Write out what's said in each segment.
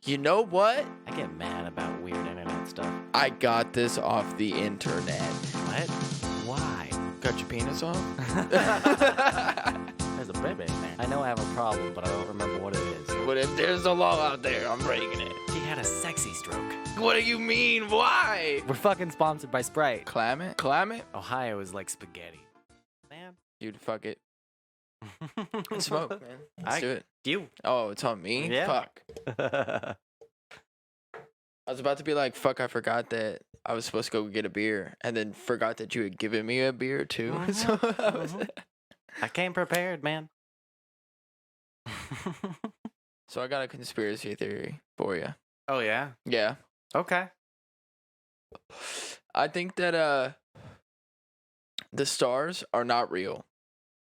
You know what? I get mad about weird internet stuff. I got this off the internet. What? Why? Got your penis off? There's a baby in there. I know I have a problem, but I don't remember what it is. What if there's a law out there? I'm breaking it. He had a sexy stroke. What do you mean? Why? We're fucking sponsored by Sprite. Clam it? Clam it? Ohio is like spaghetti. Man. You'd fuck it. Smoke, man. Let's do it. You. Oh, it's on me? Yeah. Fuck. I was about to be like, fuck, I forgot that I was supposed to go get a beer, and then forgot that you had given me a beer, too. So I came prepared, man. So I got a conspiracy theory for you. Oh, yeah? Yeah. Okay. I think that the stars are not real.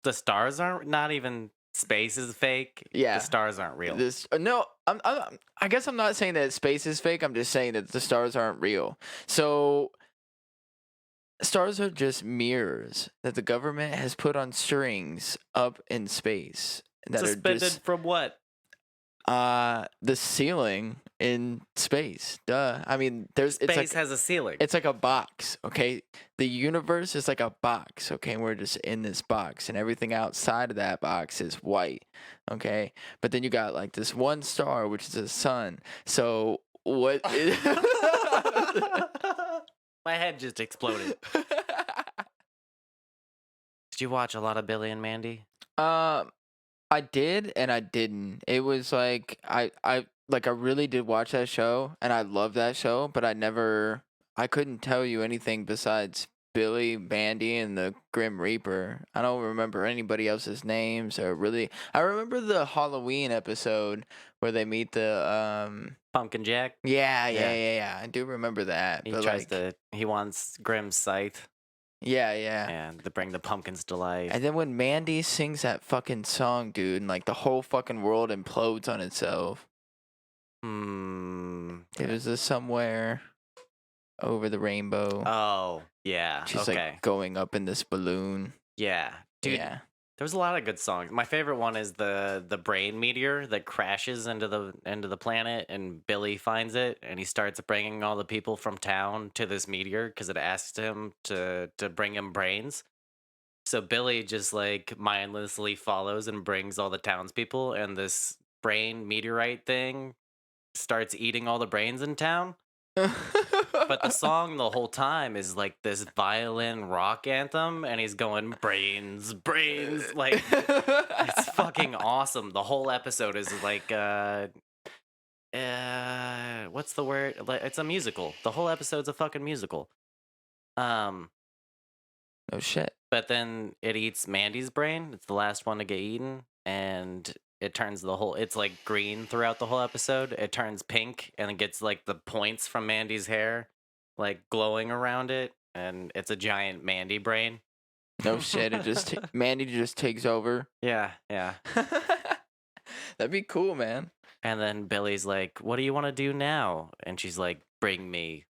The stars aren't, not even space is fake. Yeah. The stars aren't real. No, I guess I'm not saying that space is fake. I'm just saying that the stars aren't real. So stars are just mirrors that the government has put on strings up in space that Suspended are just from what? the ceiling in space. Duh. I mean, Space has a ceiling. It's like a box, okay? The universe is like a box, okay? We're just in this box, and everything outside of that box is white, okay? But then you got like this one star, which is the sun. So what? My head just exploded. Did you watch a lot of Billy and Mandy? I did and I didn't. It was like I really did watch that show, and I love that show, but I couldn't tell you anything besides Billy, Mandy, and the Grim Reaper. I don't remember anybody else's names or really. I remember the Halloween episode where they meet the Pumpkin Jack? Yeah. I do remember that. He wants Grim's scythe. Yeah. And to bring the pumpkins to life. And then when Mandy sings that fucking song, dude, and like the whole fucking world implodes on itself. It was a somewhere over the rainbow. Oh, yeah. She's like going up in this balloon. Yeah. Dude, yeah. There was a lot of good songs. My favorite one is the brain meteor that crashes into the planet, and Billy finds it, and he starts bringing all the people from town to this meteor because it asks him to bring him brains. So Billy just like mindlessly follows and brings all the townspeople, and this brain meteorite thing starts eating all the brains in town. But the song the whole time is like this violin rock anthem, and he's going brains, like it's fucking awesome. The whole episode is like what's the word? It's a musical. The whole episode's a fucking musical. Oh shit. But then it eats Mandy's brain. It's the last one to get eaten, and it turns it's like green throughout the whole episode. It turns pink, and it gets like the points from Mandy's hair like glowing around it, and it's a giant Mandy brain. No shit, Mandy just takes over. Yeah. That'd be cool, man. And then Billy's like, "What do you want to do now?" And she's like, "Bring me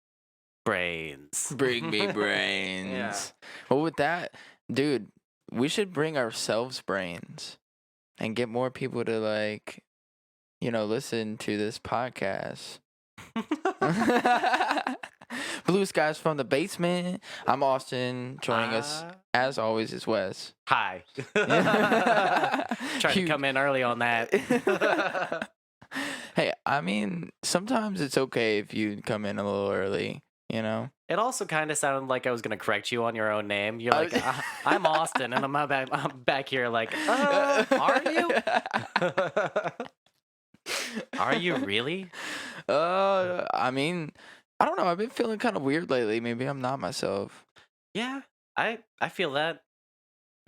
brains." Bring me brains. Yeah. Well, with that, dude, we should bring ourselves brains and get more people to like, listen to this podcast. Blue Skies from the Basement. I'm Austin. Joining us, as always, is Wes. Hi. Trying to come in early on that. Hey, I mean, sometimes it's okay if you come in a little early, It also kind of sounded like I was going to correct you on your own name. You're like, I'm Austin, and I'm back here like, are you? Are you really? I mean, I don't know. I've been feeling kind of weird lately. Maybe I'm not myself. Yeah, I feel that.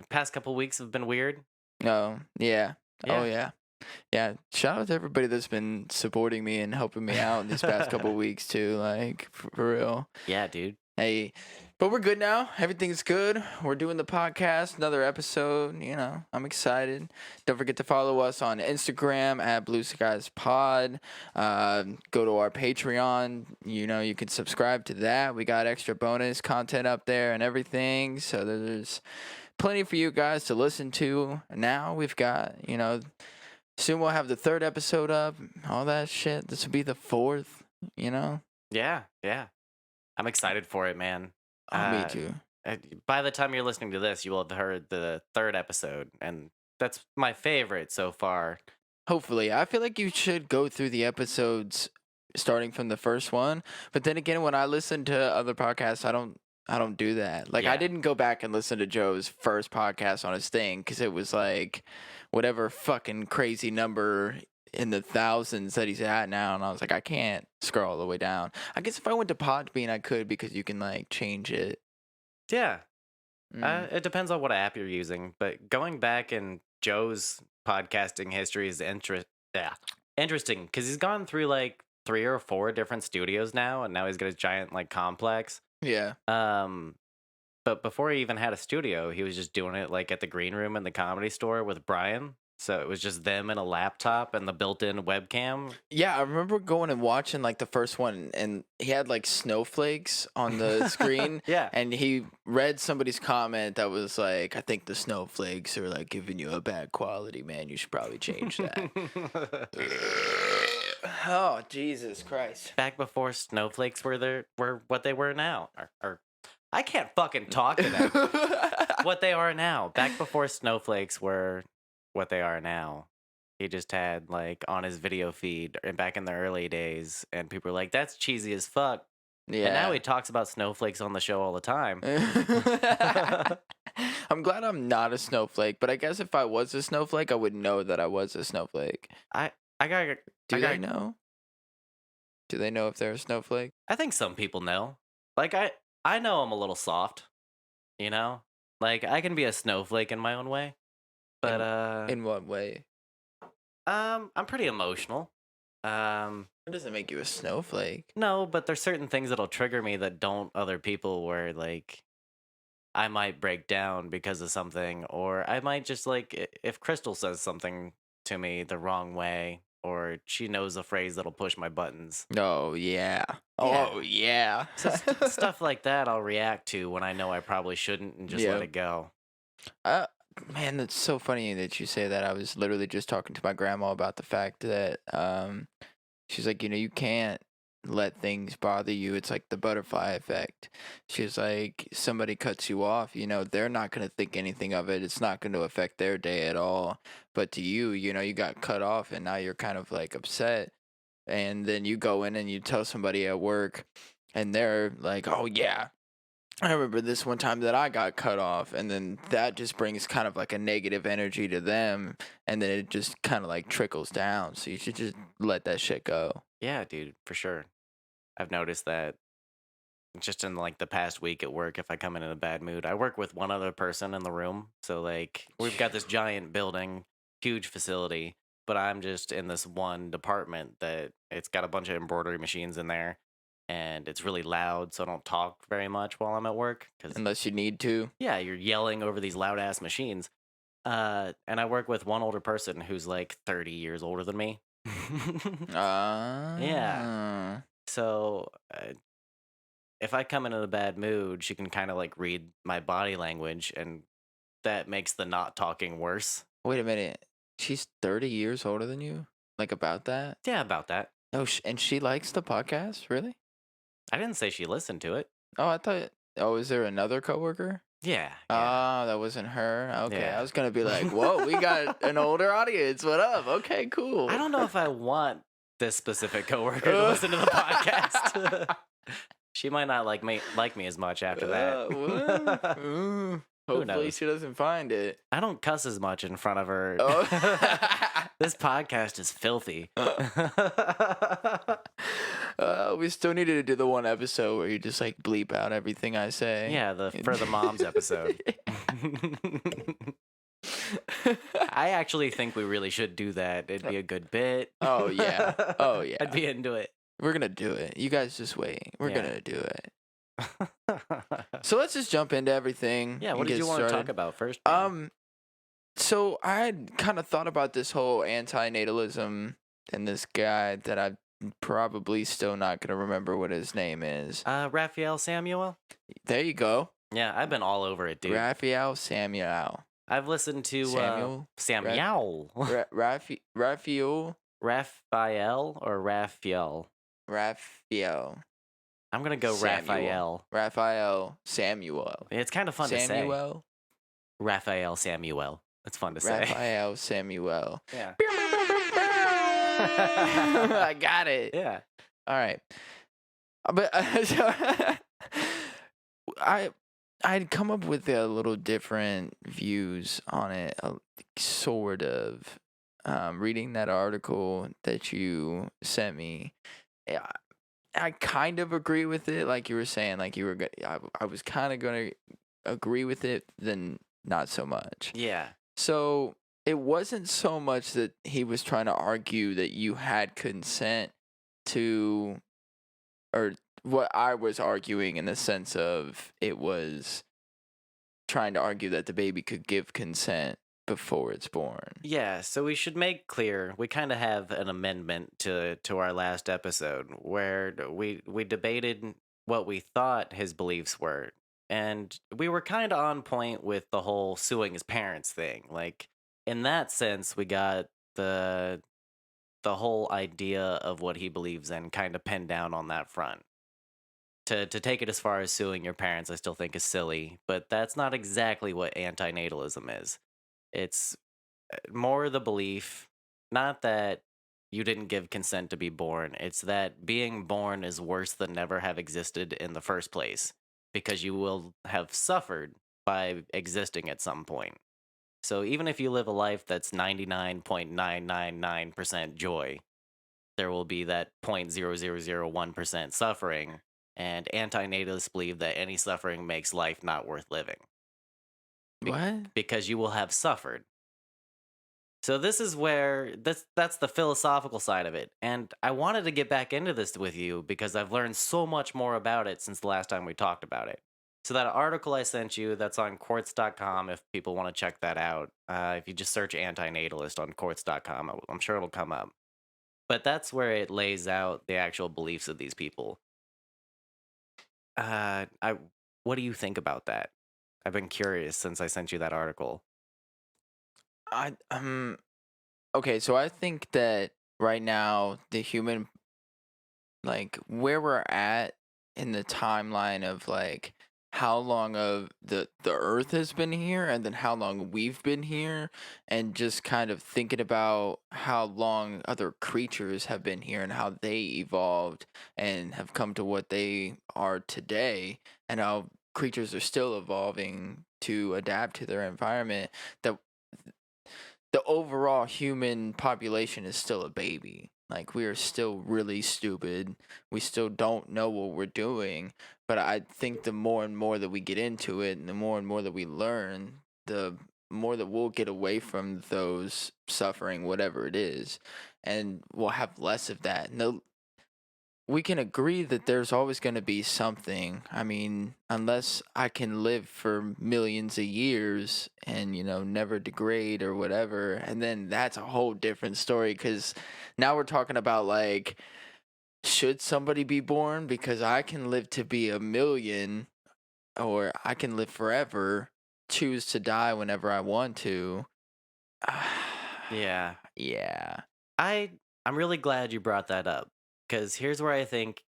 The past couple weeks have been weird. Oh, yeah. Oh, yeah. Yeah, shout out to everybody that's been supporting me and helping me out in these past couple weeks too, like for real. Yeah, dude. Hey, but we're good now. Everything's good. We're doing the podcast, another episode. I'm excited. Don't forget to follow us on Instagram at Blue Skies Pod. Go to our Patreon. You can subscribe to that. We got extra bonus content up there and everything. So there's plenty for you guys to listen to. Now we've got Soon we'll have the third episode up, all that shit. This will be the fourth, you know? Yeah, yeah. I'm excited for it, man. Oh, me Uh, too. by the time you're listening to this, you will have heard the third episode, and that's my favorite so far. Hopefully. I feel like you should go through the episodes starting from the first one. But then again, when I listen to other podcasts, I don't do that. Like I Yeah. didn't go back and listen to Joe's first podcast on his thing because it was like whatever fucking crazy number in the thousands that he's at now, and I was like, I can't scroll all the way down. I guess if I went to Podbean, I could because you can like change it. Yeah. Mm. It depends on what app you're using, but going back in Joe's podcasting history is interesting because he's gone through like 3 or 4 different studios now, and now he's got his giant like complex. Yeah. Um, but before he even had a studio, he was just doing it like at the green room in the Comedy Store with Brian. So it was just them and a laptop and the built-in webcam. Yeah, I remember going and watching like the first one, and he had like snowflakes on the screen, Yeah. and he read somebody's comment that was like, "I think the snowflakes are like giving you a bad quality, man. You should probably change that." Oh, Jesus Christ! Back before snowflakes were what they were now. Or I can't fucking talk today. What they are now. Back before snowflakes were what they are now. He just had like on his video feed and back in the early days, and people were like, "That's cheesy as fuck." And now Yeah. he talks about snowflakes on the show all the time. I'm glad I'm not a snowflake, but I guess if I was a snowflake, I would know that I was a snowflake. I got Do they know? Do they know if they're a snowflake? I think some people know. Like I know I'm a little soft, you know? Like I can be a snowflake in my own way. But In what way? I'm pretty emotional. It doesn't make you a snowflake. No, but there's certain things that'll trigger me that don't other people where like I might break down because of something, or I might just like if Crystal says something to me the wrong way, or she knows a phrase that'll push my buttons. Oh yeah. Yeah. Oh yeah. So stuff like that I'll react to when I know I probably shouldn't and just let Yeah. it go. Uh, Man, that's so funny that you say that. I was literally just talking to my grandma about the fact that she's like, you can't let things bother you. It's like the butterfly effect. She's like, somebody cuts you off, they're not going to think anything of it. It's not going to affect their day at all. But to you, you got cut off and now you're kind of like upset. And then you go in and you tell somebody at work and they're like, oh, yeah. I remember this one time that I got cut off, and then that just brings kind of like a negative energy to them, and then it just kind of like trickles down. So you should just let that shit go. Yeah, dude, for sure. I've noticed that just in like the past week at work, if I come in a bad mood, I work with one other person in the room. So like we've got this giant building, huge facility, but I'm just in this one department that it's got a bunch of embroidery machines in there, and it's really loud, so I don't talk very much while I'm at work because Unless you need to. yeah, you're yelling over these loud ass machines. And I work with one older person who's like 30 years older than me. Yeah. Ah. So if I come in a bad mood, she can kind of like read my body language, and that makes the not talking worse. Wait a minute. She's 30 years older than you? Like about that? Yeah, about that. Oh, and she likes the podcast? Really? I didn't say she listened to it. Oh, I thought. Oh, is there another coworker? Yeah, yeah, Oh, that wasn't her. Okay, I yeah. was gonna be like, "Whoa, we got an older audience. What up? Okay, I cool." don't know if I want this specific coworker to listen to the podcast. She might not like me as much after that. What? Who Hopefully knows? she doesn't find it. I don't cuss as much in front of her. Oh. This podcast is filthy. We still needed to do the one episode where you just like bleep out everything I say. Yeah, for the moms episode. I actually think we really should do that. It'd be a good bit. Oh yeah. Oh yeah. I'd be into it. We're gonna do it. You guys just wait. We're Yeah. gonna do it. So let's just jump into everything. Yeah, and what did get you want to talk started. about first? Man? So I had kind of thought about this whole anti-natalism and this guy that I'm probably still not gonna remember what his name is. Raphael Samuel? There you go, Yeah, I've been all over it, dude. Raphael Samuel. I've listened to Samuel? Raf, Samuel, Raphael or Raphael. Raphael. I'm gonna go Samuel. Raphael. Raphael Samuel. It's kind of fun to say. Samuel? Raphael Samuel. That's fun to say. Raphael Samuel. Yeah. I got it. Yeah. All right. But so I I'd come up with a little different views on it, sort of. Reading that article that you sent me, yeah, I kind of agree with it. Like you were saying, like you were, I was kind of going to agree with it, then not so much. Yeah. So it wasn't so much that he was trying to argue that you had consent to, or what I was arguing in the sense of it was trying to argue that the baby could give consent before it's born. Yeah, so we should make clear we kind of have an amendment to our last episode where we debated what we thought his beliefs were. And we were kind of on point with the whole suing his parents thing. Like in that sense, we got the whole idea of what he believes in kind of pinned down on that front. To take it as far as suing your parents, I still think is silly, but that's not exactly what antinatalism is. It's more the belief, not that you didn't give consent to be born, it's that being born is worse than never have existed in the first place because you will have suffered by existing at some point. So even if you live a life that's 99.999% joy, there will be that 0.0001% suffering, and antinatalists believe that any suffering makes life not worth living What? because you will have suffered. So this is where that's the philosophical side of it. And I wanted to get back into this with you because I've learned so much more about it since the last time we talked about it. So that article I sent you that's on quartz.com if people want to check that out. If you just search antinatalist on quartz.com, I'm sure it'll come up. But that's where it lays out the actual beliefs of these people. I what do you think about that? I've been curious since I sent you that article. I okay, so I think that right now the human, like where we're at in the timeline of like how long of the earth has been here and then how long we've been here, and just kind of thinking about how long other creatures have been here and how they evolved and have come to what they are today, and how creatures are still evolving to adapt to their environment, that the overall human population is still a baby. Like we are still really stupid. We still don't know what we're doing. But I think the more and more that we get into it, and the more and more that we learn, the more that we'll get away from those suffering, whatever it is, and we'll have less of that. And we can agree that there's always going to be something. I mean, unless I can live for millions of years and, never degrade or whatever. And then that's a whole different story, because now we're talking about like, should somebody be born? Because I can live to be a million, or I can live forever, choose to die whenever I want to. Yeah. Yeah. I I'm really glad you brought that up because here's where I think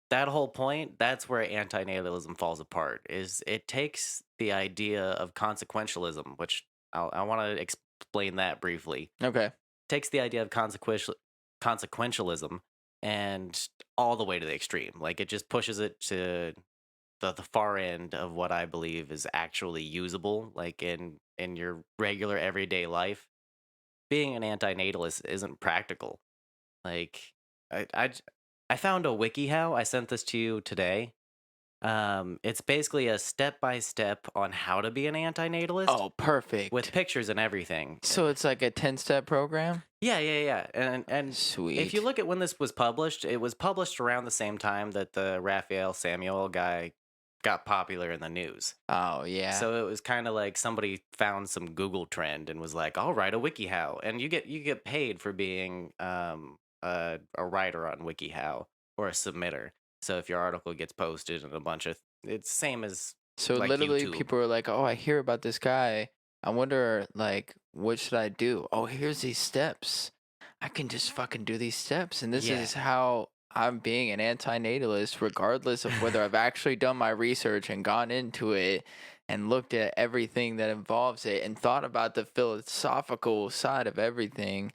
that whole point, that's where antinatalism falls apart. Is it takes the idea of consequentialism, which I want to explain that briefly. Okay. Takes the idea of consequentialism and all the way to the extreme. Like it just pushes it to the far end of what I believe is actually usable, like in your regular everyday life. Being an antinatalist isn't practical. Like I I j- I found a wiki-how. I sent this to you today. It's basically a step by step on how to be an antinatalist Oh, with perfect. pictures and everything. So it's like a 10-step program? Yeah, yeah, yeah. And if you Sweet. look at when this was published, it was published around the same time that the Raphael Samuel guy got popular in the news. Oh, yeah. So it was kind of like somebody found some Google trend and was like, "I'll write a WikiHow," and you get paid for being a writer on WikiHow or a submitter. So if your article gets posted and a bunch of it's same as So like literally YouTube. people are like, "Oh, I hear about this guy. I wonder, like, what should I do? Oh, here's these steps. I can just fucking do these steps, and this Yeah. is how I'm being an anti-natalist, regardless of whether I've actually done my research and gone into it and looked at everything that involves it and thought about the philosophical side of everything.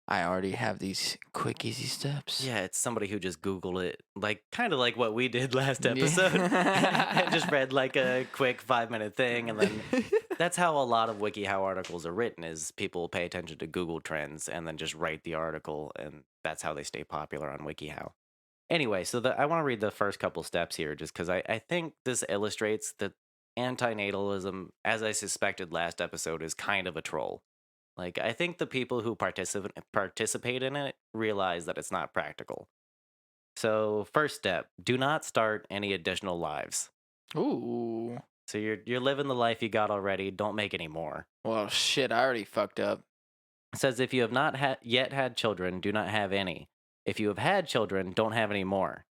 I already have these quick, easy steps. Yeah, it's somebody who just Googled it, like kind of like what we did last episode, and just Yeah. read like a quick 5 minute thing, and then that's how a lot of WikiHow articles are written. Is people pay attention to Google Trends and then just write the article, and that's how they stay popular on WikiHow. Anyway, so I want to read the first couple steps here, just because I think this illustrates that antinatalism, as I suspected last episode, is kind of a troll. Like, I think the people who participate in it realize that it's not practical. So, first step, do not start any additional lives. Ooh. So you're living the life you got already, don't make any more. Well, shit, I already fucked up. It says if you have not yet had children, do not have any. If you have had children, don't have any more.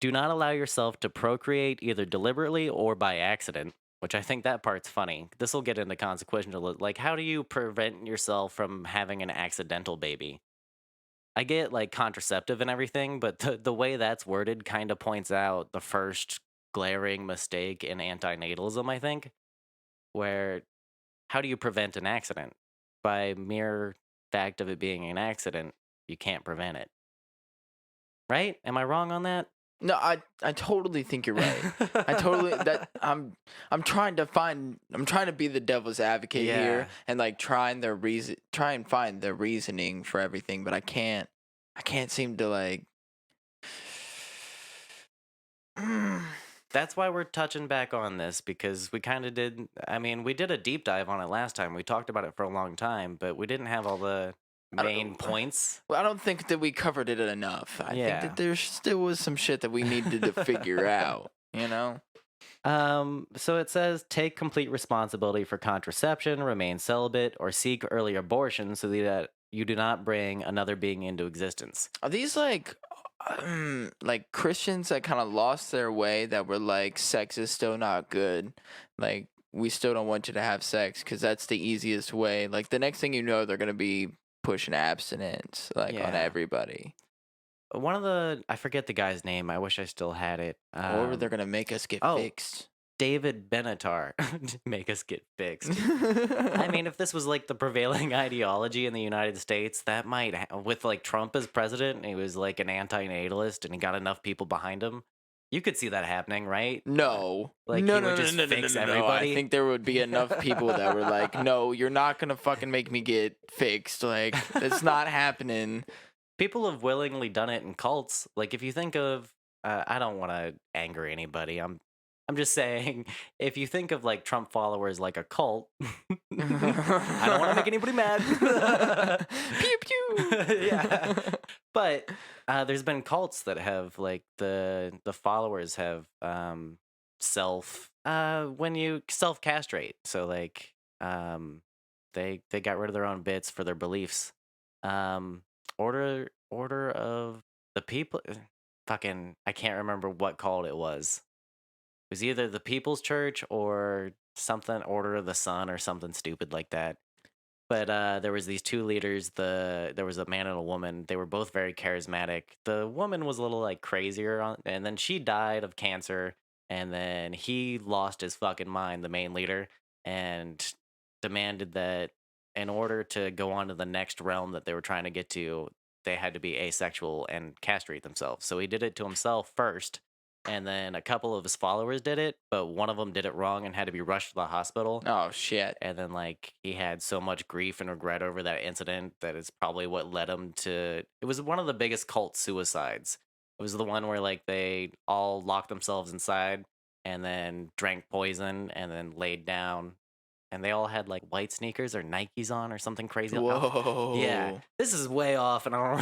Do not allow yourself to procreate either deliberately or by accident, which I think that part's funny. This will get into consequential. Like, how do you prevent yourself from having an accidental baby? I get like contraceptive and everything, but the way that's worded kind of points out the first glaring mistake in antinatalism, I think, where how do you prevent an accident? By mere fact of it being an accident, you can't prevent it. Right? Am I wrong on that? No, I totally think you're right. I totally that I'm trying to be the devil's advocate Yeah. here and like try and find the reasoning for everything, but I can't seem to like That's why we're touching back on this because we kind of did. I mean, we did a deep dive on it last time. We talked about it for a long time, but we didn't have all the I main don't, points. well, I don't think that we covered it enough. I think Yeah. that there still was some shit that we needed to figure out, you know? So it says take complete responsibility for contraception, remain celibate, or seek early abortion so that you do not bring another being into existence. Are these like Christians that kind of lost their way that were like sex is still not good? Like we still don't want you to have sex cuz that's the easiest way. Like the next thing you know they're going to be pushing abstinence like on Yeah. everybody. One of the I forget the guy's name. I wish I still had it. Or they're going to make us get Oh, fixed. David Benatar. Make us get fixed. I mean, if this was like the prevailing ideology in the United States, that might, with like Trump as president, and he was like an anti-natalist, and he got enough people behind him. You could see that happening, right? No. Like No, he no, would no, just no, no, no, fix no, no. I everybody. think there would be enough people that were like, "No, you're not going to fucking make me get fixed. Like it's not happening." People have willingly done it in cults. Like if you think of, I don't want to anger anybody. I'm just saying, if you think of like Trump followers like a cult, I don't want to make anybody mad. Pew pew. Yeah, but there's been cults that have like the followers have self when you self castrate. So like they got rid of their own bits for their beliefs. Um, order of the people. Fucking, I can't remember what cult it was. It was either the People's Church or something, Order of the Sun or something stupid like that. But there was these two leaders. There was a man and a woman. They were both very charismatic. The woman was a little like crazier, and then she died of cancer. And then he lost his fucking mind, the main leader, and demanded that in order to go on to the next realm that they were trying to get to, they had to be asexual and castrate themselves. So he did it to himself first, and then a couple of his followers did it, but one of them did it wrong and had to be rushed to the hospital. Oh shit. And then like he had so much grief and regret over that incident that it's probably what led him to it was one of the biggest cult suicides. It was the one where like they all locked themselves inside and then drank poison and then laid down and they all had like white sneakers or Nikes on or something crazy. Yeah, Whoa. this is way off and I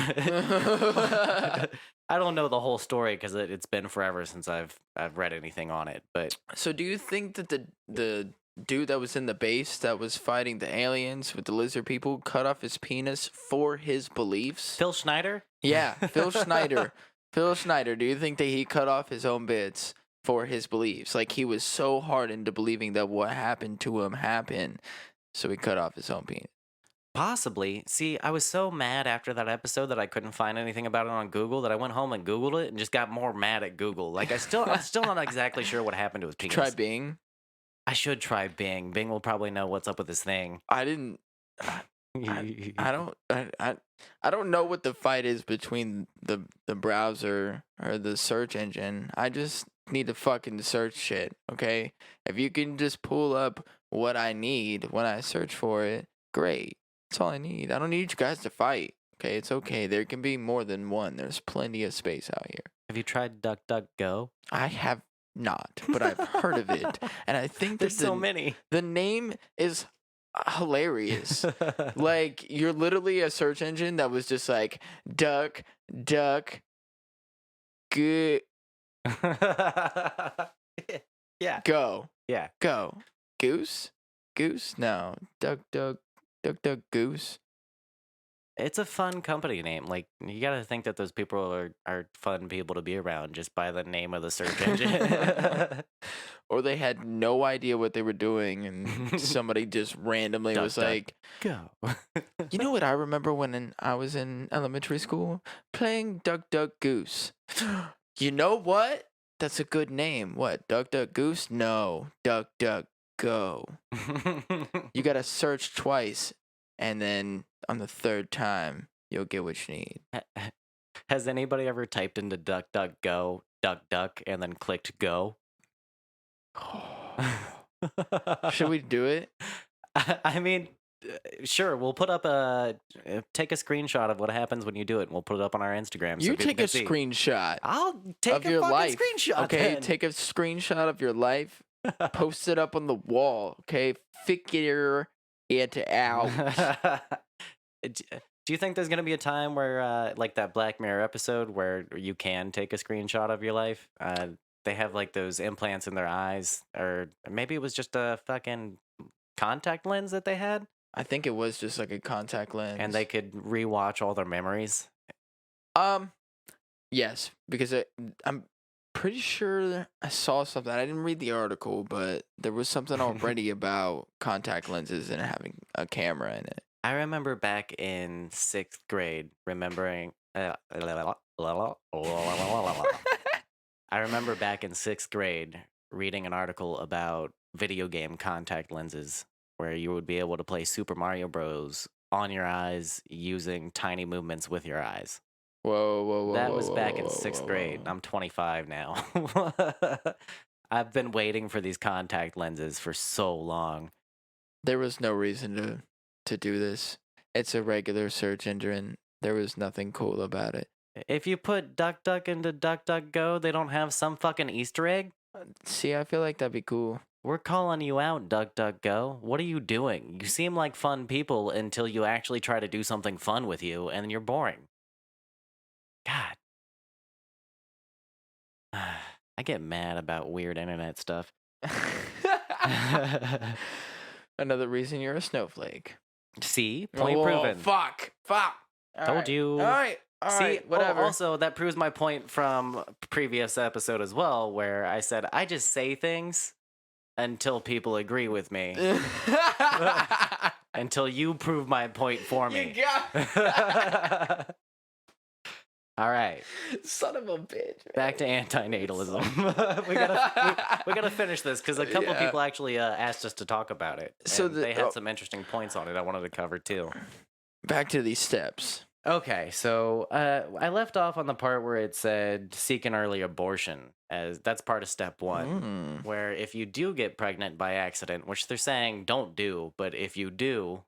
don't I don't know the whole story because it's been forever since I've read anything on it, but So do you think that the dude that was in the base that was fighting the aliens with the lizard people cut off his penis for his beliefs? Phil Schneider? Yeah, Phil Schneider. Phil Schneider, do you think that he cut off his own bits for his beliefs. Like he was so hard into believing that what happened to him happened, so he cut off his own penis. Possibly. See, I was so mad after that episode that I couldn't find anything about it on Google that I went home and Googled it and just got more mad at Google. Like I'm still not exactly sure what happened to his Try penis. Bing. I should try Bing. Bing will probably know what's up with this thing. I didn't. I don't. I don't know what the fight is between the browser or the search engine. I just need to fucking search shit. Okay, if you can just pull up what I need when I search for it, great. That's all I need. I don't need you guys to fight. Okay, it's okay. There can be more than one. There's plenty of space out here. Have you tried DuckDuckGo? I have not, but I've heard of it, and I think that There's so many. the name is hilarious. Like you're literally a search engine that was just like duck, duck, good, Yeah. go, Yeah. go, goose, goose. No, duck, duck, duck, duck, goose. It's a fun company name. Like you got to think that those people are fun people to be around just by the name of the search engine. Or they had no idea what they were doing, and somebody just randomly Duck, was duck, like, Go. "You know what I remember when I was in elementary school playing Duck Duck Goose." You know what? That's a good name. What? Duck Duck Goose? No, Duck Duck Go. You gotta search twice, and then on the third time, you'll get what you need. Has anybody ever typed into DuckDuckGo, duck duck, and then clicked go? Should we do it? I mean, sure. We'll put up take a screenshot of what happens when you do it, and we'll put it up on our Instagram. So You people take a can see. screenshot I'll take of a your fucking life. screenshot. Okay, then. take a screenshot of your life, post it up on the wall. Okay, figure it out. Do you think there's gonna be a time where, like that Black Mirror episode, where you can take a screenshot of your life? They have like those implants in their eyes, or maybe it was just a fucking contact lens that they had, I think it was just like a contact lens. and they could rewatch all their memories. Yes, because I'm pretty sure I saw something. I didn't read the article, but there was something already about contact lenses and having a camera in it. I remember back in 6th grade, remembering. I remember back in 6th grade reading an article about video game contact lenses where you would be able to play Super Mario Bros. On your eyes using tiny movements with your eyes. Whoa, whoa, whoa. That whoa, was whoa, back whoa, in whoa, 6th whoa, grade. whoa. I'm 25 now. I've been waiting for these contact lenses for so long. There was no reason to do this. It's a regular search engine. There was nothing cool about it. If you put Duck Duck into DuckDuckGo, they don't have some fucking Easter egg? See, I feel like that'd be cool. We're calling you out, DuckDuckGo. What are you doing? You seem like fun people until you actually try to do something fun with you, and you're boring. God. I get mad about weird internet stuff. Another reason you're a snowflake. See? Point Whoa, proven. Fuck. All Told right. you. All right. See, Whatever. Also, that proves my point from previous episode as well, where I said I just say things until people agree with me. Until you prove my point for me. You got All right. Son of a bitch. Man. Back to antinatalism. we gotta finish this because a couple of people actually asked us to talk about it. So They had some interesting points on it I wanted to cover too. Back to these steps. Okay, so I left off on the part where it said seek an early abortion, as that's part of step 1, where if you do get pregnant by accident, which they're saying don't do, but if you do,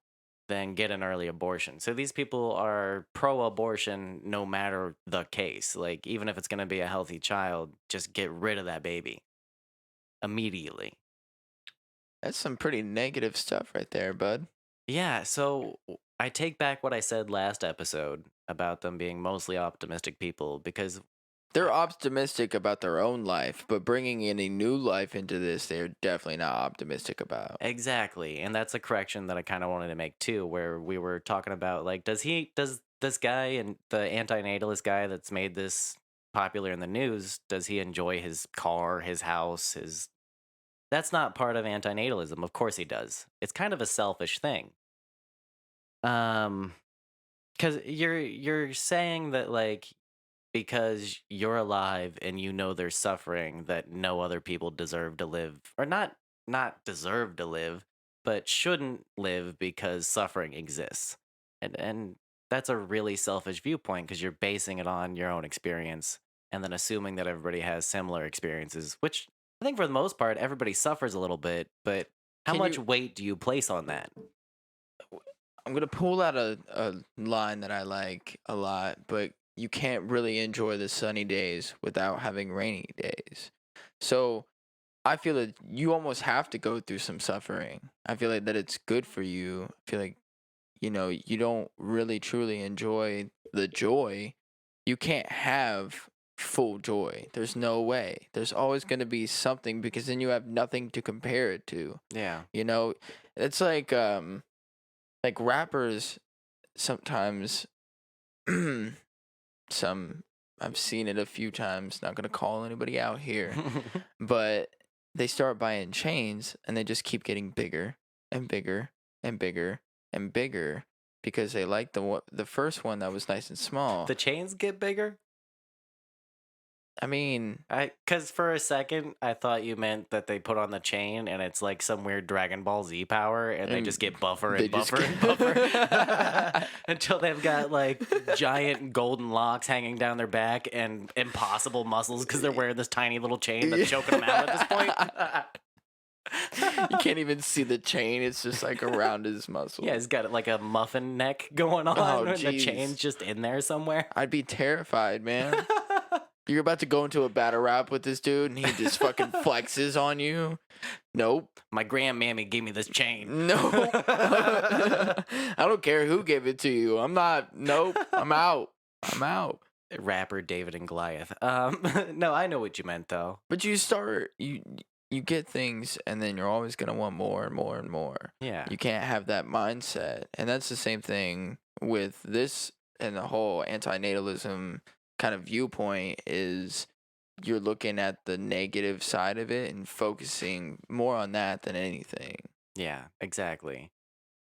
then get an early abortion. So these people are pro-abortion no matter the case. Like, even if it's going to be a healthy child, just get rid of that baby immediately. That's some pretty negative stuff right there, bud. Yeah, so I take back what I said last episode about them being mostly optimistic people because they're optimistic about their own life, but bringing any new life into this, they're definitely not optimistic about. Exactly, and that's a correction that I kind of wanted to make too, where we were talking about like, does this guy and the antinatalist guy that's made this popular in the news, does he enjoy his car, his house, his that's not part of antinatalism. Of course he does. It's kind of a selfish thing. Um, because you're saying that like because you're alive and you know there's suffering that no other people deserve to live or not deserve to live, but shouldn't live because suffering exists. And that's a really selfish viewpoint because you're basing it on your own experience and then assuming that everybody has similar experiences, which I think for the most part everybody suffers a little bit, but how Can much you? weight do you place on that? I'm gonna pull out a line that I like a lot, but you can't really enjoy the sunny days without having rainy days. So I feel that you almost have to go through some suffering. I feel like that it's good for you. I feel like, you don't really truly enjoy the joy. You can't have full joy. There's no way. There's always going to be something because then you have nothing to compare it to. Yeah. You know, it's like rappers sometimes some I've seen it a few times, not going to call anybody out here, but they start buying chains and they just keep getting bigger and bigger and bigger and bigger because they like the first one that was nice and small. The chains get bigger? I mean, Cause for a second I thought you meant that they put on the chain and it's like some weird Dragon Ball Z power and they and just get buffer they and just buffer and buffer until they've got like giant golden locks hanging down their back and impossible muscles because they're wearing this tiny little chain that's choking them out at this point. You can't even see the chain. It's just like around his muscle. Yeah, he's got like a muffin neck going Oh, on and the chain's jeez. just in there somewhere. I'd be terrified, man. You're about to go into a battle rap with this dude and he just fucking flexes on you. Nope. My grandmammy gave me this chain. Nope. I don't care who gave it to you. I'm not. Nope. I'm out. I'm out. Rapper David and Goliath. No, I know what you meant though. But you get things and then you're always gonna want more and more and more. Yeah. You can't have that mindset. And that's the same thing with this and the whole antinatalism kind of viewpoint is you're looking at the negative side of it and focusing more on that than anything. Yeah, exactly.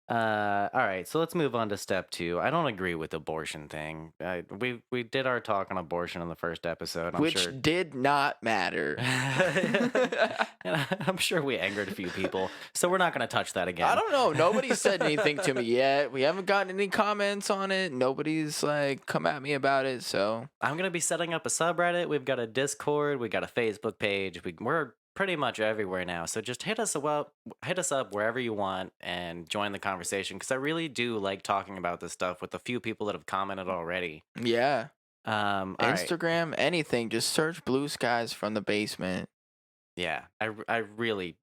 All right, so let's move on to step two. I don't agree with the abortion thing. We did our talk on abortion in the first episode. I'm Which sure. did not matter. And I'm sure we angered a few people, so we're not going to touch that I again. don't know. Nobody said anything to me yet. We haven't gotten any comments on it. Nobody's like come at me about it. So I'm going to be setting up a subreddit. We've got a Discord. We got a Facebook page. We're pretty much everywhere now. So just hit us up wherever you want and join the conversation because I really do like talking about this stuff with a few people that have commented already. yeah, All right. Instagram, anything. Just search Blue Skies from the basement. Yeah, I really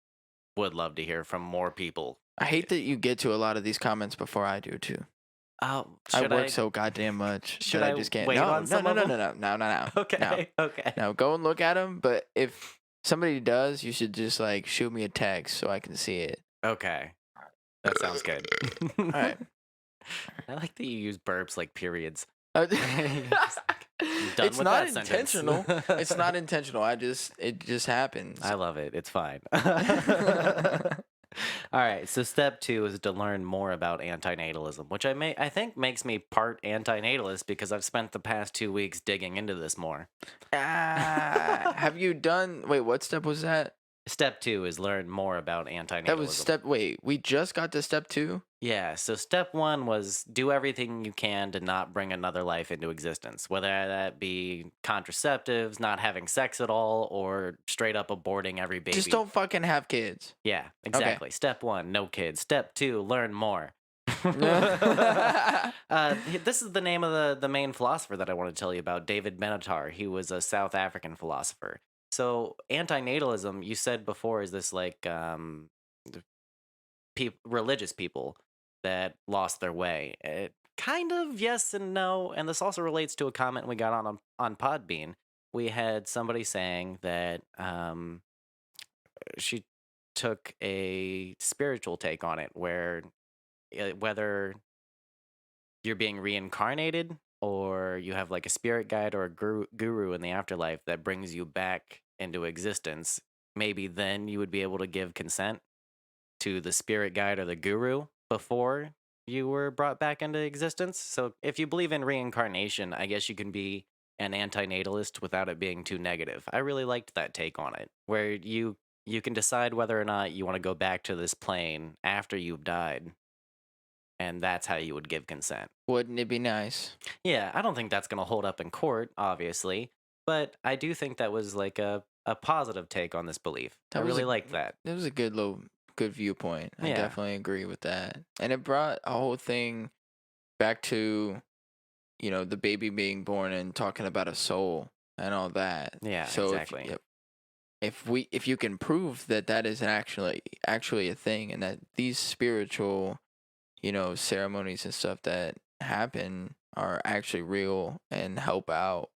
would love to hear from more people. I hate that you get to a lot of these comments before I do too. Oh, I should work so goddamn much should that I I just can't. wait No, on no, some no, of no, them? no, no, no, no, no. No. Okay, okay. Now go and look at them. But if somebody does, you should just like shoot me a text so I can see it. Okay. That sounds good. All right. I like that you use burps like periods. Uh, Done it's with not that sentence. intentional. It's not intentional. It just happens. I love it. It's fine. All right. So step two is to learn more about antinatalism, which I think makes me part antinatalist because I've spent the past 2 weeks digging into this more. Have you done? Wait, what step was that? Step two is learn more about antinatalism. That was step. Wait, we just got to step 2. Yeah, so step one was do everything you can to not bring another life into existence, whether that be contraceptives, not having sex at all, or straight up aborting every baby. Just don't fucking have kids. Yeah, exactly. Step one, no kids. Step two, learn more. This is the name of the main philosopher that I want to tell you about, David Benatar. He was a South African philosopher. So antinatalism, you said before, is this like religious people that lost their way. It kind of yes and no, and this also relates to a comment we got on Podbean. We had somebody saying that she took a spiritual take on it, where whether you're being reincarnated or you have like a spirit guide or a guru in the afterlife that brings you back into existence, maybe then you would be able to give consent to the spirit guide or the guru before you were brought back into existence. So if you believe in reincarnation, I guess you can be an antinatalist without it being too negative. I really liked that take on it, where you can decide whether or not you want to go back to this plane after you've died, and that's how you would give consent. Wouldn't it be nice? Yeah, I don't think that's going to hold up in court, obviously, but I do think that was like a positive take on this belief. I That was really a liked that. that was a good viewpoint. I Yeah. definitely agree with that. And it brought a whole thing back to, the baby being born and talking about a soul and all that. Yeah, So exactly. if you can prove that that is actually a thing, and that these spiritual, ceremonies and stuff that happen are actually real and help out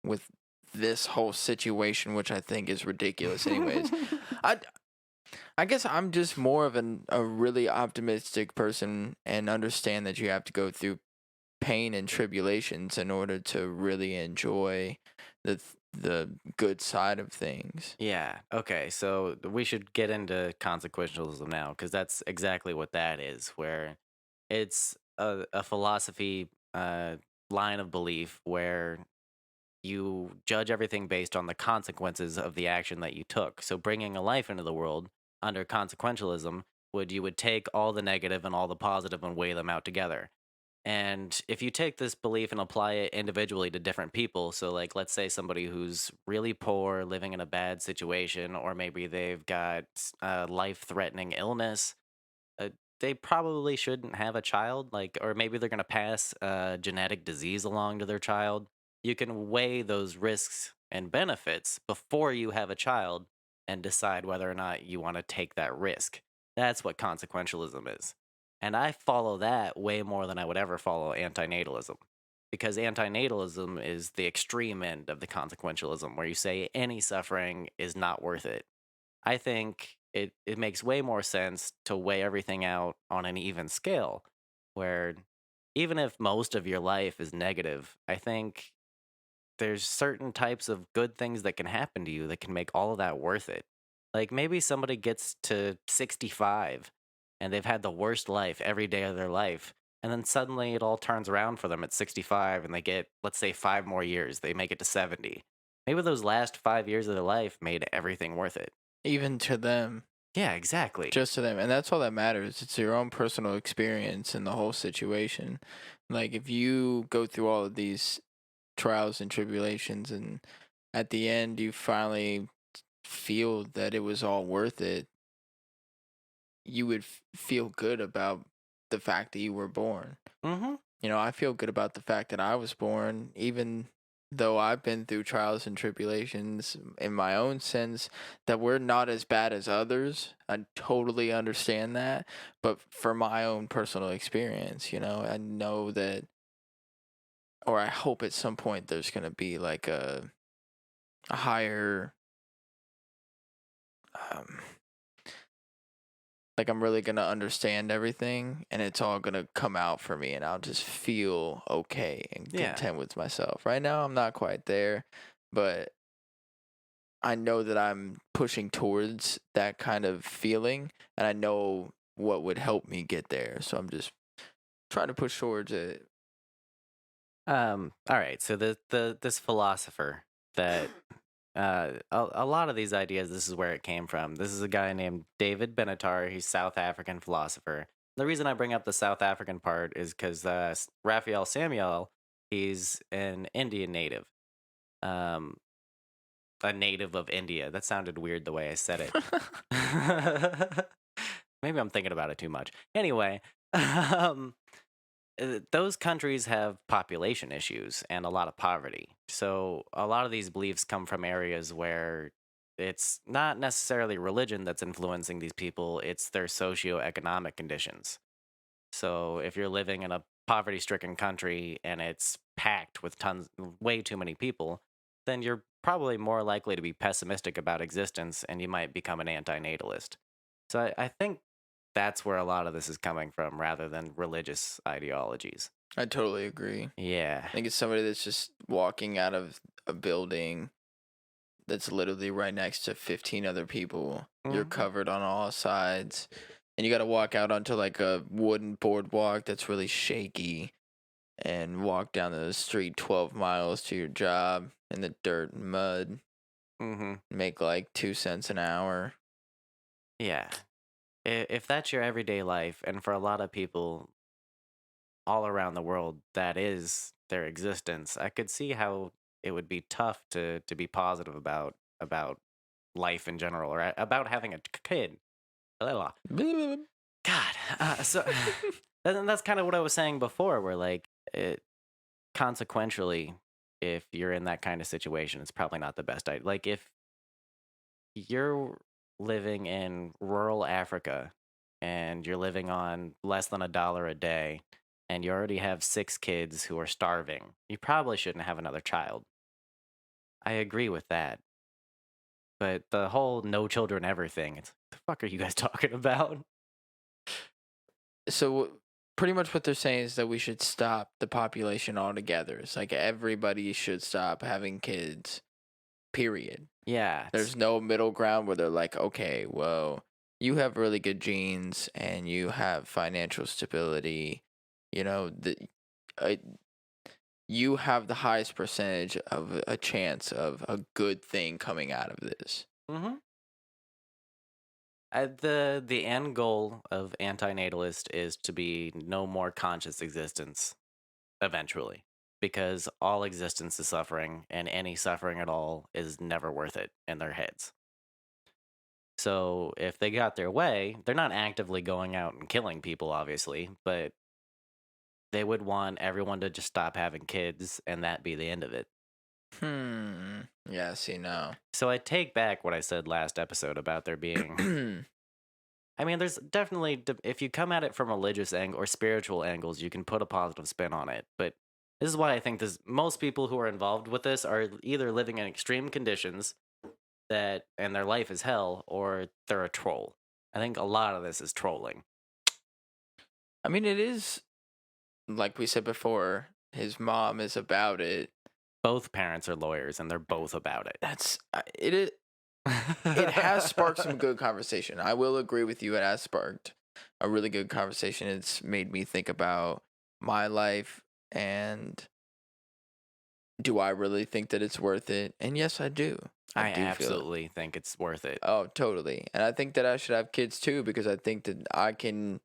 with this whole situation, which I think is ridiculous anyways. I I guess I'm just more of a really optimistic person and understand that you have to go through pain and tribulations in order to really enjoy the good side of things. Yeah. Okay. So we should get into consequentialism now, because that's exactly what that is, where it's a philosophy line of belief where you judge everything based on the consequences of the action that you took. So bringing a life into the world under consequentialism would you would take all the negative and all the positive and weigh them out together. And if you take this belief and apply it individually to different people, so like let's say somebody who's really poor, living in a bad situation, or maybe they've got a life-threatening illness, uh, they probably shouldn't have a child. Like, or maybe they're going to pass a genetic disease along to their child. You can weigh those risks and benefits before you have a child and decide whether or not you want to take that risk. That's what consequentialism is. And I follow that way more than I would ever follow antinatalism. Because antinatalism is the extreme end of the consequentialism, where you say any suffering is not worth it. I think it makes way more sense to weigh everything out on an even scale, where even if most of your life is negative, I think there's certain types of good things that can happen to you that can make all of that worth it. Like maybe somebody gets to 65 and they've had the worst life every day of their life. And then suddenly it all turns around for them at 65 and they get, let's say, 5 more years. They make it to 70. Maybe those last 5 years of their life made everything worth it. Even to them, Yeah, exactly. just to them, and that's all that matters. It's your own personal experience in the whole situation. Like if you go through all of these trials and tribulations, and at the end you finally feel that it was all worth it, you would feel good about the fact that you were born. Mhm. I feel good about the fact that I was born, even though I've been through trials and tribulations in my own sense that we're not as bad as others. I totally understand that. But for my own personal experience, I know that, or I hope at some point there's going to be like a higher, um, like I'm really gonna understand everything and it's all gonna come out for me and I'll just feel okay and Yeah. content with myself. Right now I'm not quite there, but I know that I'm pushing towards that kind of feeling and I know what would help me get there. So I'm just trying to push towards it. All right. So the this philosopher that a lot of these ideas, this is where it came from. This is a guy named David Benatar. He's South African philosopher. The reason I bring up the South African part is because Raphael Samuel, he's an Indian native, um, a native of India. That sounded weird the way I said it. Maybe I'm thinking about it too much. Anyway, um, those countries have population issues and a lot of poverty. So a lot of these beliefs come from areas where it's not necessarily religion that's influencing these people, it's their socioeconomic conditions. So if you're living in a poverty-stricken country and it's packed with tons way too many people, then you're probably more likely to be pessimistic about existence and you might become an anti-natalist. So I think that's where a lot of this is coming from rather than religious ideologies. I totally agree. I Yeah. think it's somebody that's just walking out of a building that's literally right next to 15 other people. You're Mhm. covered on all sides. And you got to walk out onto like a wooden boardwalk that's really shaky and walk down the street 12 miles to your job in the dirt and mud. Mhm. Make like 2 cents an hour. Yeah. If that's your everyday life, and for a lot of people all around the world, that is their existence, I could see how it would be tough to be positive about life in general, or about having a kid. Blah. God, so and that's kind of what I was saying before, where like consequentially, if you're in that kind of situation, it's probably not the best idea. Like if you're living in rural Africa and you're living on less than $1 a day and you already have 6 kids who are starving, you probably shouldn't have another child. I agree with that. But the whole no children ever thing, it's the fuck are you guys talking about? So pretty much what they're saying is that we should stop the population altogether. It's like everybody should stop having kids. Period. Yeah, There's no middle ground where they're like, okay, well, you have really good genes and you have financial stability. You know, uh, you have the highest percentage of a chance of a good thing coming out of this. hmm the end goal of antinatalist is to be no more conscious existence eventually, because all existence is suffering, and any suffering at all is never worth it in their heads. So if they got their way, they're not actively going out and killing people, obviously, but they would want everyone to just stop having kids and that be the end of it. Yeah, see, no. So I take back what I said last episode about there being. I mean, there's definitely, if you come at it from religious or spiritual angles, you can put a positive spin on it. But this is why I think this most people who are involved with this are either living in extreme conditions that and their life is hell, or they're a troll. I think a lot of this is trolling. I mean, it is, like we said before, his mom is about it. Both parents are lawyers and they're both about it. That's, it has sparked some good conversation. I will agree with you. It has sparked a really good conversation. It's made me think about my life and do I really think that it's worth it? And yes, I do. I I do feel it. absolutely think it's worth it. Oh, totally. And I think that I should have kids too because I think that I can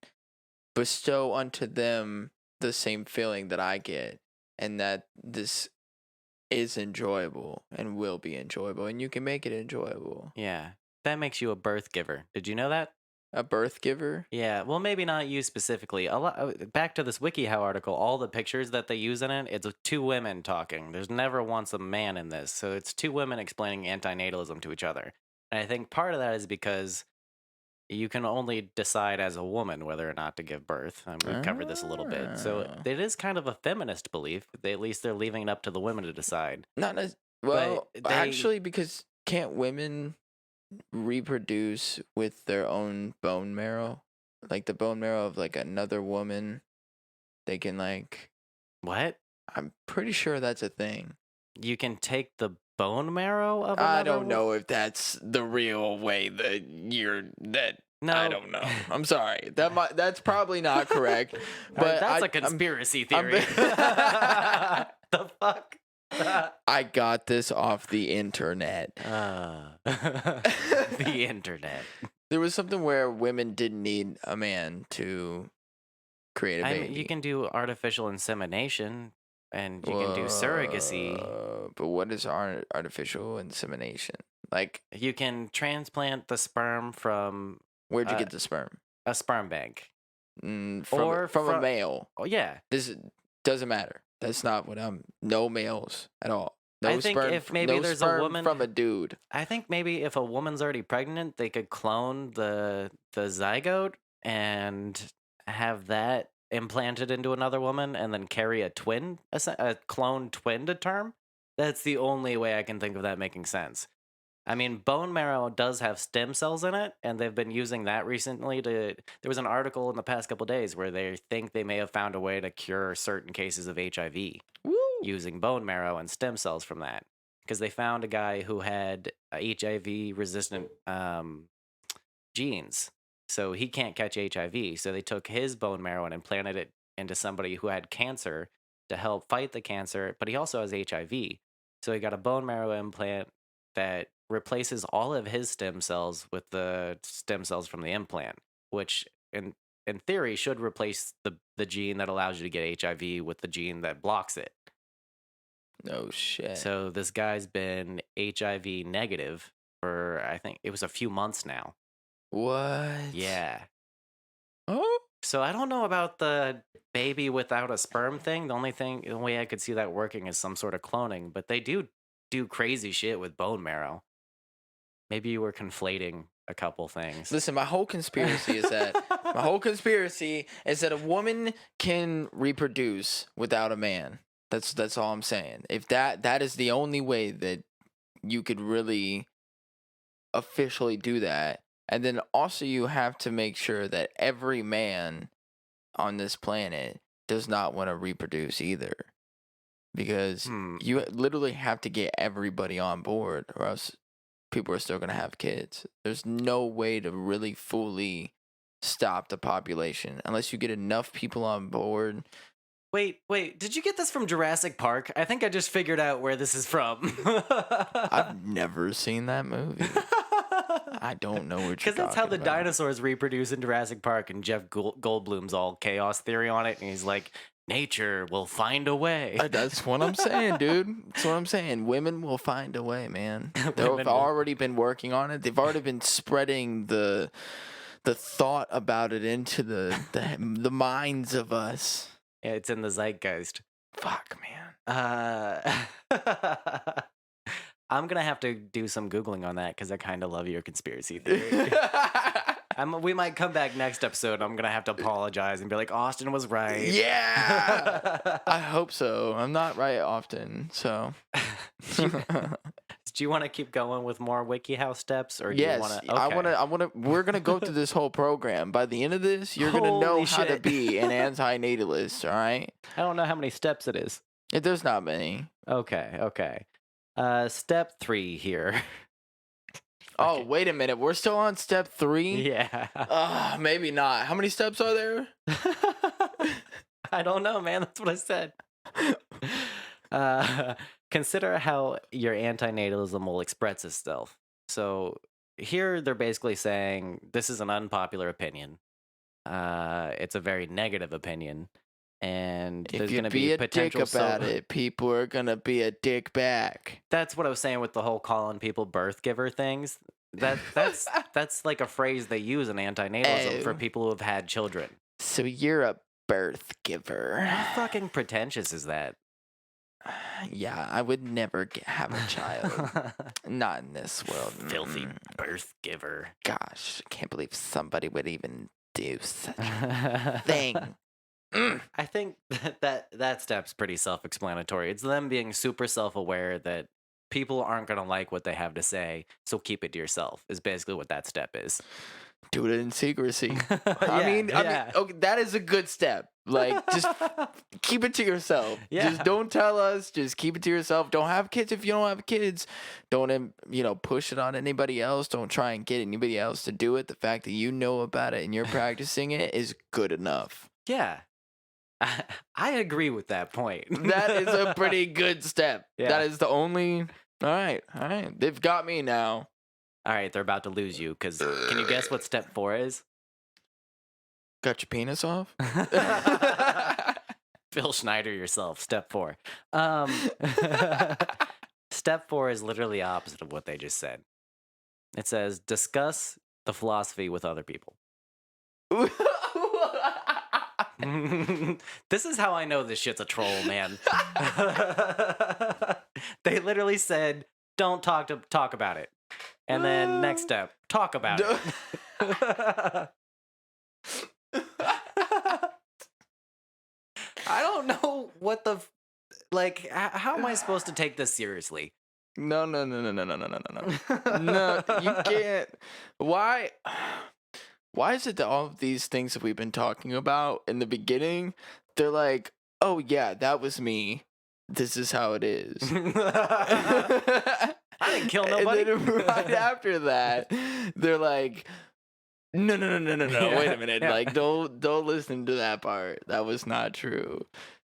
bestow unto them the same feeling that I get and that this is enjoyable and will be enjoyable and you can make it enjoyable. Yeah. That makes you a birth giver. Did you know that? A birth giver? Yeah, well, maybe not you specifically. A lot, back to this WikiHow article, all the pictures that they use in it, it's two women talking. There's never once a man in this. So it's two women explaining antinatalism to each other. And I think part of that is because you can only decide as a woman whether or not to give birth. We've covered this a little bit. So Ah. it is kind of a feminist belief. At least they're leaving it up to the women to decide. Not as But well, they, actually, because can't women reproduce with their own bone marrow? Like the bone marrow of like another woman, they can like. what? I'm pretty sure that's a thing. You can take the bone marrow of I another don't know if that's the real way that I No. don't know. I'm sorry. That's probably not correct. But That's a I'm conspiracy I'm theory. The fuck? I got this off the internet. The internet. There was something where women didn't need a man to create a I mean, you baby. can do artificial insemination and you can do surrogacy. But what is artificial insemination? Like, You can transplant the sperm from where'd you a, get the sperm? a sperm bank. From Or from a from. male. Oh, yeah. This doesn't matter. That's not what I'm. No males at all. I No think sperm. if maybe No there's a sperm woman. from a dude. I think maybe if a woman's already pregnant, they could clone the zygote and have that implanted into another woman, and then carry a twin, a clone twin to term. That's the only way I can think of that making sense. I mean, bone marrow does have stem cells in it, and they've been using that recently to. There was an article in the past couple days where they think they may have found a way to cure certain cases of HIV Woo! using bone marrow and stem cells from that. Because they found a guy who had HIV resistant genes. So he can't catch HIV. So they took his bone marrow and implanted it into somebody who had cancer to help fight the cancer, but he also has HIV. So he got a bone marrow implant that replaces all of his stem cells with the stem cells from the implant, which in theory should replace the gene that allows you to get HIV with the gene that blocks it. No shit. So this guy's been HIV negative for I think it was a few months now. What? Yeah. Oh, So I don't know about the baby without a sperm thing. The way I could see that working is some sort of cloning, but they do crazy shit with bone marrow. Maybe you were conflating a couple things. listen, my whole conspiracy is that a woman can reproduce without a man. That's all I'm saying. If that is the only way that you could really officially do that. And then also you have to make sure that every man on this planet does not want to reproduce either. Because Hmm. you literally have to get everybody on board or else people are still going to have kids. There's no way to really fully stop the population unless you get enough people on board. Wait. Did you get this from Jurassic Park? I think I just figured out where this is from. I've never seen that movie. I don't know what you're Because that's how talking the about. dinosaurs reproduce in Jurassic Park, and Jeff Goldblum's all chaos theory on it, and he's like, nature will find a way. That's what I'm saying, dude. That's what I'm saying. Women will find a way, man. They've Women will. already been working on it. They've already been spreading the thought about it into the minds of us. Yeah, it's in the zeitgeist. Fuck, man. I'm gonna have to do some googling on that because I kind of love your conspiracy theory. We might come back next episode. I'm gonna have to apologize and be like, Austin was right. Yeah. I hope so. I'm not right often, so. Do you want to keep going with more wiki-how steps, or do you Yes, want to? I want to. We're gonna go through this whole program. By the end of this, you're gonna know Holy how to shit. be an anti-natalist. All right? I don't know how many steps it is. There's not many. Okay. Step 3 here. Oh, Okay. wait a minute. We're still on step 3. Yeah. Maybe not. How many steps are there? I don't know, man. That's what I said. Consider how your antinatalism will express itself. So here they're basically saying this is an unpopular opinion. It's a very negative opinion, and If there's you going to be be a dick potential. about it, people are gonna be a dick back. That's what I was saying with the whole calling people birth giver things. That's like a phrase they use in antinatalism for Oh. people who have had children. So you're a birth giver. How fucking pretentious is that? Yeah, I would never have a child. Not in this world. Filthy Mm. birth giver. Gosh, I can't believe somebody would even do such a thing. I think that step's pretty self-explanatory. It's them being super self-aware that people aren't going to like what they have to say, so keep it to yourself. Is basically what that step is. Do it in secrecy. Yeah, I mean, yeah. okay, that is a good step. Like, just keep it to yourself. Yeah. Just don't tell us. Just keep it to yourself. Don't have kids if you don't have kids. Don't, push it on anybody else. Don't try and get anybody else to do it. The fact that you know about it and you're practicing it is good enough. Yeah. I agree with that point. That is a pretty good step. Yeah. That is the only. All right. They've got me now. All right, they're about to lose you because can you guess what step 4 is? Got your penis off? Phil Schneider yourself, step 4. Step 4 is literally opposite of what they just said. It says, discuss the philosophy with other people. This is how I know this shit's a troll, man. They literally said, don't talk about it. And then next step, talk about it. I don't know what how am I supposed to take this seriously? No, no, no, no, no, no, no, no, no, no. No, you can't. Why? Why is it that all of these things that we've been talking about in the beginning, they're like, oh yeah, that was me. This is how it is. I didn't kill And nobody. then right after that, they're like, no, no, no, no, no, no. Wait Yeah, a minute. yeah. Like, don't listen to that part. That was not true.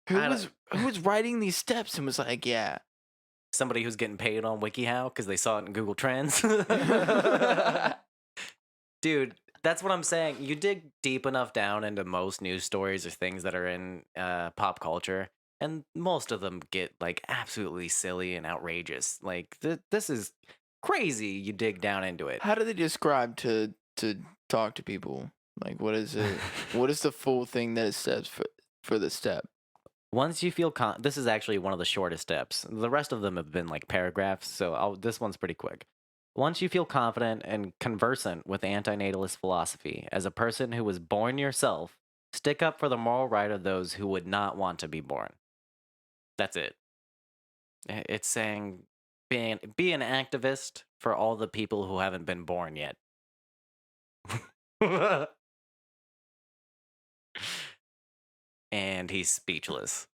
Who I was don't, who was writing these steps and was like, yeah. somebody who's getting paid on wiki-how because they saw it in Google Trends. Dude, that's what I'm saying. You dig deep enough down into most news stories or things that are in pop culture, and most of them get like absolutely silly and outrageous. Like this is crazy. You dig down into it. How do they describe to talk to people? Like, what is it? What is the full thing that it says for the step? Once you feel this is actually one of the shortest steps. The rest of them have been like paragraphs, so this one's pretty quick. Once you feel confident and conversant with antinatalist philosophy, as a person who was born yourself, stick up for the moral right of those who would not want to be born. That's it. It's saying be an activist for all the people who haven't been born yet. And he's speechless.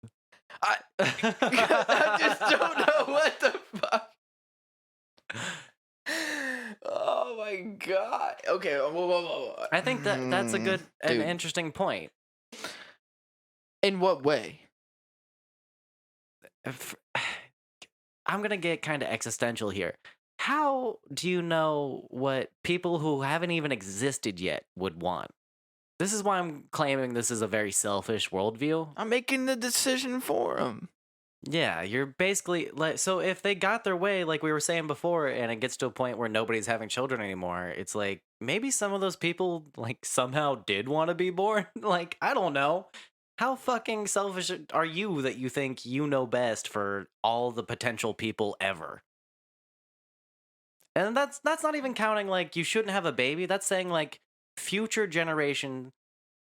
I I just don't know what the fuck. Oh my god. Okay. Whoa, whoa, whoa, whoa. I think that's a good and Dude. interesting point. In what way? If- I'm going to get kind of existential here. How do you know what people who haven't even existed yet would want? This is why I'm claiming this is a very selfish worldview. I'm making the decision for him. Yeah, you're basically like, so if they got their way, like we were saying before, and it gets to a point where nobody's having children anymore, it's like maybe some of those people like somehow did want to be born. Like, I don't know. How fucking selfish are you that you think you know best for all the potential people ever? And that's not even counting like you shouldn't have a baby. That's saying like future generations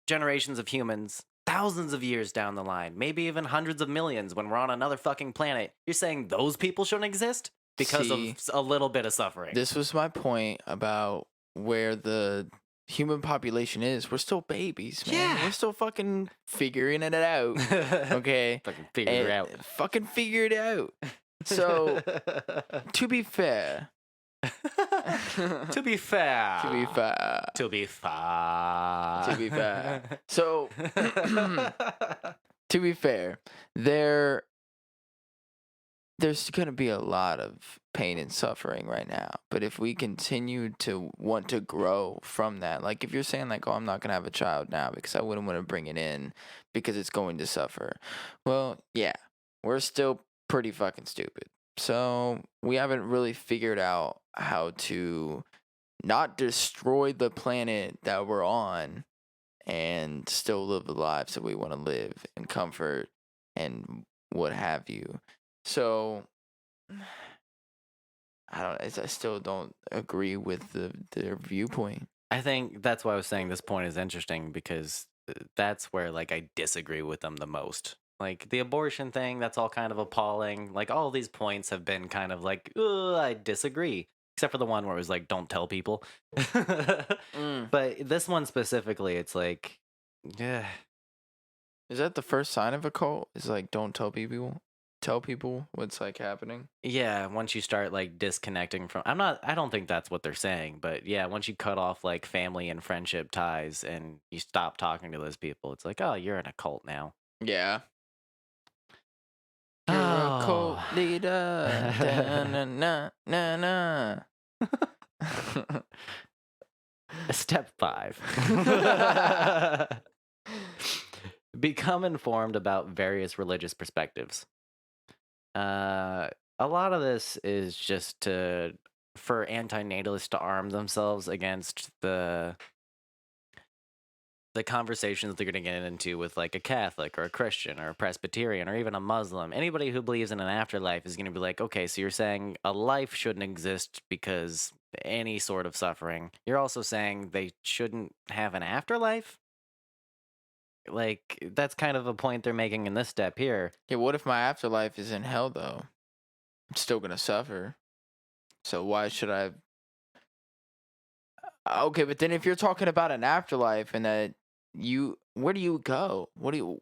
of humans, thousands of years down the line, maybe even hundreds of millions when we're on another fucking planet. You're saying those people shouldn't exist because of See, a little bit of suffering. this was my point about where the human population is. We're still babies, man. Yeah. We're still fucking figuring it out. Okay. Fucking figure it And out. fucking figure it out. So, to be fair, to be fair. to be fair, To be fair. to be fair. So, to be fair, there's going to be a lot of pain and suffering right now. But if we continue to want to grow from that, like if you're saying like, oh, I'm not going to have a child now because I wouldn't want to bring it in because it's going to suffer. Well, yeah, we're still pretty fucking stupid. So we haven't really figured out how to not destroy the planet that we're on and still live the lives that we want to live in comfort and what have you. So I still don't agree with their viewpoint. I think that's why I was saying this point is interesting because that's where like I disagree with them the most. Like the abortion thing, that's all kind of appalling. Like all these points have been kind of like, I disagree. Except for the one where it was like, don't tell people. Mm. But this one specifically, it's like, yeah, Is that the first sign of a cult? Is like don't tell people, tell people what's like happening. yeah. Once you start like disconnecting from, I don't think that's what they're saying, but yeah, once you cut off like family and friendship ties and you stop talking to those people, it's like, oh, you're in a cult now. Yeah. You're a cult Oh. leader. Da-na-na, na-na. Step 5. Become informed about various religious perspectives. A lot of this is just for anti-natalists to arm themselves against the conversations they're going to get into with like a Catholic or a Christian or a Presbyterian or even a Muslim. Anybody who believes in an afterlife is going to be like, okay, so you're saying a life shouldn't exist because any sort of suffering. You're also saying they shouldn't have an afterlife? Like, that's kind of a point they're making in this step here. Yeah, what if my afterlife is in hell though? I'm still gonna suffer. So why should I? Okay, but then if you're talking about an afterlife and that where do you go? What do you?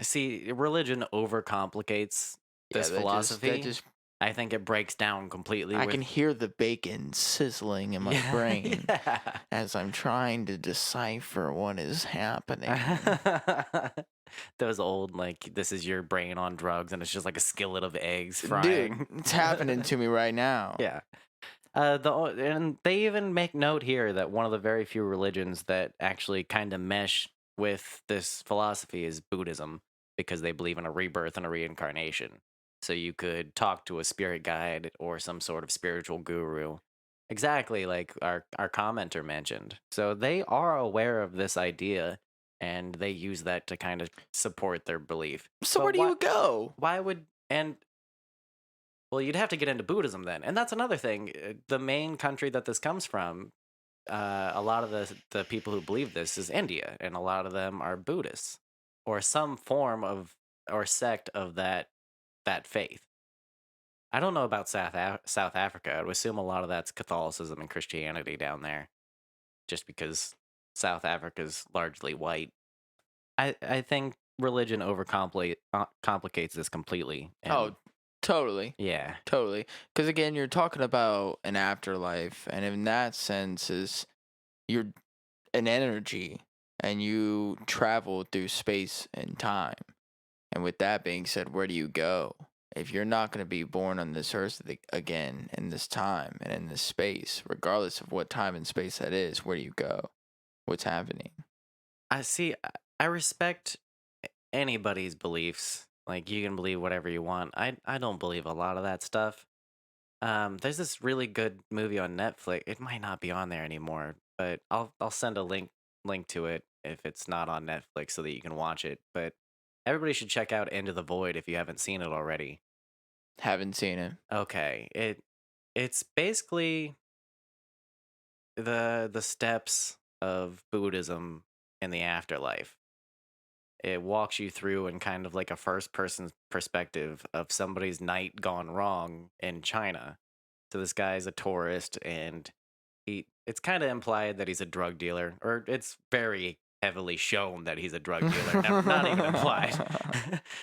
See, religion overcomplicates Yeah, this that philosophy. just I think it breaks down completely I with can hear the bacon sizzling in my yeah, brain yeah. as I'm trying to decipher what is happening. Those old like this is your brain on drugs and it's just like a skillet of eggs Dude, frying. it's happening to me right now. Yeah. And they even make note here that one of the very few religions that actually kind of mesh with this philosophy is Buddhism because they believe in a rebirth and a reincarnation. So you could talk to a spirit guide or some sort of spiritual guru, exactly like our commenter mentioned. So they are aware of this idea and they use that to kind of support their belief. So But where do you go? why would and well, you'd have to get into Buddhism then, and that's another thing. The main country that this comes from, a lot of the people who believe this is India, and a lot of them are Buddhists or some form of or sect of that faith. I don't know about South Africa. I would assume a lot of that's Catholicism and Christianity down there, just because South Africa's largely white. I think religion complicates this completely, and Oh, totally. yeah, Totally. Because again, you're talking about an afterlife, and in that sense, is you're an energy, and you travel through space and time. And with that being said, where do you go? If you're not going to be born on this earth again in this time and in this space, regardless of what time and space that is, where do you go? What's happening? I see. I respect anybody's beliefs. Like you can believe whatever you want. I don't believe a lot of that stuff. There's this really good movie on Netflix. It might not be on there anymore, but I'll send a link to it if it's not on Netflix so that you can watch it. But everybody should check out Into the Void if you haven't seen it already. Haven't seen it. Okay, it's basically the steps of Buddhism in the afterlife. It walks you through in kind of like a first person perspective of somebody's night gone wrong in China. So this guy's a tourist and it's kind of implied that he's a drug dealer or it's very heavily shown that he's a drug dealer, never not even implied.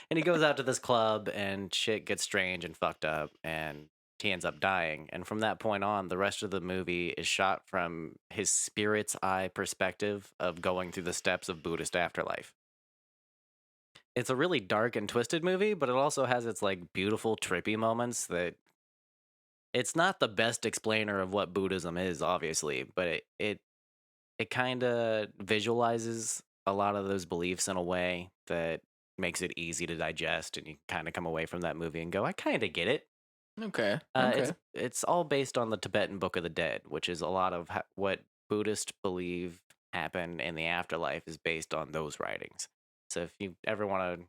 And he goes out to this club and shit gets strange and fucked up and he ends up dying. And from that point on, the rest of the movie is shot from his spirit's eye perspective of going through the steps of Buddhist afterlife. It's a really dark and twisted movie, but it also has its like beautiful trippy moments that it's not the best explainer of what Buddhism is, obviously, but it kind of visualizes a lot of those beliefs in a way that makes it easy to digest, and you kind of come away from that movie and go, I kind of get it. Okay. It's Okay. it's all based on the Tibetan Book of the Dead, which is a lot of what Buddhists believe happen in the afterlife is based on those writings. So if you ever want to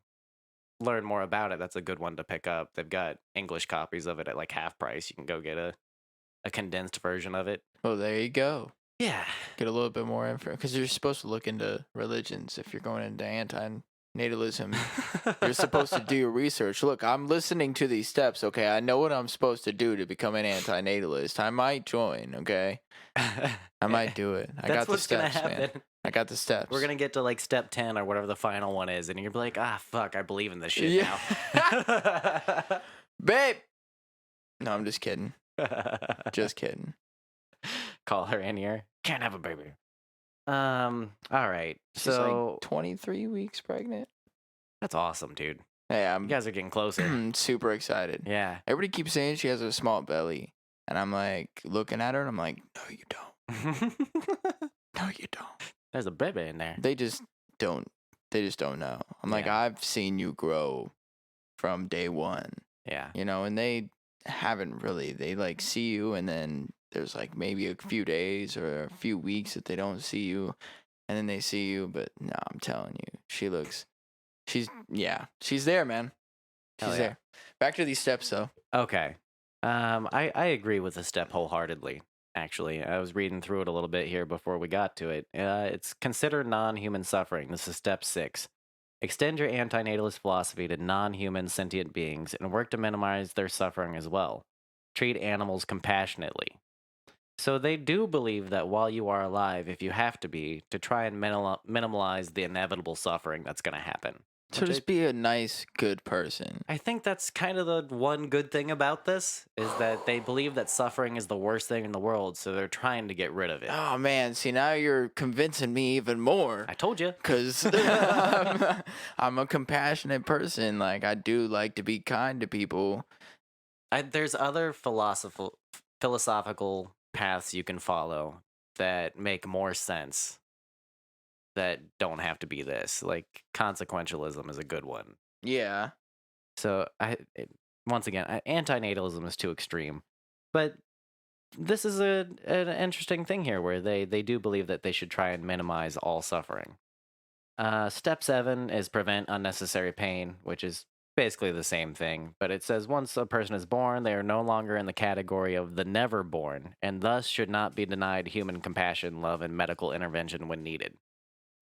learn more about it, that's a good one to pick up. They've got English copies of it at like half price. You can go get a condensed version of it. Well, there you go. Yeah. Get a little bit more info because you're supposed to look into religions if you're going into anti-natalism. You're supposed to do your research. Look, I'm listening to these steps. Okay, I know what I'm supposed to do to become an anti-natalist. I might join. Okay, I might do it. I That's got the what's gonna steps, man. happen. I got the steps. We're gonna get to like step 10 or whatever the final one is, and you're like, ah, fuck, I believe in this shit Yeah, now. babe. No, I'm just kidding. Just kidding. Call her in here. Can't have a baby. All right. She's So like 23 weeks pregnant. that's awesome, dude. Hey, You I'm guys are getting closer. super excited. Yeah. Everybody keeps saying she has a small belly, and I'm like looking at her, and I'm like, no, you don't. No, you don't. There's a baby in there. They just don't. They just don't know. I'm like, Yeah. I've seen you grow from day one, Yeah. and they haven't really. They like see you, and then there's like maybe a few days or a few weeks that they don't see you, and then they see you. But no, I'm telling you, she's there, man. Hell She's yeah. there. Back to these steps, though. Okay. I agree with the step wholeheartedly. Actually, I was reading through it a little bit here before we got to it. It's consider non-human suffering. This is step 6. Extend your antinatalist philosophy to non human sentient beings and work to minimize their suffering as well. Treat animals compassionately. So they do believe that while you are alive, if you have to be, to try and minimize the inevitable suffering that's going to happen. So Which just be a nice, good person. I think that's kind of the one good thing about this is that they believe that suffering is the worst thing in the world, so they're trying to get rid of it. Oh man, see now you're convincing me even more. I told you. Cause I'm a compassionate person. Like I do like to be kind to people. There's other philosophical paths you can follow that make more sense that don't have to be this. Like consequentialism is a good one. Yeah. So once again, antinatalism is too extreme, but this is an interesting thing here where they do believe that they should try and minimize all suffering. Step 7 is prevent unnecessary pain, which is basically the same thing, but it says once a person is born, they are no longer in the category of the never born, and thus should not be denied human compassion, love, and medical intervention when needed.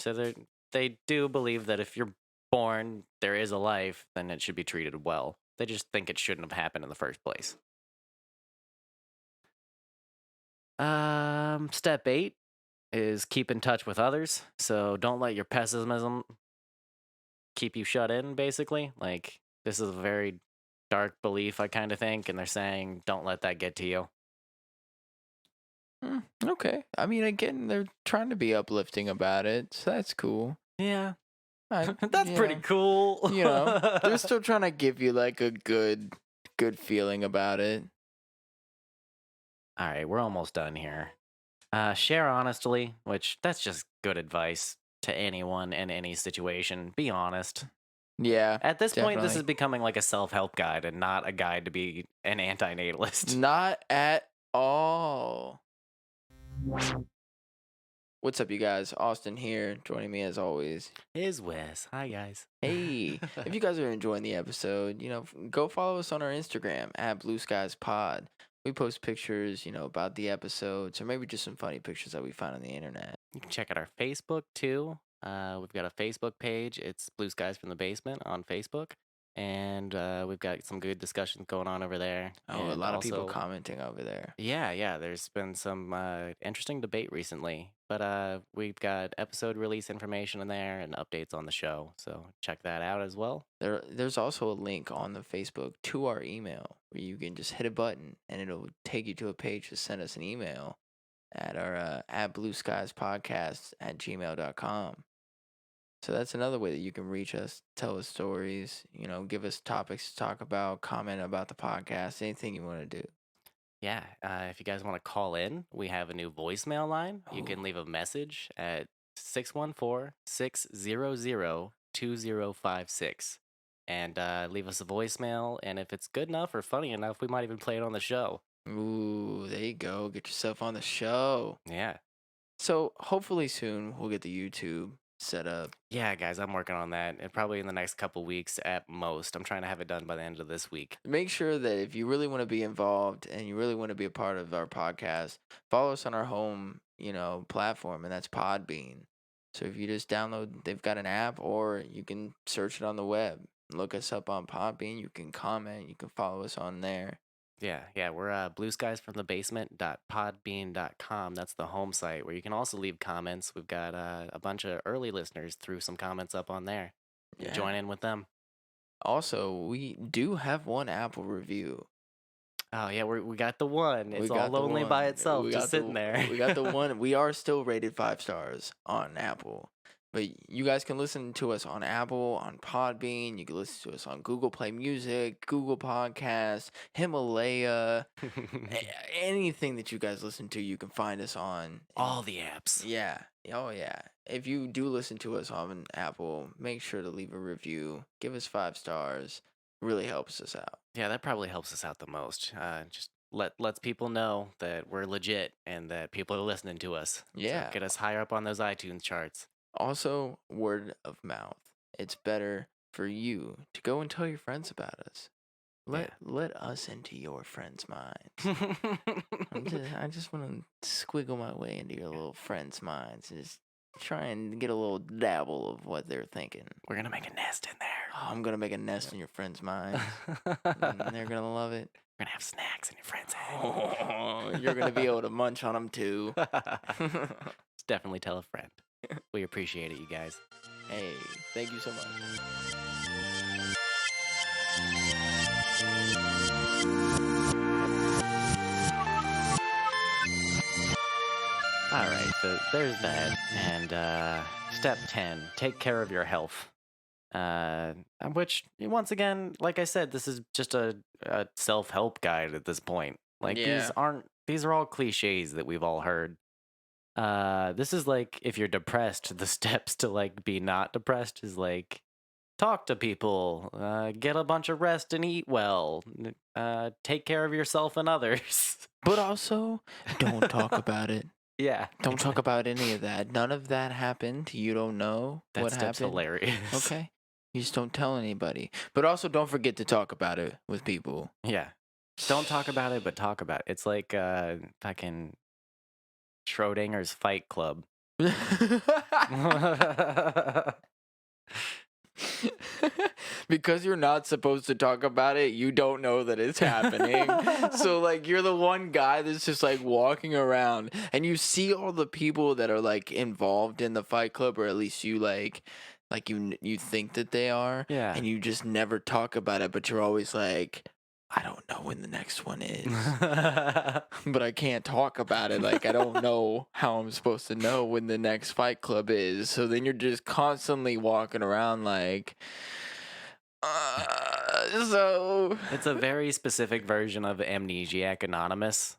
So they do believe that if you're born, there is a life, then it should be treated well. They just think it shouldn't have happened in the first place. Step 8 is keep in touch with others. So don't let your pessimism keep you shut in, basically. Like, this is a very dark belief, I kind of think, and they're saying don't let that get to you. Okay. I mean, again, they're trying to be uplifting about it, so that's cool. Yeah. I That's pretty yeah. cool. They're still trying to give you like a good feeling about it. All right, we're almost done here. Share honestly, which that's just good advice to anyone in any situation. Be honest. Yeah, At this point, this is definitely. becoming like a self help guide and not a guide to be an antinatalist. Not at all. What's up, you guys? Austin here, joining me as always. Is Wes. Hi, guys. Hey, if you guys are enjoying the episode, go follow us on our Instagram at Blue Skies Pod. We post pictures, about the episodes, or maybe just some funny pictures that we find on the internet. You can check out our Facebook too. We've got a Facebook page. It's Blue Skies from the Basement on Facebook. And we've got some good discussions going on over there. Oh, a And lot of people also, commenting over there. yeah, there's been some interesting debate recently. But we've got episode release information in there and updates on the show. So check that out as well. There's also a link on the Facebook to our email where you can just hit a button and it'll take you to a page to send us an email at our at Blue Skies Podcast at gmail.com. So that's another way that you can reach us, tell us stories, give us topics to talk about, comment about the podcast, anything you want to do. Yeah, if you guys want to call in, we have a new voicemail line. You can Oh, leave a message at 614-600-2056 and leave us a voicemail. And if it's good enough or funny enough, we might even play it on the show. ooh, there you go. Get yourself on the show. Yeah. So hopefully soon we'll get the YouTube set up. Yeah, guys, I'm working on that. And probably in the next couple weeks at most. I'm trying to have it done by the end of this week. Make sure that if you really want to be involved and you really want to be a part of our podcast, follow us on our home, platform, and that's Podbean. So if you just download, they've got an app, or you can search it on the web. Look us up on Podbean. You can comment. You can follow us on there. Yeah, we're blueskiesfromthebasement.podbean.com. That's the home site where you can also leave comments. We've got a bunch of early listeners threw some comments up on there. You Yeah. join in with them. Also, we do have one Apple review. Oh yeah, we got the one. We It's all got the lonely by one. itself, We just got sitting there. we got the one. We are still rated 5 stars on Apple. But you guys can listen to us on Apple, on Podbean. You can listen to us on Google Play Music, Google Podcasts, Himalaya, anything that you guys listen to, you can find us on. All the apps. Yeah. Oh, yeah. If you do listen to us on Apple, make sure to leave a review. Give us 5 stars. Really helps us out. Yeah, that probably helps us out the most. Just lets people know that we're legit and that people are listening to us. So Yeah. get us higher up on those iTunes charts. Also, word of mouth. It's better for you to go and tell your friends about us. Let us into your friends' minds. Yeah. I just want to squiggle my way into your little friends' minds and just try and get a little dabble of what they're thinking. We're gonna make a nest in there. Oh, I'm gonna make a nest in your friends' minds. They're gonna love it. We're gonna have snacks in your friend's head. Oh, you're gonna be able to munch on them too. Definitely tell a friend. We appreciate it, you guys. Hey, thank you so much. All right, so there's that. And step 10, take care of your health. Which, once again, like I said, this is just a self-help guide at this point. Like, Yeah. these are all cliches that we've all heard. This is like, if you're depressed, the steps to, like, be not depressed is, like, talk to people, get a bunch of rest and eat well, take care of yourself and others. But also, don't talk about it. Yeah. Don't talk about any of that. None of that happened. You don't know That what step's happened. hilarious. Okay. You just don't tell anybody. But also, don't forget to talk about it with people. Yeah. Don't talk about it, but talk about it. It's like fucking Schrodinger's Fight Club. Because you're not supposed to talk about it, you don't know that it's happening. So like you're the one guy that's just like walking around and you see all the people that are like involved in the fight club, or at least you like you think that they are. Yeah. And you just never talk about it, but you're always like, I don't know when the next one is. But I can't talk about it. Like, I don't know how I'm supposed to know when the next fight club is. So then you're just constantly walking around like, so. It's a very specific version of Amnesiac Anonymous.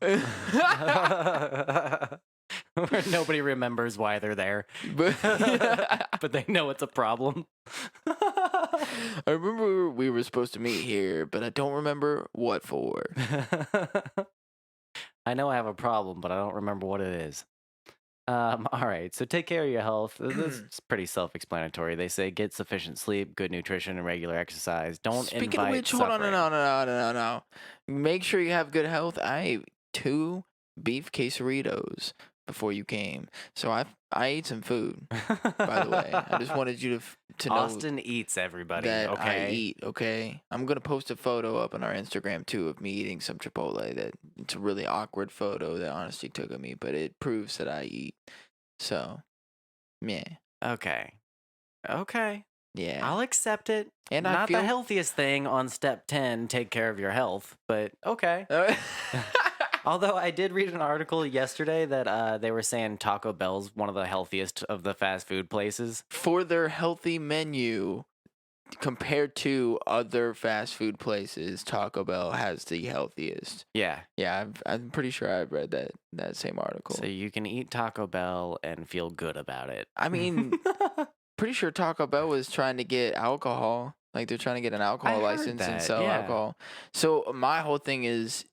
Where nobody remembers why they're there. But they know it's a problem. I remember we were supposed to meet here, but I don't remember what for. I know I have a problem, but I don't remember what it is. All right, so take care of your health. This is pretty self-explanatory. They say get sufficient sleep, good nutrition, and regular exercise. Don't Speaking invite of which, hold on, suffering. no. Make sure you have good health. I ate 2 beef quesadillas before you came, so I ate some food. By the way, I just wanted you to know Austin eats, everybody. that Okay. I eat. Okay, I'm gonna post a photo up on our Instagram too of me eating some Chipotle. That it's a really awkward photo that Honesty took of me, but it proves that I eat. So, yeah, Okay. Okay. yeah. I'll accept it. And I Not feel the healthiest thing on step 10, take care of your health, but okay. Although I did read an article yesterday that they were saying Taco Bell's one of the healthiest of the fast food places. For their healthy menu compared to other fast food places, Taco Bell has the healthiest. Yeah. Yeah, I'm pretty sure I've read that same article. So you can eat Taco Bell and feel good about it. I mean, pretty sure Taco Bell was trying to get alcohol. Like they're trying to get an alcohol heard license and that, sell yeah. alcohol. So my whole thing is,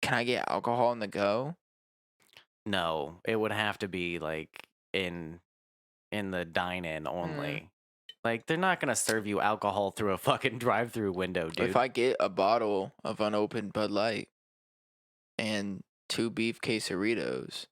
can I get alcohol on the go? No, it would have to be like in the dine-in only. Like they're not gonna serve you alcohol through a fucking drive-through window, dude. If I get a bottle of unopened Bud Light and 2 beef quesadillas,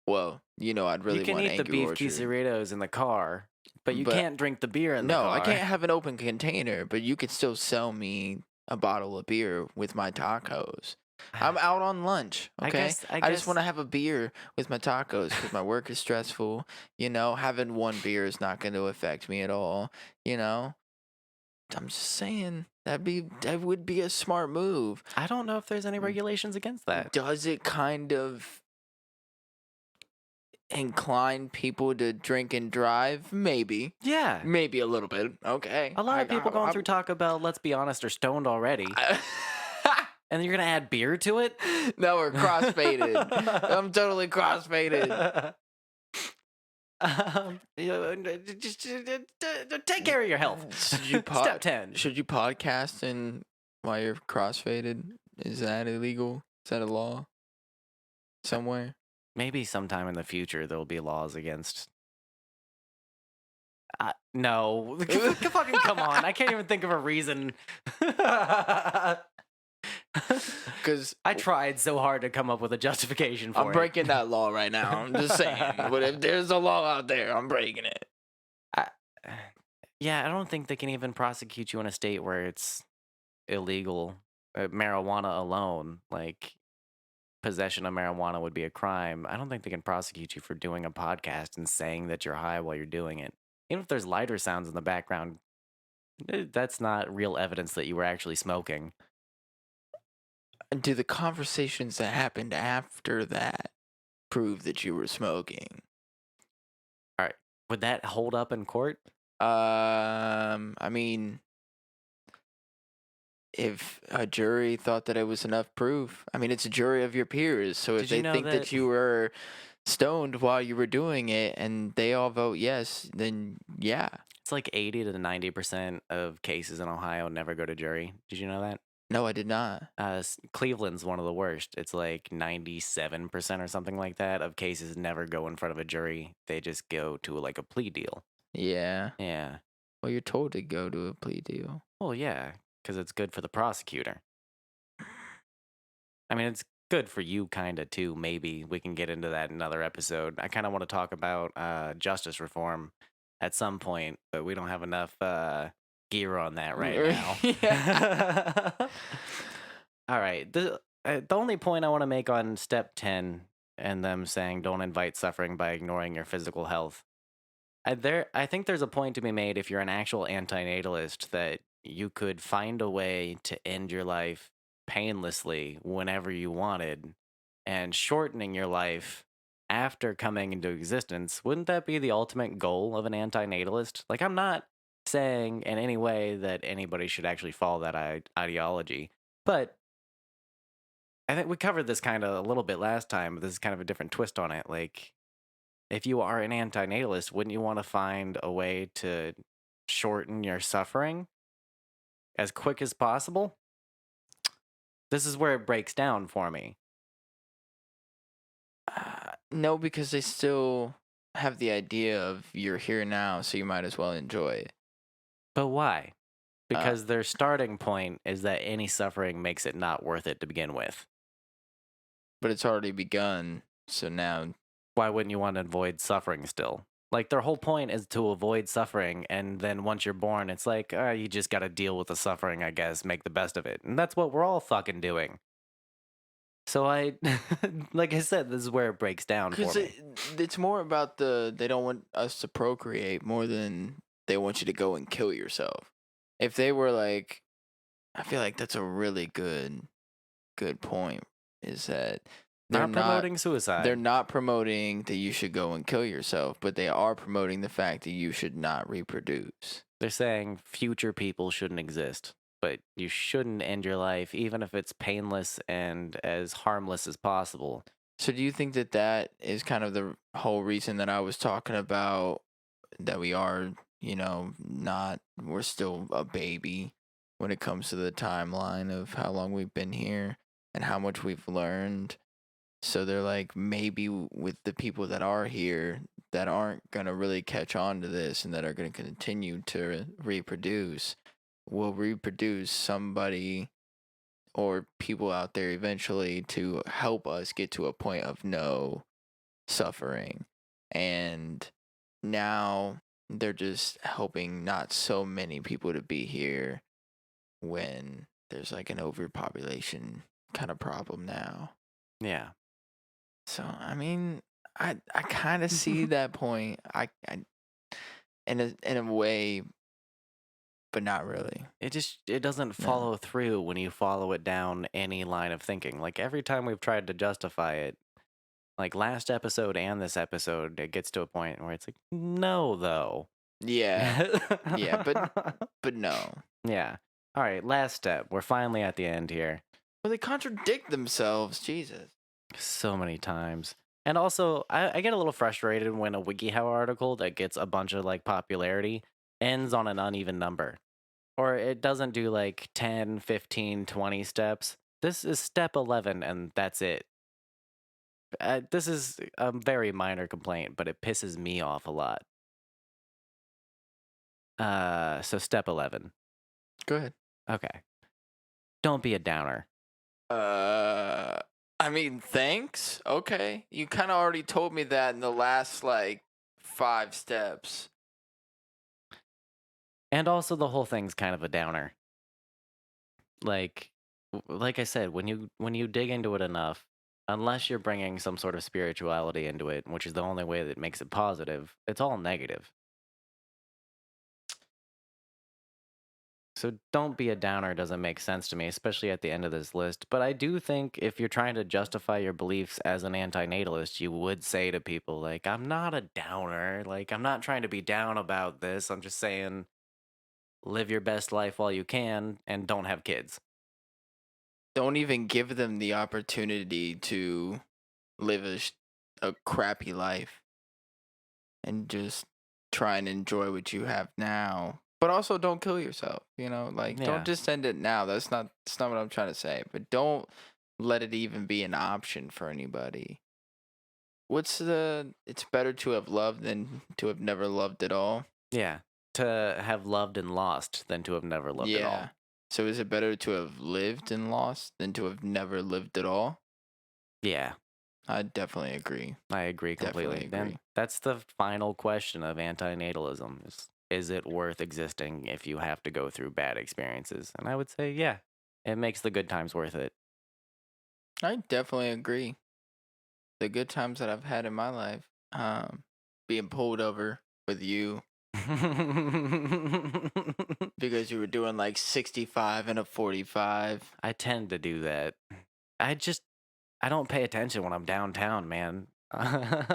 well, I'd really you can want eat the Angry beef Orchard. quesadillas in the car, but you But- can't drink the beer in the No, car. I can't have an open container, but you could still sell me a bottle of beer with my tacos. I'm out on lunch, okay? I I just want to guess- have a beer with my tacos because my work is stressful. Having one beer is not going to affect me at all. I'm just saying that would be a smart move. I don't know if there's any regulations against that. Does it kind of incline people to drink and drive? Maybe. Yeah. Maybe a little bit. Okay. A lot of people going through Taco Bell, let's be honest, are stoned already. And you're going to add beer to it? No, we're crossfaded. I'm totally crossfaded. Just take care of your health. Step 10. Should you podcast and while you're crossfaded? Is that illegal? Is that a law? Somewhere? Maybe sometime in the future there'll be laws against. No. Fucking come on. I can't even think of a reason. Because because I tried so hard to come up with a justification I'm for it. breaking that law right now. I'm just saying. But if there's a law out there, I'm breaking it. I, yeah, I don't think they can even prosecute you in a state where it's illegal. Marijuana alone, like possession of marijuana would be a crime. I don't think they can prosecute you for doing a podcast and saying that you're high while you're doing it. Even if there's lighter sounds in the background, that's not real evidence that you were actually smoking. Do the conversations that happened after that prove that you were smoking? All right. Would that hold up in court? I mean, if a jury thought that it was enough proof, I mean, it's a jury of your peers. So if Did you they know think that that you were stoned while you were doing it and they all vote yes, then yeah. it's like 80 to 90% of cases in Ohio never go to jury? Did you know that? No, I did not. Cleveland's one of the worst. It's like 97% or something like that of cases never go in front of a jury. They just go to like a plea deal. Yeah. Yeah. Well, you're told to go to a plea deal. Well, yeah, because it's good for the prosecutor. I mean, it's good for you, kind of, too. Maybe we can get into that in another episode. I kind of want to talk about justice reform at some point, but we don't have enough gear on that right now. Yeah. All right. The only point I want to make on step 10 and them saying don't invite suffering by ignoring your physical health. I think there's a point to be made if you're an actual antinatalist that you could find a way to end your life painlessly whenever you wanted and shortening your life after coming into existence. Wouldn't that be the ultimate goal of an antinatalist? Like, I'm not saying in any way that anybody should actually follow that ideology, but I think we covered this kind of a little bit last time, but this is kind of a different twist on it. Like, if you are an antinatalist, wouldn't you want to find a way to shorten your suffering as quick as possible? This is where it breaks down for me. No, because they still have the idea of you're here now, so you might as well enjoy it. But why? Uh, Because their starting point is that any suffering makes it not worth it to begin with. but it's already begun, so now. Why wouldn't you want to avoid suffering still? Like, their whole point is to avoid suffering, and then once you're born, it's like, you just got to deal with the suffering, I guess, make the best of it. And that's what we're all fucking doing. So like I said, this is where it breaks down for Because me. it's more about they don't want us to procreate more than they want you to go and kill yourself. If they were like, I feel like that's a really good point. Is that they're Not not promoting they're suicide. not promoting that you should go and kill yourself, but they are promoting the fact that you should not reproduce. They're saying future people shouldn't exist, but you shouldn't end your life, even if it's painless and as harmless as possible. So do you think that that is kind of the whole reason that I was talking about that we are, not we're still a baby when it comes to the timeline of how long we've been here and how much we've learned. So they're like, maybe with the people that are here that aren't going to really catch on to this and that are going to continue to reproduce, will reproduce somebody or people out there eventually to help us get to a point of no suffering. And now they're just helping not so many people to be here when there's like an overpopulation kind of problem now. Yeah. So I mean, I kind of see that point. I in a way, but not really. It doesn't No. follow through when you follow it down any line of thinking. Like every time we've tried to justify it, like last episode and this episode, it gets to a point where it's like, no, though. Yeah. Yeah, but no. Yeah. All right, last step. We're finally at the end here. Well, they contradict themselves. Jesus. So many times. And also, I get a little frustrated when a wiki-how article that gets a bunch of like popularity ends on an uneven number. Or it doesn't do like 10, 15, 20 steps. This is step 11 and that's it. This is a very minor complaint, but it pisses me off a lot. So step 11. Go ahead. Okay. Don't be a downer. Uh, I mean, thanks. Okay. You kind of already told me that in the last like 5 steps. And also the whole thing's kind of a downer. Like like I said, when you dig into it enough, unless you're bringing some sort of spirituality into it, which is the only way that makes it positive, it's all negative. So don't be a downer doesn't make sense to me, especially at the end of this list. But I do think if you're trying to justify your beliefs as an anti-natalist, you would say to people like, "I'm not a downer. Like I'm not trying to be down about this. I'm just saying live your best life while you can and don't have kids." Don't even give them the opportunity to live a crappy life and just try and enjoy what you have now. But also don't kill yourself, like don't Yeah. just end it now. That's not what I'm trying to say. But don't let it even be an option for anybody. It's better to have loved than to have never loved at all. Yeah. To have loved and lost than to have never loved at all. Yeah. So is it better to have lived and lost than to have never lived at all? Yeah. I definitely agree. I agree Definitely completely. And agree. that's the final question of antinatalism is it worth existing if you have to go through bad experiences? And I would say, yeah, it makes the good times worth it. I definitely agree. The good times that I've had in my life, being pulled over with you because you were doing like 65 and a 45. I tend to do that. I just, I don't pay attention when I'm downtown, man.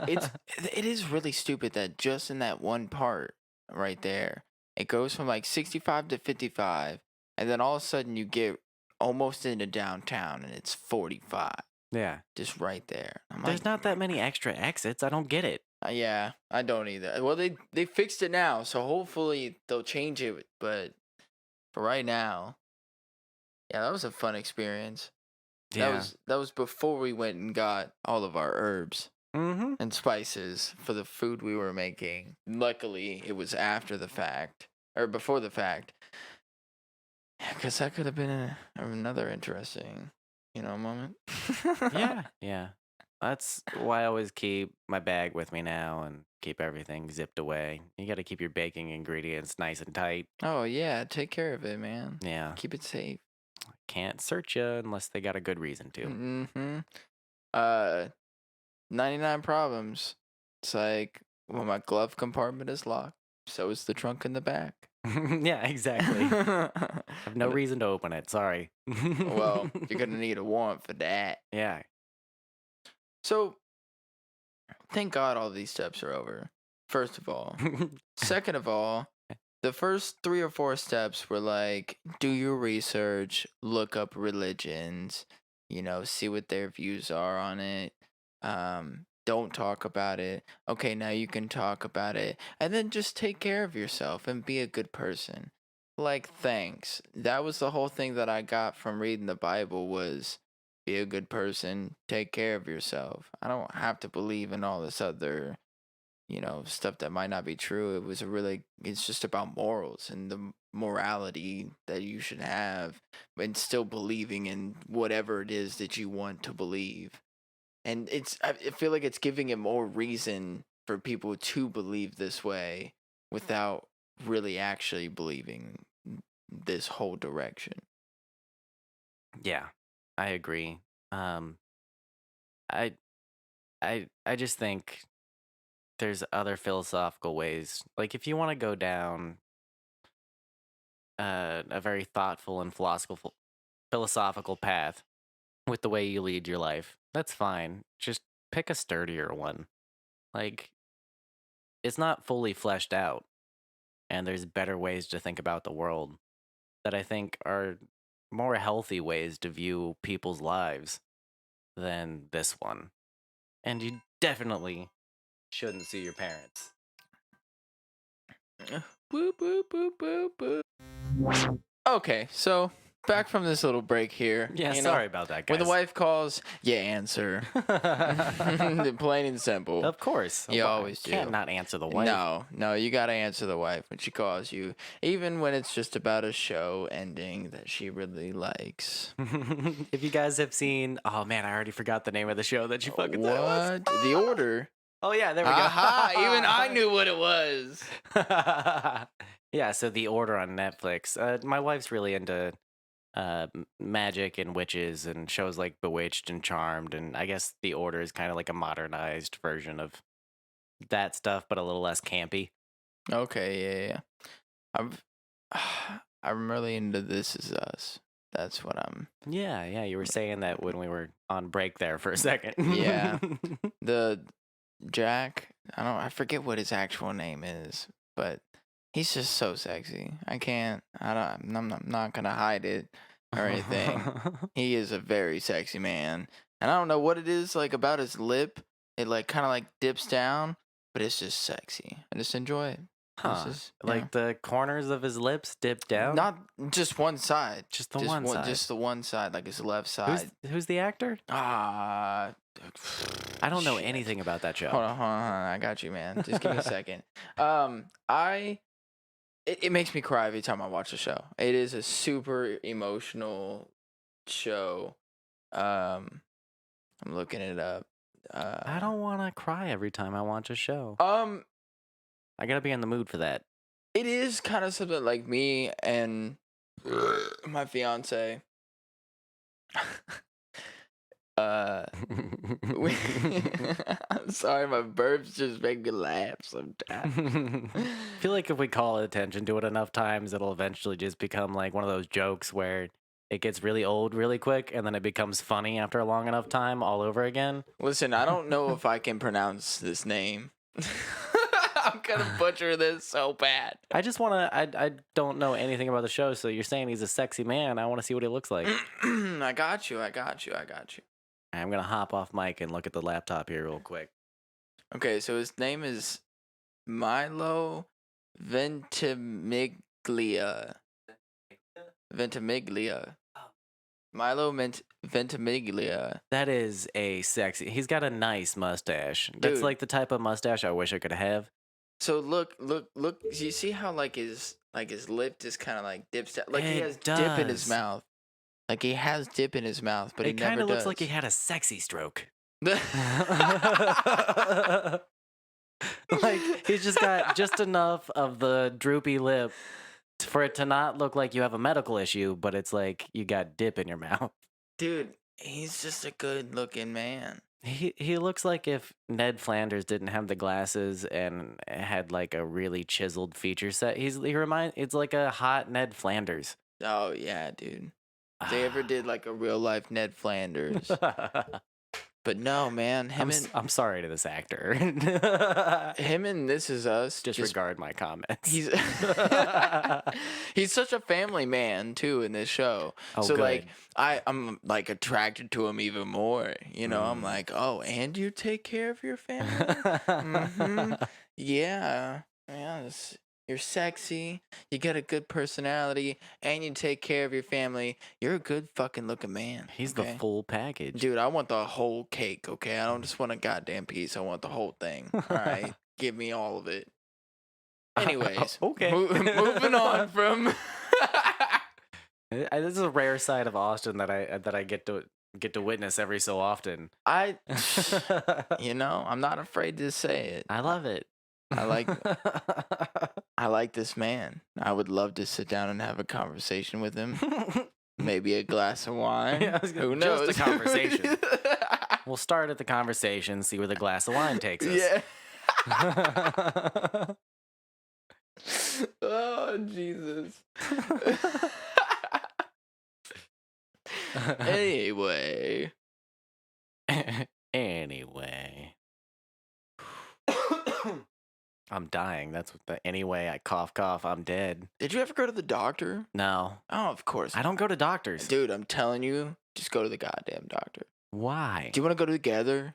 It's it is really stupid that just in that one part right there, it goes from like 65 to 55, and then all of a sudden you get almost into downtown and it's 45, Yeah. just right there. I'm like, There's not that many extra exits. I don't get it. Yeah, I don't either. Well, they fixed it now, so hopefully they'll change it. But for right now, yeah, that was a fun experience. Yeah. That was before we went and got all of our herbs Mm-hmm. and spices for the food we were making. Luckily, it was after the fact or before the fact. Yeah, because that could have been another interesting, moment. Yeah. Yeah. That's why I always keep my bag with me now and keep everything zipped away. You got to keep your baking ingredients nice and tight. Oh yeah, take care of it, man. Yeah. Keep it safe. Can't search you unless they got a good reason to. Mm-hmm. Uh, 99 problems. It's like, well, my glove compartment is locked. So is the trunk in the back. Yeah, exactly. Have no reason to open it. Sorry. Well, you're gonna need a warrant for that. Yeah. So, thank God all these steps are over. First of all. Second of all, the first 3 or 4 steps were like, do your research, look up religions, see what their views are on it. Don't talk about it. Okay, now you can talk about it. And then just take care of yourself and be a good person. Like, thanks. That was the whole thing that I got from reading the Bible was be a good person, take care of yourself. I don't have to believe in all this other stuff that might not be true. It's just about morals and the morality that you should have and still believing in whatever it is that you want to believe. And I feel like it's giving it more reason for people to believe this way without really actually believing this whole direction. Yeah. I agree. Um I I just think there's other philosophical ways. Like if you want to go down a very thoughtful and philosophical path with the way you lead your life, that's fine. Just pick a sturdier one. Like it's not fully fleshed out, and there's better ways to think about the world that I think are more healthy ways to view people's lives than this one. And you definitely shouldn't sue your parents. Boop, boop, boop, boop, boop. Okay, so back from this little break here. Yeah, You know, sorry about that, when the guys. wife calls, you answer. Plain and simple. Of course. You I always can't do. not answer the wife. No, you gotta answer the wife when she calls you, even when it's just about a show ending that she really likes. If you guys have seen, oh man, I already forgot the name of the show that you fucking said it was. What? The Order? Oh yeah, there we go. Aha! Even I knew what it was. Yeah, so The Order on Netflix. My wife's really into magic and witches and shows like Bewitched and Charmed, and I guess The Order is kind of like a modernized version of that stuff, but a little less campy. Okay, yeah. I'm, I'm really into This Is Us. That's what I'm. Yeah, you were saying that when we were on break there for a second. Yeah. The Jack, I forget what his actual name is, but he's just so sexy. I'm not gonna hide it or anything. He is a very sexy man. And I don't know what it is like about his lip. It like kind of like dips down, but it's just sexy. I just enjoy it. It's Huh. just, Like the corners of his lips dip down? not just one side. just the one side. Just the one side, like his left side. Who's the actor? Ah, I don't know shit. anything about that show. Hold on. I got you, man. Just give me a second. It makes me cry every time I watch the show. It is a super emotional show. I'm looking it up. I don't want to cry every time I watch a show. Um, I gotta be in the mood for that. it is kind of something like me and my fiance. We I'm sorry, my burps just make me laugh sometimes. I feel like if we call attention to it enough times, it'll eventually just become like one of those jokes where it gets really old really quick and then it becomes funny after a long enough time all over again. Listen, I don't know if I can pronounce this name. I'm gonna butcher this so bad. I just want to. I don't know anything about the show, so you're saying he's a sexy man. I want to see what he looks like. I got you. I'm gonna hop off mic and look at the laptop here real quick. Okay, so his name is Milo Ventimiglia. Ventimiglia. That is a sexy. He's got a nice mustache. That's Dude. like the type of mustache I wish I could have. So look. You see how like his lip just kind of like dips down, like he It has dip in his does. mouth. Like he has dip in his mouth, but he It never kind of looks does. like he had a sexy stroke. like Like he's just got just enough of the droopy lip for it to not look like you have a medical issue, but it's like you got dip in your mouth. Dude, he's just a good looking man. He looks like if Ned Flanders didn't have the glasses and had like a really chiseled feature set. It's like a hot Ned Flanders. Oh yeah, dude. If they ever did like a real life Ned Flanders. But no, man, I'm sorry to this actor. him and This Is Us Disregard my comments. he's he's such a family man too in this show. Oh, so good. like I'm like attracted to him even more. You know, I'm like, oh, and you take care of your family? Mm-hmm. Yeah. You're sexy, you got a good personality, and you take care of your family. You're a good fucking looking man. He's the full package. Dude, I want the whole cake, okay? I don't just want a goddamn piece. I want the whole thing. All right? Give me all of it. Anyways. Okay. Moving on from... This is a rare side of Austin that I get to witness every so often. I'm not afraid to say it. I love it. I like this man. I would love to sit down and have a conversation with him. Maybe a glass of wine. Yeah, Who knows? Just a conversation. We'll start at the conversation, see where the glass of wine takes us. Yeah. Oh, Jesus. Anyway. Anyway. I'm dying. That's what anyway, I cough, I'm dead. Did you ever go to the doctor? No. Oh, of course. I don't go to doctors. Dude, I'm telling you, just go to the goddamn doctor. Why? Do you want to go together?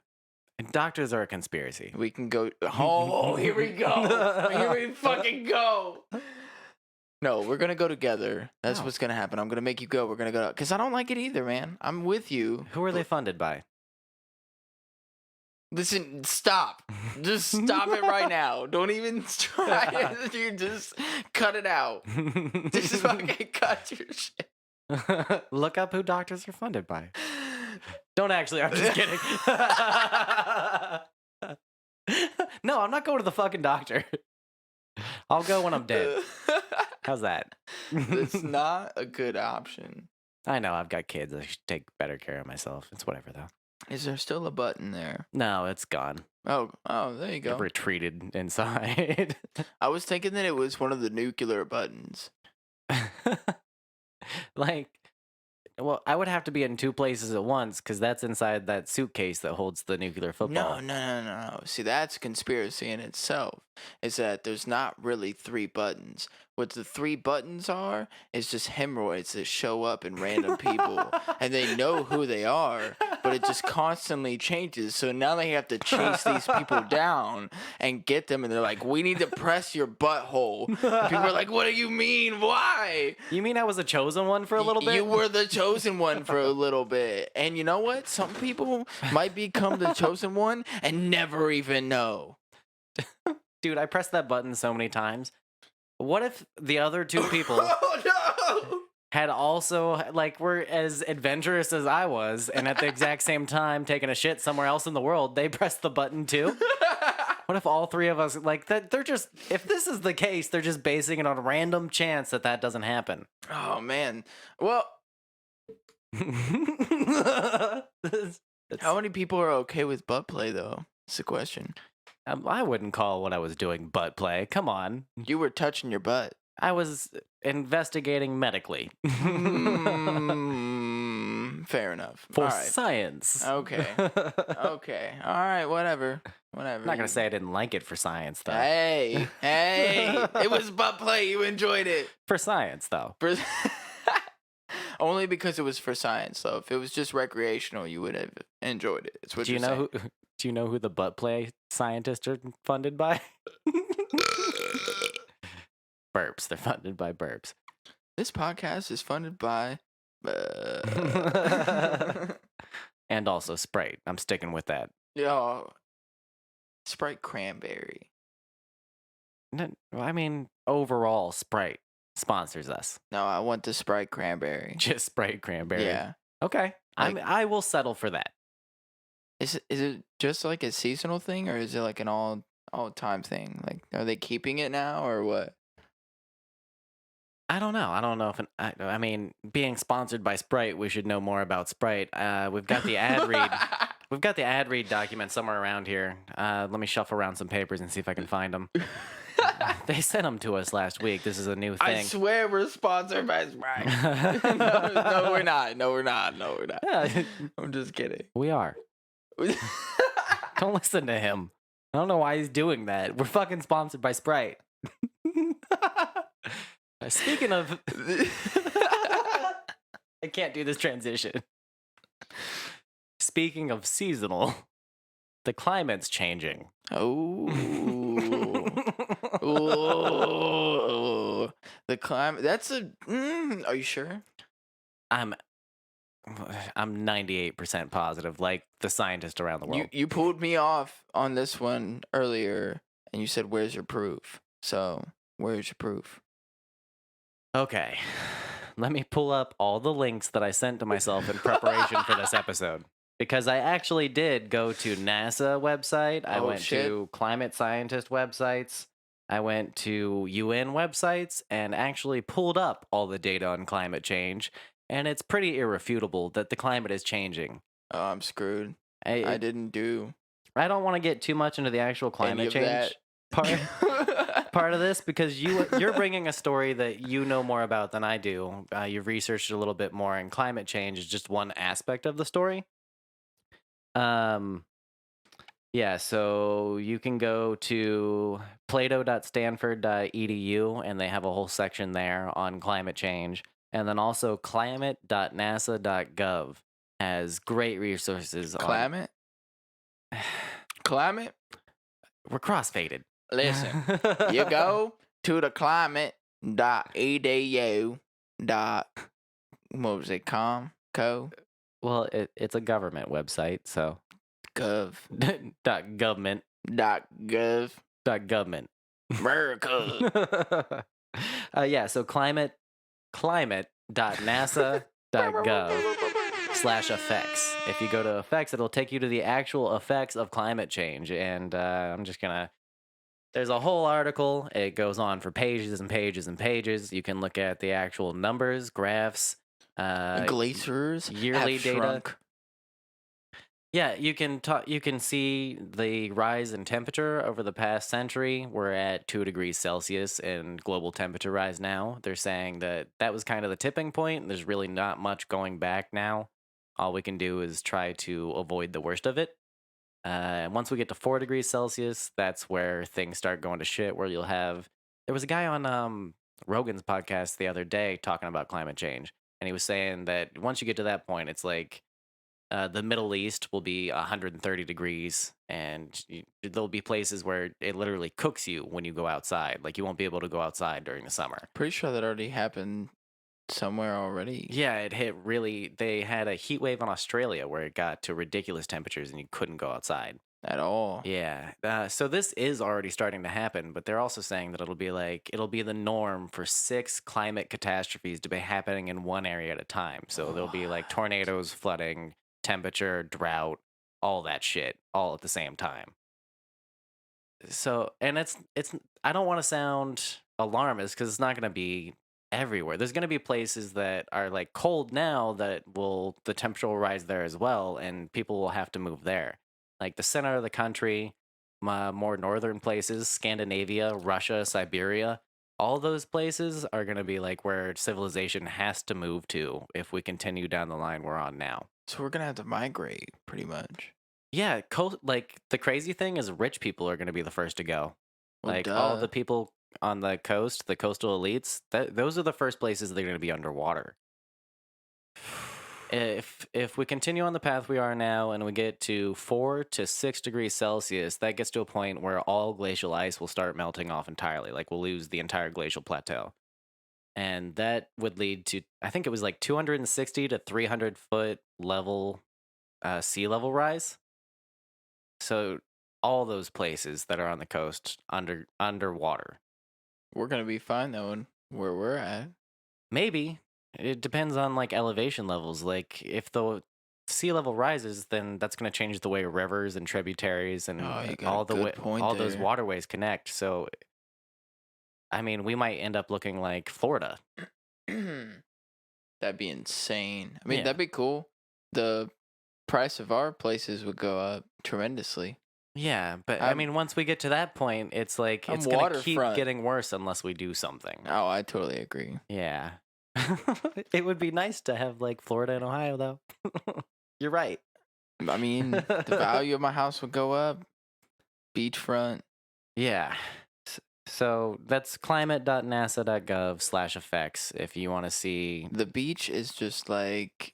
Doctors are a conspiracy. We can go. Oh, here we go. Here we fucking go. No, we're gonna go together. That's No. what's gonna happen. I'm gonna make you go. We're gonna go because I don't like it either, man. I'm with you. Who are they funded by? Listen, stop. Just stop it right now. Don't even try it. You just cut it out. Just fucking cut your shit. Look up who doctors are funded by. Don't actually. I'm just kidding. No, I'm not going to the fucking doctor. I'll go when I'm dead. How's that? It's not a good option. I know, I've got kids. I should take better care of myself. It's whatever, though. Is there still a button there? No, it's gone. Oh, there you It go. retreated inside. I was thinking that it was one of the nuclear buttons. Like, well, I would have to be in two places at once because that's inside that suitcase that holds the nuclear football. No. See, that's conspiracy in itself. Is that there's not really three buttons. What the three buttons are is just hemorrhoids that show up in random people, and they know who they are, but it just constantly changes. So now they have to chase these people down and get them, and they're like, "We need to press your butthole." And people are like, "What do you mean? Why?" You mean I was a chosen one for a little bit? You were the chosen one for a little bit. And you know what? Some people might become the chosen one and never even know. Dude, I pressed that button so many times. What if the other two people Oh, no! had also, like, were as adventurous as I was, and at the exact same time taking a shit somewhere else in the world, they pressed the button too? What if all three of us, like, that? They're just, if this is the case, they're just basing it on a random chance that that doesn't happen. Oh, man. Well, how many people are okay with butt play, though? That's the question. I wouldn't call what I was doing butt play. Come on. You were touching your butt. I was investigating medically. Fair enough. For All right. science. Okay. Okay. All right. Whatever. I'm not going to say I didn't like it for science, though. Hey. It was butt play. You enjoyed it. For science, though. Only because it was for science, though. If it was just recreational, you would have enjoyed it. It's what Do you you're know saying. do you know who the butt play scientists are funded by? Burps. They're funded by burps. This podcast is funded by. And also Sprite. I'm sticking with that. Yo, Sprite cranberry. No, I mean, overall, Sprite sponsors us. No, I want the Sprite cranberry. Just Sprite cranberry. Yeah. Okay. I will settle for that. Is it just like a seasonal thing, or is it like an all time thing? Like, are they keeping it now, or what? I don't know. I don't know if I mean, being sponsored by Sprite, we should know more about Sprite. We've got the ad read. We've got the ad read document somewhere around here. Let me shuffle around some papers and see if I can find them. They sent them to us last week. This is a new thing. I swear we're sponsored by Sprite. No, we're not. No, we're not. Yeah, I'm just kidding. we are. Don't listen to him. I don't know why he's doing that. We're fucking sponsored by Sprite. Speaking of, I can't do this transition. Speaking of seasonal, the climate's changing. Oh. Ooh. The climate. That's a. Are you sure? I'm 98% positive, like the scientist around the world. You pulled me off on this one earlier, and you said, "Where's your proof?" So, where's your proof? Okay, let me pull up all the links that I sent to myself in preparation for this episode. Because I actually did go to NASA website. I went to climate scientist websites. I went to UN websites and actually pulled up all the data on climate change. And it's pretty irrefutable that the climate is changing. Oh, I'm screwed. I didn't do. I don't want to get too much into the actual climate change part of this because you're bringing a story that you know more about than I do. You've researched a little bit more, and climate change is just one aspect of the story. Yeah, so you can go to plato.stanford.edu and they have a whole section there on climate change. And then also climate.nasa.gov has great resources Climate? Climate? We're crossfaded. Listen, you go to the climate edu dot what was it, Well, it's a government website, so gov dot government dot gov dot government. America. Yeah, so climate.nasa.gov/effects. If you go to effects, it'll take you to the actual effects of climate change. And I'm just gonna. There's a whole article. It goes on for pages and pages and pages. You can look at the actual numbers, graphs, Glaciers have yearly data. shrunk. Yeah, you can talk. You can see the rise in temperature over the past century. We're at 2 degrees Celsius in global temperature rise now. They're saying that that was kind of the tipping point. There's really not much going back now. All we can do is try to avoid the worst of it. And once we get to 4 degrees Celsius, that's where things start going to shit. Where you'll have there was a guy on Rogan's podcast the other day talking about climate change, and he was saying that once you get to that point, it's like the Middle East will be 130 degrees, and there'll be places where it literally cooks you when you go outside. Like you won't be able to go outside during the summer. Pretty sure that already happened somewhere already Yeah, it hit really. They had a heat wave in Australia where it got to ridiculous temperatures and you couldn't go outside. at all. Yeah. So this is already starting to happen, but they're also saying that it'll be the norm for 6 climate catastrophes to be happening in one area at a time. So there'll be like What? tornadoes, flooding, temperature, drought, all that shit all at the same time. So, and it's I don't want to sound alarmist because it's not going to be everywhere. There's going to be places that are like cold now that the temperature will rise there as well, and people will have to move there. Like the center of the country, more northern places, Scandinavia, Russia, Siberia, all those places are going to be like where civilization has to move to if we continue down the line we're on now. So we're gonna have to migrate, pretty much. Yeah, like the crazy thing is rich people are going to be the first to go. Well, Like all duh. the people on the coast, the coastal elites, those are the first places they're going to be underwater. If we continue on the path we are now and we get to 4 to 6 degrees Celsius, that gets to a point where all glacial ice will start melting off entirely. Like we'll lose the entire glacial plateau. And that would lead to I think it was like 260 to 300 foot level sea level rise. So all those places that are on the coast underwater. We're gonna be fine though, and where we're at. Maybe it depends on like elevation levels. Like if the sea level rises, then that's going to change the way rivers and tributaries and Oh, you got a good point all those there. waterways connect. So I mean, we might end up looking like Florida. That'd be insane. I mean, Yeah. that'd be cool. The price of our places would go up tremendously. Yeah, but I I'm mean, once we get to that point, it's like I'm it's going to keep waterfront. getting worse unless we do something. Oh, I totally agree. Yeah. It would be nice to have like Florida and Ohio though. You're right. I mean, the value of my house would go up. Beachfront. Yeah. So that's climate.nasa.gov/effects if you want to see. The beach is just like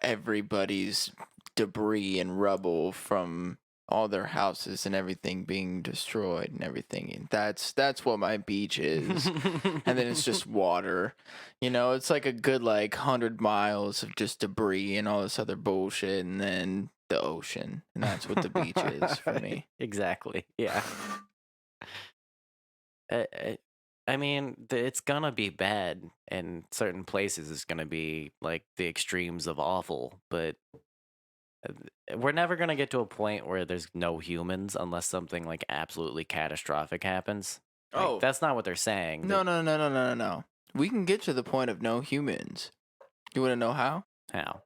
everybody's debris and rubble from all their houses and everything being destroyed and everything. And that's what my beach is. And then it's just water. You know, it's like a good like 100 miles of just debris and all this other bullshit, and then the ocean. And that's what the beach is for me. Exactly. Yeah. Uh, uh, I mean, it's gonna be bad in certain places. It's gonna be like the extremes of awful, but we're never gonna get to a point where there's no humans unless something like absolutely catastrophic happens. Like Oh, that's not what they're saying. no, no, no, no, no, no, no. We can get to the point of no humans. You want to know how? How?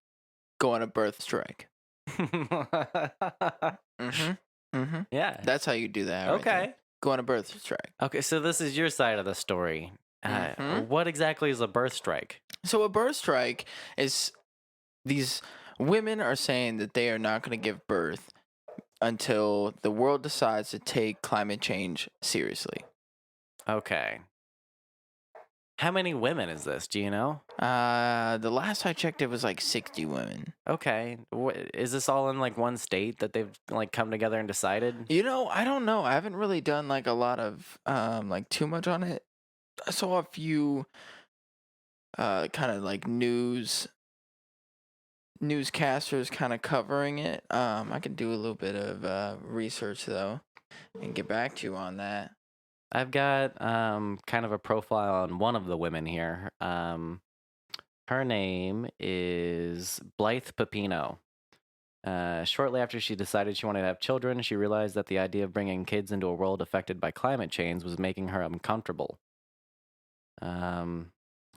Go on a birth strike. Mm-hmm. Mm-hmm. Yeah. That's how you do that. Right there. Okay. Go on a birth strike. Okay, so this is your side of the story. Mhm. What exactly is a birth strike? So a birth strike is these women are saying that they are not going to give birth until the world decides to take climate change seriously. Okay. How many women is this? Do you know? The last I checked, it was like 60 women. Okay. Is this all in like one state that they've like come together and decided? You know, I don't know. I haven't really done like a lot of like too much on it. I saw a few kind of like newscasters kind of covering it. I could do a little bit of research though and get back to you on that. I've got kind of a profile on one of the women here. Her name is Blythe Pepino. Shortly after she decided she wanted to have children, she realized that the idea of bringing kids into a world affected by climate change was making her uncomfortable. Um,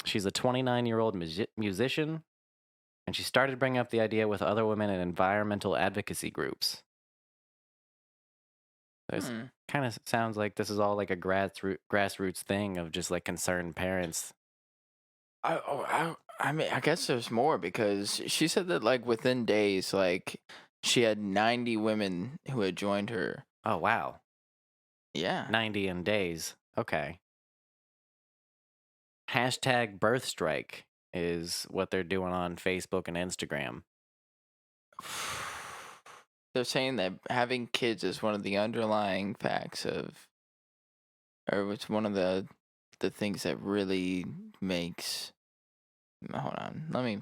she's a 29-year-old musician, and she started bringing up the idea with other women in environmental advocacy groups. This Hmm. kind of sounds like this is all like a grassroots thing of just like concerned parents. I mean, I guess there's more because she said that like within days, like she had 90 women who had joined her. Oh, wow. Yeah. 90 in days. Okay. Hashtag birth strike is what they're doing on Facebook and Instagram. They're saying that having kids is one of the underlying facts of, or it's one of the things that really makes. Hold on, let me.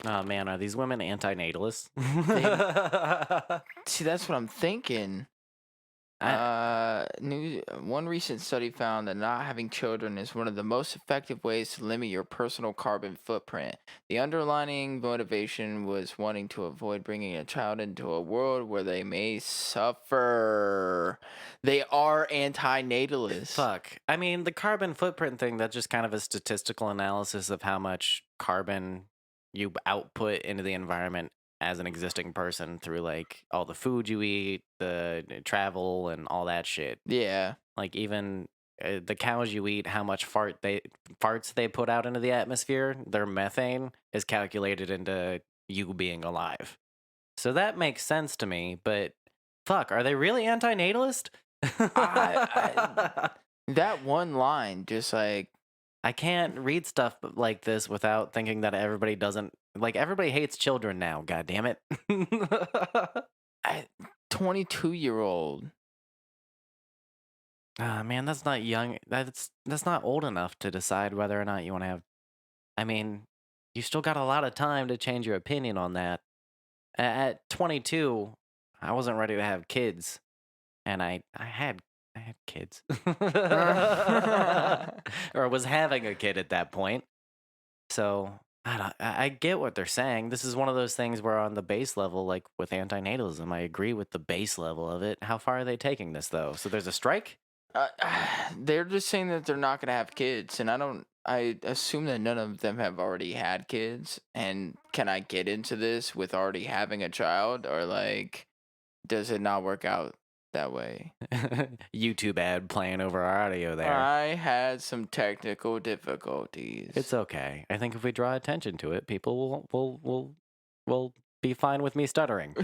Oh man, are these women anti-natalists? They see. That's what I'm thinking. I, One recent study found that not having children is one of the most effective ways to limit your personal carbon footprint. The underlying motivation was wanting to avoid bringing a child into a world where they may suffer. They are anti-natalists. Fuck. I mean, the carbon footprint thing, that's just kind of a statistical analysis of how much carbon you output into the environment as an existing person through like all the food you eat, the travel, and all that shit. Yeah, Like even the cows you eat, how much farts they put out into the atmosphere, their methane is calculated into you being alive. So that makes sense to me, but fuck, are they really anti-natalist? I that one line just like I can't read stuff like this without thinking that everybody hates children now, god damn it. I 22-year-old. Ah, man, that's not young. That's not old enough to decide whether or not you want to have. I mean, you still got a lot of time to change your opinion on that. At 22, I wasn't ready to have kids, and I had kids, or was having a kid at that point. So I get what they're saying. This is one of those things where on the base level, like with antinatalism, I agree with the base level of it. How far are they taking this though? So there's a strike? Uh, they're just saying that they're not gonna have kids, and I don't. I assume that none of them have already had kids. And can I get into this with already having a child, or like, does it not work out that way? YouTube ad playing over our audio there. I had some technical difficulties. It's okay. I think if we draw attention to it, people will be fine with me stuttering.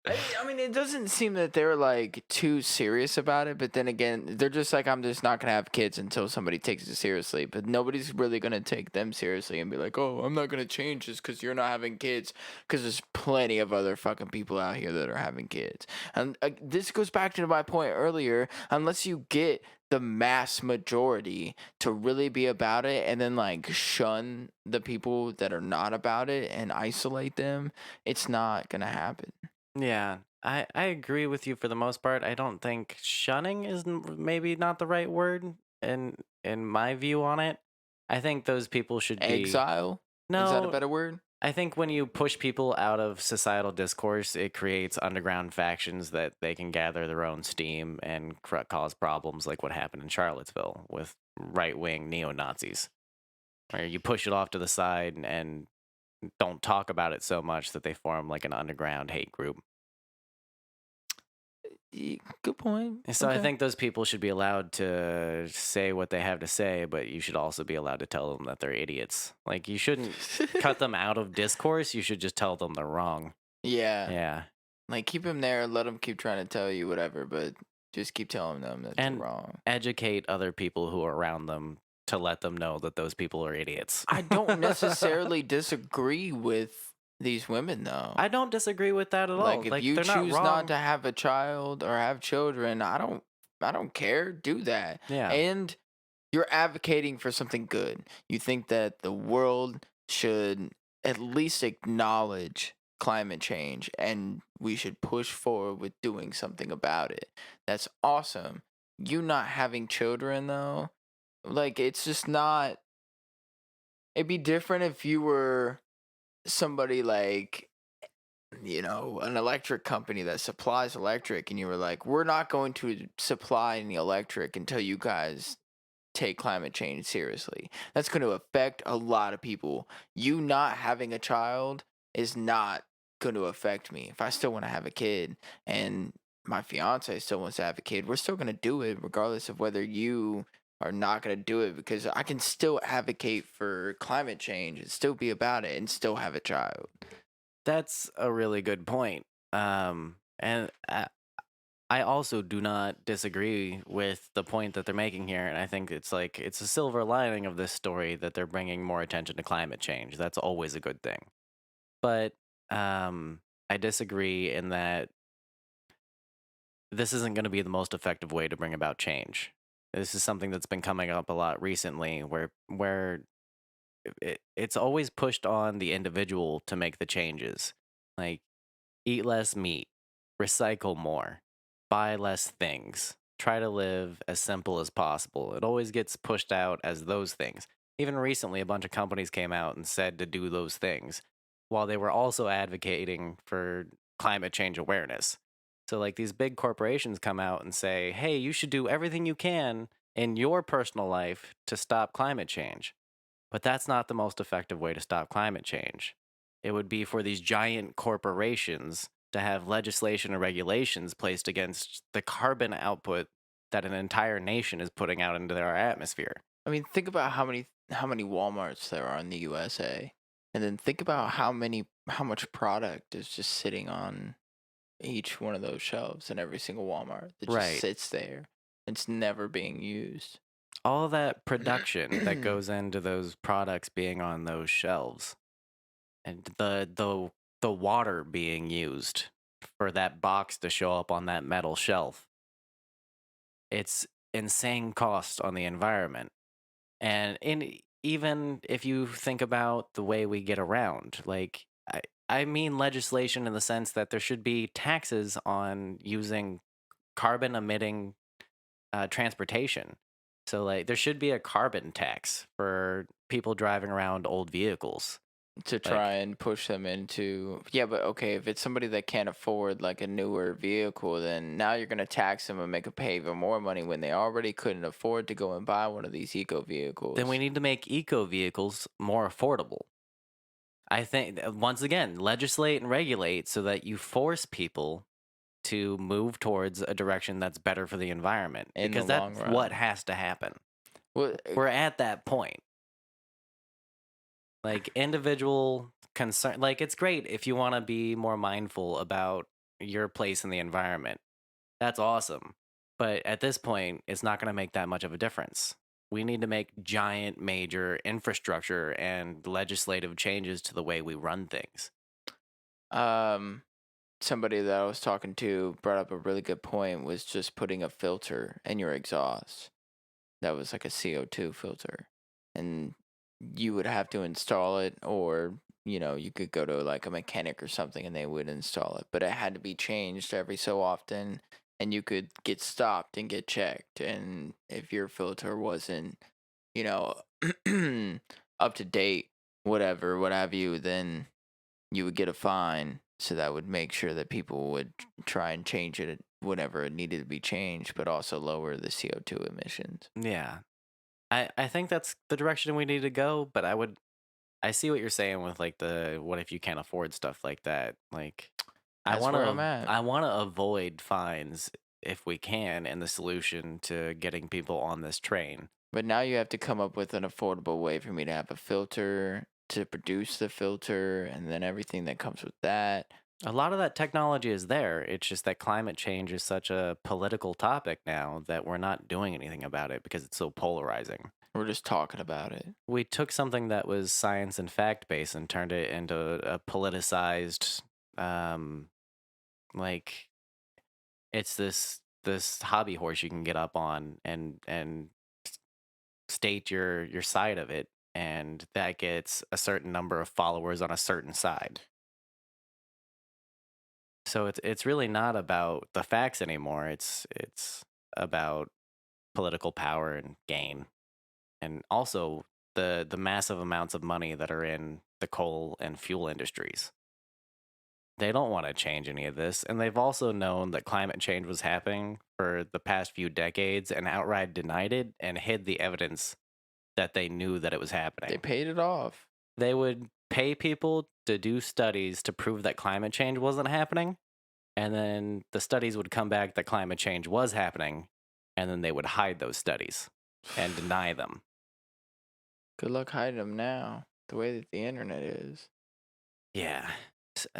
I mean, it doesn't seem that they're like too serious about it, but then again, they're just like, I'm just not gonna have kids until somebody takes it seriously. But nobody's really gonna take them seriously and be like, oh, I'm not gonna change just because you're not having kids, because there's plenty of other fucking people out here that are having kids. And this goes back to my point earlier. Unless you get the mass majority to really be about it and then like shun the people that are not about it and isolate them, it's not gonna happen. Yeah, I agree with you for the most part. I don't think shunning is maybe not the right word in my view on it. I think those people should be Exile? Is that a no. better word? I think when you push people out of societal discourse, it creates underground factions that they can gather their own steam and cause problems like what happened in Charlottesville with right wing neo Nazis, where you push it off to the side and don't talk about it so much that they form like an underground hate group. Good point. And so I Okay. think those people should be allowed to say what they have to say, but you should also be allowed to tell them that they're idiots. Like you shouldn't cut them out of discourse. You should just tell them they're wrong. Yeah. Yeah. Like keep them there, let them keep trying to tell you whatever, but just keep telling them that they're And wrong. educate other people who are around them to let them know that those people are idiots. I don't necessarily disagree with these women though. I don't disagree with that at all. Like if Like, you they're not choose not wrong. to have a child or have children, I don't care. Do that. Yeah. And you're advocating for something good. You think that the world should at least acknowledge climate change and we should push forward with doing something about it. That's awesome. You not having children though, like it's just not, it'd be different if you were somebody like, an electric company that supplies electric and you were like, we're not going to supply any electric until you guys take climate change seriously. That's going to affect a lot of people. You not having a child is not going to affect me. If I still want to have a kid and my fiance still wants to have a kid, we're still going to do it regardless of whether you are not going to do it, because I can still advocate for climate change and still be about it and still have a child. That's a really good point. And I also do not disagree with the point that they're making here. And I think it's like, it's a silver lining of this story that they're bringing more attention to climate change. That's always a good thing. But I disagree in that this isn't going to be the most effective way to bring about change. This is something that's been coming up a lot recently where it's always pushed on the individual to make the changes. Like, eat less meat, recycle more, buy less things, try to live as simple as possible. It always gets pushed out as those things. Even recently, a bunch of companies came out and said to do those things while they were also advocating for climate change awareness. So, like, these big corporations come out and say, hey, you should do everything you can in your personal life to stop climate change. But that's not the most effective way to stop climate change. It would be for these giant corporations to have legislation and regulations placed against the carbon output that an entire nation is putting out into their atmosphere. I mean, think about how many Walmarts there are in the USA, and then think about how much product is just sitting on each one of those shelves in every single Walmart that just Right. sits there. It's never being used. All that production that goes into those products being on those shelves, and the water being used for that box to show up on that metal shelf. It's insane cost on the environment. And even if you think about the way we get around, like, I mean legislation in the sense that there should be taxes on using carbon emitting transportation. So, like, there should be a carbon tax for people driving around old vehicles. To try Like, and push them into, yeah, but okay, if it's somebody that can't afford like a newer vehicle, then now you're gonna tax them and make them pay even more money when they already couldn't afford to go and buy one of these eco then we vehicles. need to make eco vehicles more affordable. I think, once again, legislate and regulate so that you force people to move towards a direction that's better for the environment, In the because long that's what run. has to happen. Well, We're at that point. Like, individual concern, like, it's great if you want to be more mindful about your place in the environment. That's awesome. But at this point, it's not going to make that much of a difference. We need to make giant major infrastructure and legislative changes to the way we run things. um, somebody that I was talking to brought up a really good point, was just putting a filter in your exhaust that was like a CO2 filter. And you would have to install it, or you could go to like a mechanic or something and they would install it, but it had to be changed every so often, and you could get stopped and get checked, and if your filter wasn't you know up to date, whatever, what have you, then you would get a fine. So that would make sure that people would try and change it whenever it needed to be changed, but also lower the CO2 emissions. Yeah. I think that's the direction we need to go, but I see what you're saying with, like, the what if you can't afford stuff like that. Like, That's where I'm at. I want to avoid fines if we can, and the solution to getting people on this train. But now you have to come up with an affordable way for me to have a filter, to produce the filter, and then everything that comes with that. A lot of that technology is there. It's just that climate change is such a political topic now that we're not doing anything about it because it's so polarizing. We're just talking about it. We took something that was science and fact based and turned it into a politicized, um, like it's this hobby horse you can get up on and state your side of it, and that gets a certain number of followers on a certain side. So it's really not about the facts anymore. It's about political power and gain, and also the massive amounts of money that are in the coal and fuel industries. They don't want to change any of this, and they've also known that climate change was happening for the past few decades and outright denied it and hid the evidence that they knew that it was They happening. paid it off. They would pay people to do studies to prove that climate change wasn't happening, and then the studies would come back that climate change was happening, and then they would hide those studies and deny them. Good luck hiding them now. The way that the internet is. Yeah.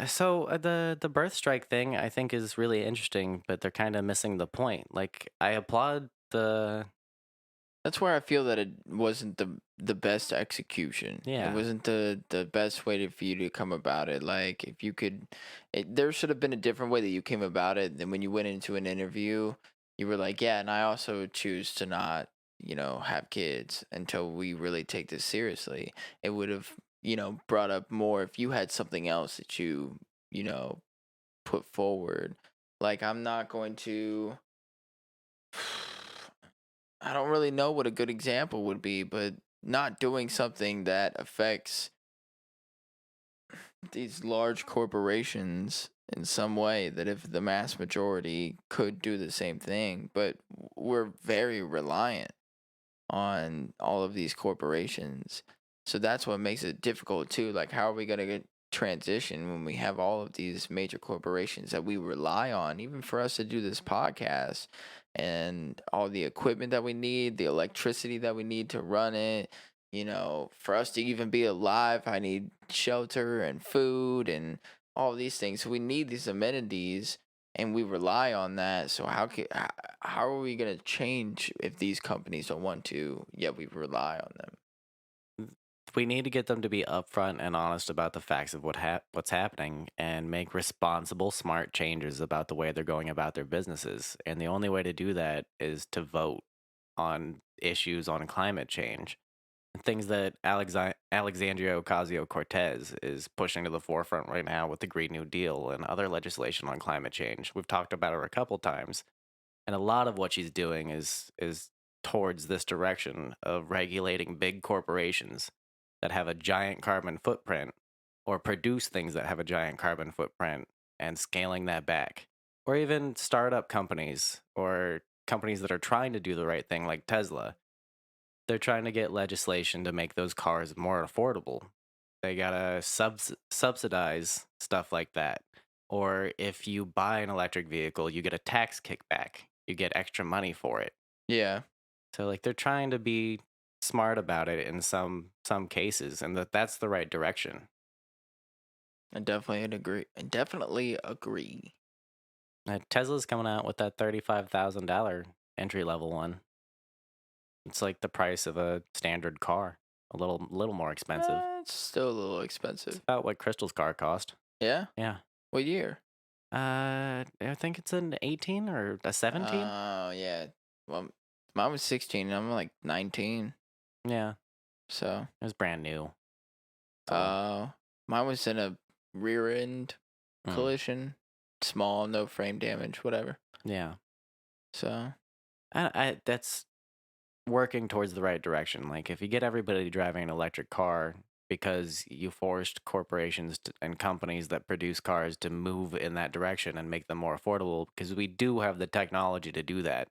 So the birth strike thing I think is really interesting, but they're kind of missing the point. Like I applaud the That's where I feel that it wasn't the best execution. It yeah. wasn't the best way for you to come about it. Like if you could, there should have been a different way that you came about it. Then when you went into an interview, you were like, yeah, and I also choose to not, have kids until we really take this seriously. It would have, brought up more if you had something else that you know, put forward. Like I'm not going to. I don't really know what a good example would be, but not doing something that affects these large corporations in some way that if the mass majority could do the same thing, but we're very reliant on all of these corporations. So that's what makes it difficult too. Like, how are we going to get transition when we have all of these major corporations that we rely on, even for us to do this podcast and all the equipment that we need, the electricity that we need to run it? For us to even be alive, I need shelter and food and all these things. So we need these amenities and we rely on that. So how are we going to change if these companies don't want to? Yet we rely on them. We need to get them to be upfront and honest about the facts of what's happening and make responsible, smart changes about the way they're going about their businesses. And the only way to do that is to vote on issues on climate change. Things that Alexandria Ocasio Cortez is pushing to the forefront right now with the Green New Deal and other legislation on climate change. We've talked about her a couple times, and a lot of what she's doing is towards this direction of regulating big corporations that have a giant carbon footprint or produce things that have a giant carbon footprint and scaling that back. Or even startup companies or companies that are trying to do the right thing like Tesla. They're trying to get legislation to make those cars more affordable. They gotta subsidize stuff like that. Or if you buy an electric vehicle, you get a tax kickback. You get extra money for it. Yeah, So like they're trying to be smart about it in some cases, and that's the right direction. I definitely agree. Tesla's coming out with that $35,000 entry level one. It's like the price of a standard car, a little more expensive. It's still a little It's expensive. about what Crystal's car cost. Yeah. Yeah. What year? I think it's an 18 or a 17. Oh yeah. Well, mine was 16. And I'm like 19. Yeah, So, it was brand new. So, uh, mine was in a rear end mm, collision, small, no frame damage, whatever. yeah, So, I that's working towards the right direction. Like if you get everybody driving an electric car because you forced corporations and companies that produce cars to move in that direction and make them more affordable, because we do have the technology to do that.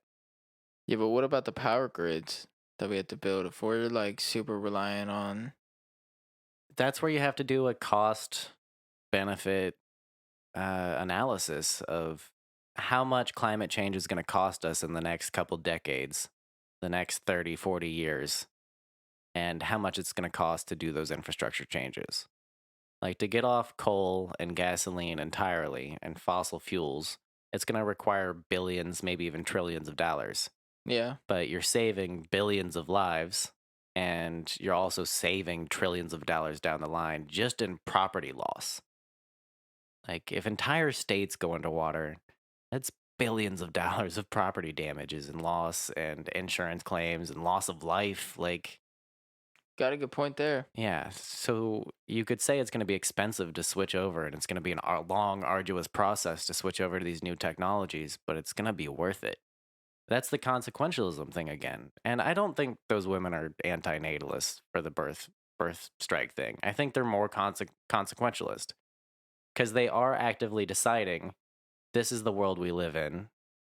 yeah, but what about the power grids that we have to build if we're like super reliant on? That's where you have to do a cost benefit analysis of how much climate change is going to cost us in the next couple decades, the next 30, 40 years, and how much it's going to cost to do those infrastructure changes. Like to get off coal and gasoline entirely and fossil fuels, it's going to require billions, maybe even trillions of dollars. Yeah. But you're saving billions of lives and you're also saving trillions of dollars down the line just in property loss. Like, if entire states go underwater, that's billions of dollars of property damages and loss and insurance claims and loss of life. Like, Got a good point there. yeah, so you could say it's going to be expensive to switch over and it's going to be a long, arduous process to switch over to these new technologies, but it's going to be worth it. That's the consequentialism thing again. And I don't think those women are anti-natalists for the birth strike thing. I think they're more consequentialist because they are actively deciding this is the world we live in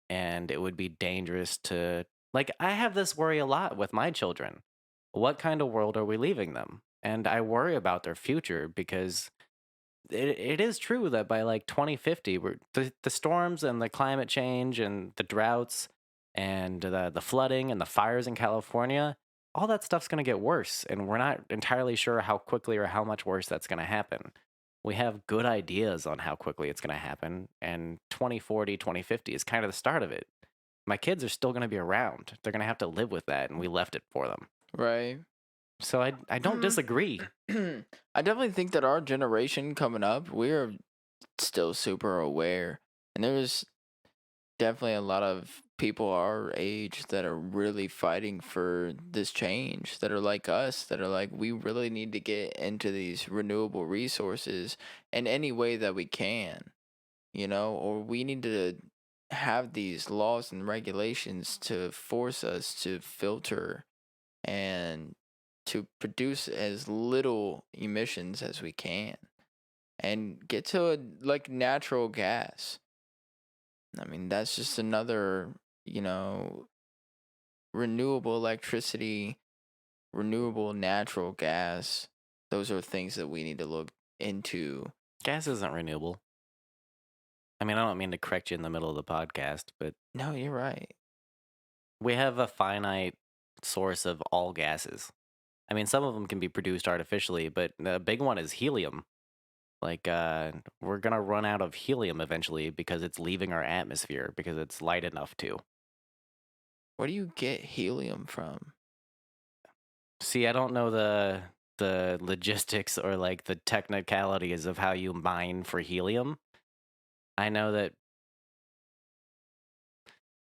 and it would be dangerous to, like, I have this worry a lot with my children. What kind of world are we leaving them? And I worry about their future because it is true that by like 2050, the storms and the climate change and the droughts and the flooding and the fires in California, all that stuff's going to get worse. And we're not entirely sure how quickly or how much worse that's going to happen. We have good ideas on how quickly it's going to happen. And 2040, 2050 is kind of the start of it. My kids are still going to be around. They're going to have to live with that. And we left it for them. Right. So I don't disagree. I definitely think that our generation coming up, we're still super aware. And there's definitely a lot of people our age that are really fighting for this change, that are like us, that are like, we really need to get into these renewable resources in any way that we can, or we need to have these laws and regulations to force us to filter and to produce as little emissions as we can and get to like natural gas. I mean, that's just another, renewable electricity, renewable natural gas. Those are things that we need to look into. Gas isn't renewable. I mean, I don't mean to correct you in the middle of the podcast, but No, you're right. we have a finite source of all gases. I mean, some of them can be produced artificially, but the big one is helium. Like, we're going to run out of helium eventually because it's leaving our atmosphere because it's light enough to. Where do you get helium from? See, I don't know the logistics or like the technicalities of how you mine for helium. I know that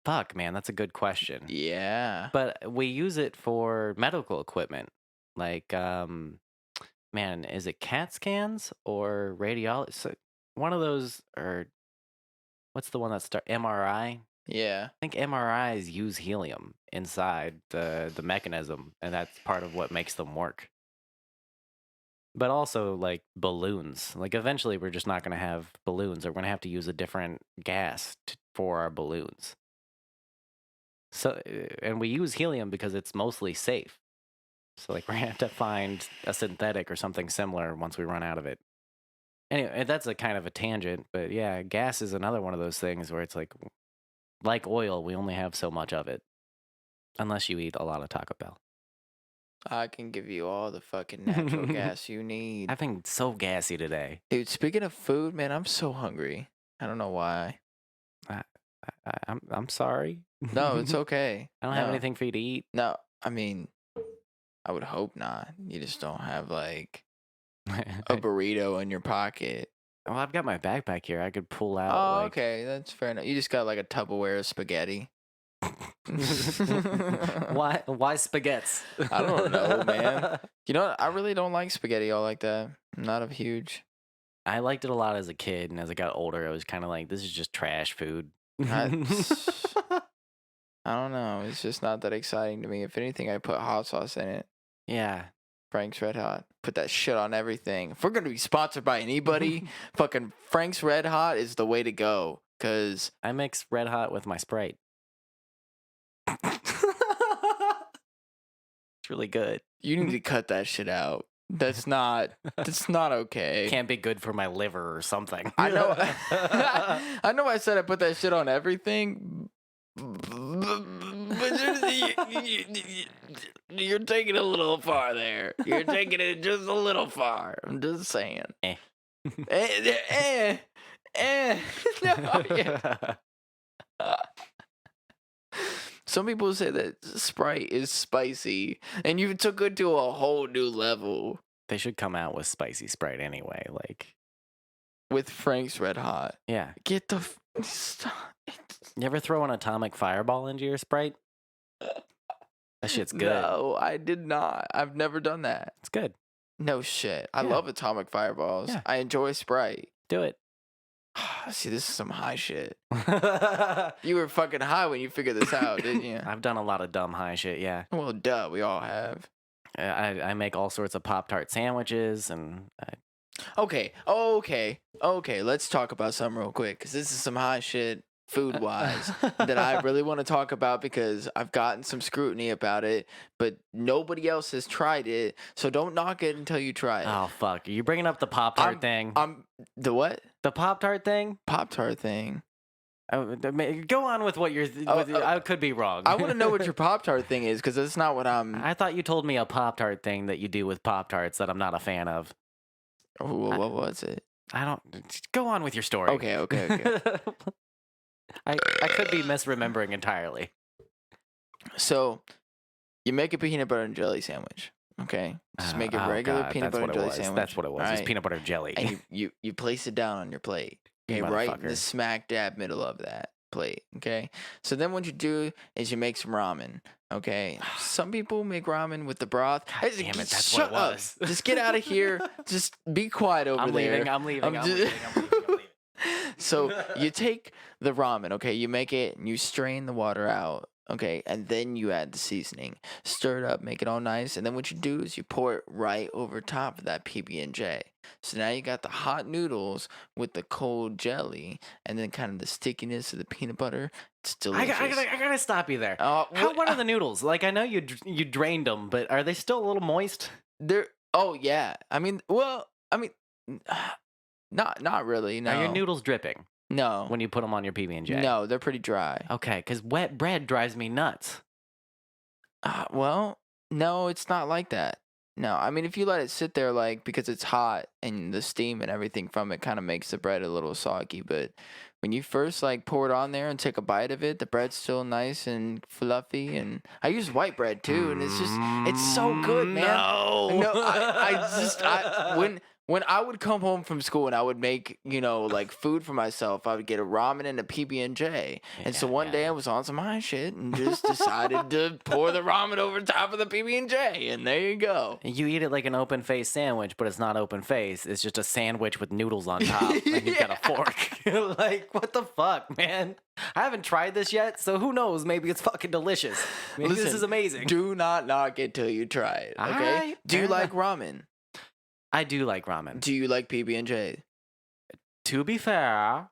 fuck, man, that's a good question. Yeah. But we use it for medical equipment. Like man, is it CAT scans or radiology? So one of those, or what's the one that start MRI? I Yeah. think MRIs use helium inside the mechanism, and that's part of what makes them work. But also like balloons. Like eventually, we're just not going to have balloons, or we're going to have to use a different gas for our balloons. So, and we use helium because it's mostly safe. So like we're gonna have to find a synthetic or something similar once we run out of it. Anyway, that's a kind of a tangent, but yeah, gas is another one of those things where it's like oil, we only have so much of it, unless you eat a lot of Taco Bell. I can give you all the fucking natural gas you need. I've been so gassy today. Dude, speaking of food, man, I'm so hungry. I don't know why. I, I'm sorry. No, it's okay. I don't have No. anything for you to eat. No, I mean, I would hope not. You just don't have like a burrito in your pocket. Well, I've got my backpack here. I could pull out. Oh, like... okay, that's fair enough. You just got like a Tupperware of spaghetti. Why spaghettis? I don't know, man. You know what? I really don't like spaghetti all like that. I'm not a huge. I liked it a lot as a kid, and as I got older, I was kind of like, this is just trash food. I don't know. It's just not that exciting to me. If anything, I put hot sauce in it. Yeah. Frank's Red Hot. Put that shit on everything. If we're gonna be sponsored by anybody, fucking Frank's Red Hot is the way to go. Cause I mix Red Hot with my Sprite. It's really good. you need to cut that shit out. That's not okay. Can't be good for my liver or something. I know. I know. I said I put that shit on everything, but you're taking it a little far there. You're taking it just a little far. I'm just saying. Eh. No, yeah. Some people say that Sprite is spicy, and you took it to a whole new level They should come out with spicy Sprite anyway. Like, with Frank's Red Hot. yeah. Get the stop. You ever throw an atomic fireball into your Sprite? That shit's good. No, I did not. I've never done that. It's good. No shit. I Yeah. love atomic fireballs. Yeah. I enjoy Sprite. Do it. See, this is some high shit. You were fucking high when you figured this out, didn't you? I've done a lot of dumb high shit, yeah. Well, duh, we all have. I make all sorts of Pop-Tart sandwiches, and Okay, let's talk about something real quick, because this is some high shit food-wise that I really want to talk about because I've gotten some scrutiny about it, but nobody else has tried it, so don't knock it until you try it. oh, fuck. Are you bringing up the Pop-Tart thing? The what? The Pop-Tart thing? Pop-Tart thing. Go on with what you're... I could be wrong. I want to know what your Pop-Tart thing is, because that's not what I'm... I thought you told me a Pop-Tart thing that you do with Pop-Tarts that I'm not a fan of. What was it? I don't... Go on with your story. Okay. I could be misremembering entirely. So, you make a peanut butter and jelly sandwich, okay? Just make a regular peanut butter and jelly sandwich. That's what it was. It was right? peanut butter jelly. And you place it down on your plate, okay? Right in the smack dab middle of that plate, okay? So then what you do is you make some ramen, okay? Some people make ramen with the broth. God damn it, that's Shut what it was. up. Just get out of here. Just be quiet over there. I'm leaving. So you take the ramen, okay? You make it and you strain the water out, okay? And then you add the seasoning. Stir it up, make it all nice. And then what you do is you pour it right over top of that PB&J. So now you got the hot noodles with the cold jelly and then kind of the stickiness of the peanut butter. It's delicious. I gotta stop you there. What are the noodles? Like, I know you drained them, but are they still a little moist? Oh, yeah. Not really, no. Are your noodles dripping No. when you put them on your PB&J? No, they're pretty dry. Okay, because wet bread drives me nuts. Well, no, it's not like that. No, I mean, if you let it sit there, like, because it's hot and the steam and everything from it kind of makes the bread a little soggy, but when you first, like, pour it on there and take a bite of it, the bread's still nice and fluffy, and I use white bread, too, and it's so good, man. No, when I would come home from school and I would make, like food for myself, I would get a ramen and a PB&J. And so one day I was on some high shit and just decided to pour the ramen over top of the PB&J. And there you go. You eat it like an open face sandwich, but it's not open face. It's just a sandwich with noodles on top. And you've got a fork. Like, what the fuck, man? I haven't tried this yet, so who knows? Maybe it's fucking delicious. Maybe this is amazing. Do not knock it till you try it, okay? Right, do you like ramen? I do like ramen. Do you like PB&J? To be fair,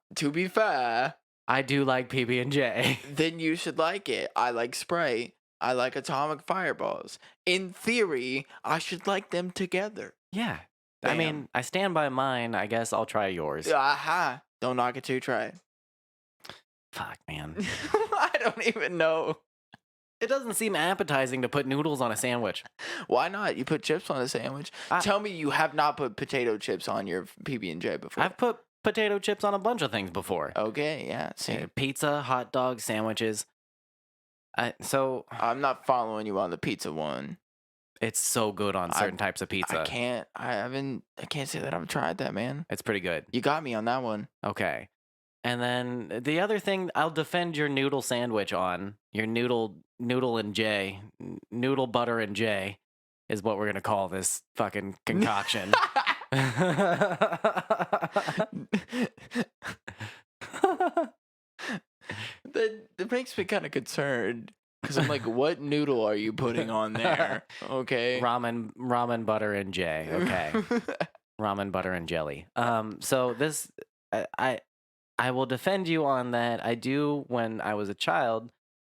I do like PB&J. Then you should like it. I like Sprite. I like atomic fireballs. In theory, I should like them together. Yeah. Bam. I mean, I stand by mine. I guess I'll try yours. Aha. Don't knock it till you try it. Fuck, man. I don't even know. It doesn't seem appetizing to put noodles on a sandwich. Why not? You put chips on a sandwich. Tell me you have not put potato chips on your PB&J before. I've put potato chips on a bunch of things before. Okay, yeah. See. Pizza, hot dogs, sandwiches. So I'm not following you on the pizza one. It's so good on certain types of pizza. I can't say that I've tried that, man. It's pretty good. You got me on that one. Okay. And then the other thing I'll defend your noodle sandwich on, your noodle and J, noodle butter and J is what we're going to call this fucking concoction. That makes me kind of concerned because I'm like, what noodle are you putting on there? Okay. Ramen butter and J. Okay. Ramen butter and jelly. So this, I will defend you on that. I do when I was a child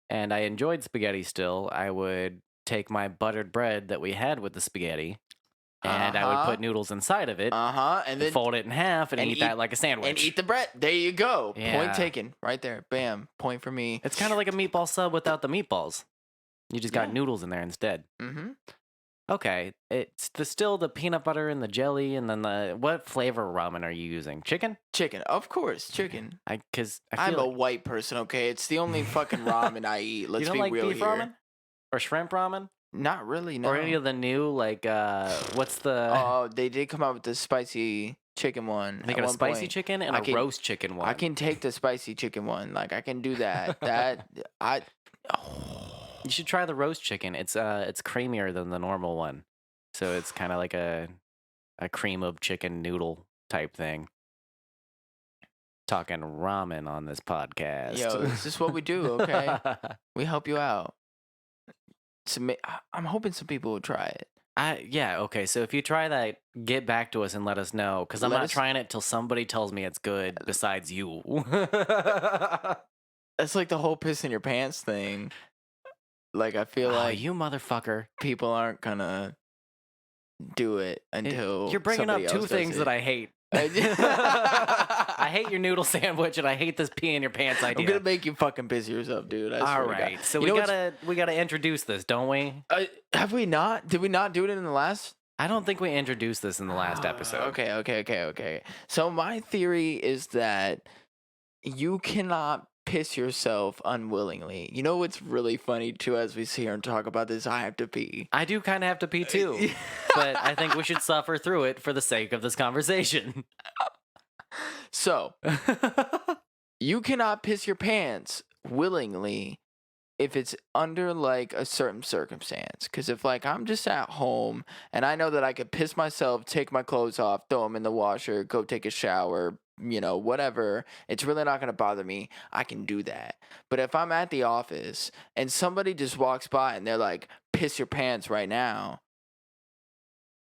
and I enjoyed spaghetti still, I would take my buttered bread that we had with the spaghetti and I would put noodles inside of it. And then fold it in half and eat that like a sandwich. And eat the bread. There you go. Yeah. Point taken. Right there. Bam. Point for me. It's kind of like a meatball sub without the meatballs. You just got noodles in there instead. Mm-hmm. Okay, it's still the peanut butter and the jelly, and then what flavor ramen are you using? Chicken? Chicken, of course, chicken. Because I I'm feel a like white person, okay? It's the only fucking ramen I eat. you Let's don't be like real beef here. ramen or shrimp ramen Not really, or any no. of the new like what's the Oh, they did come out with the spicy chicken one they at got a one spicy point. chicken and I a can roast chicken I one. can take the spicy chicken one. Like I can do that. That I You should try the roast chicken. It's creamier than the normal one, so it's kind of like a cream of chicken noodle type thing. Talking ramen on this podcast. Yo, this is what we do, okay? We help you out. I'm hoping some people will try it. Yeah, okay. So if you try that, get back to us and let us know, because I'm Let not us trying it till somebody tells me it's good besides you. That's like the whole piss in your pants thing. Like I feel Oh, like you motherfucker. people aren't gonna do it until You're bringing somebody up two else does things that it. I hate. I hate your noodle sandwich and I hate this pee in your pants I'm idea. gonna make you fucking piss yourself, dude. I All swear to God. right, so You we know what's gotta introduce this, don't we? have we not? Did we not do it in the last? I don't think we introduced this in the last episode. Okay. So my theory is that you cannot piss yourself unwillingly. You know what's really funny too, as we sit here and talk about this, I have to pee. I do kind of have to pee too, but I think we should suffer through it for the sake of this conversation. So you cannot piss your pants willingly if it's under like a certain circumstance. Because if like I'm just at home and I know that I could piss myself, take my clothes off, throw them in the washer, go take a shower, whatever, it's really not going to bother me. I can do that. But if I'm at the office and somebody just walks by and they're like, piss your pants right now,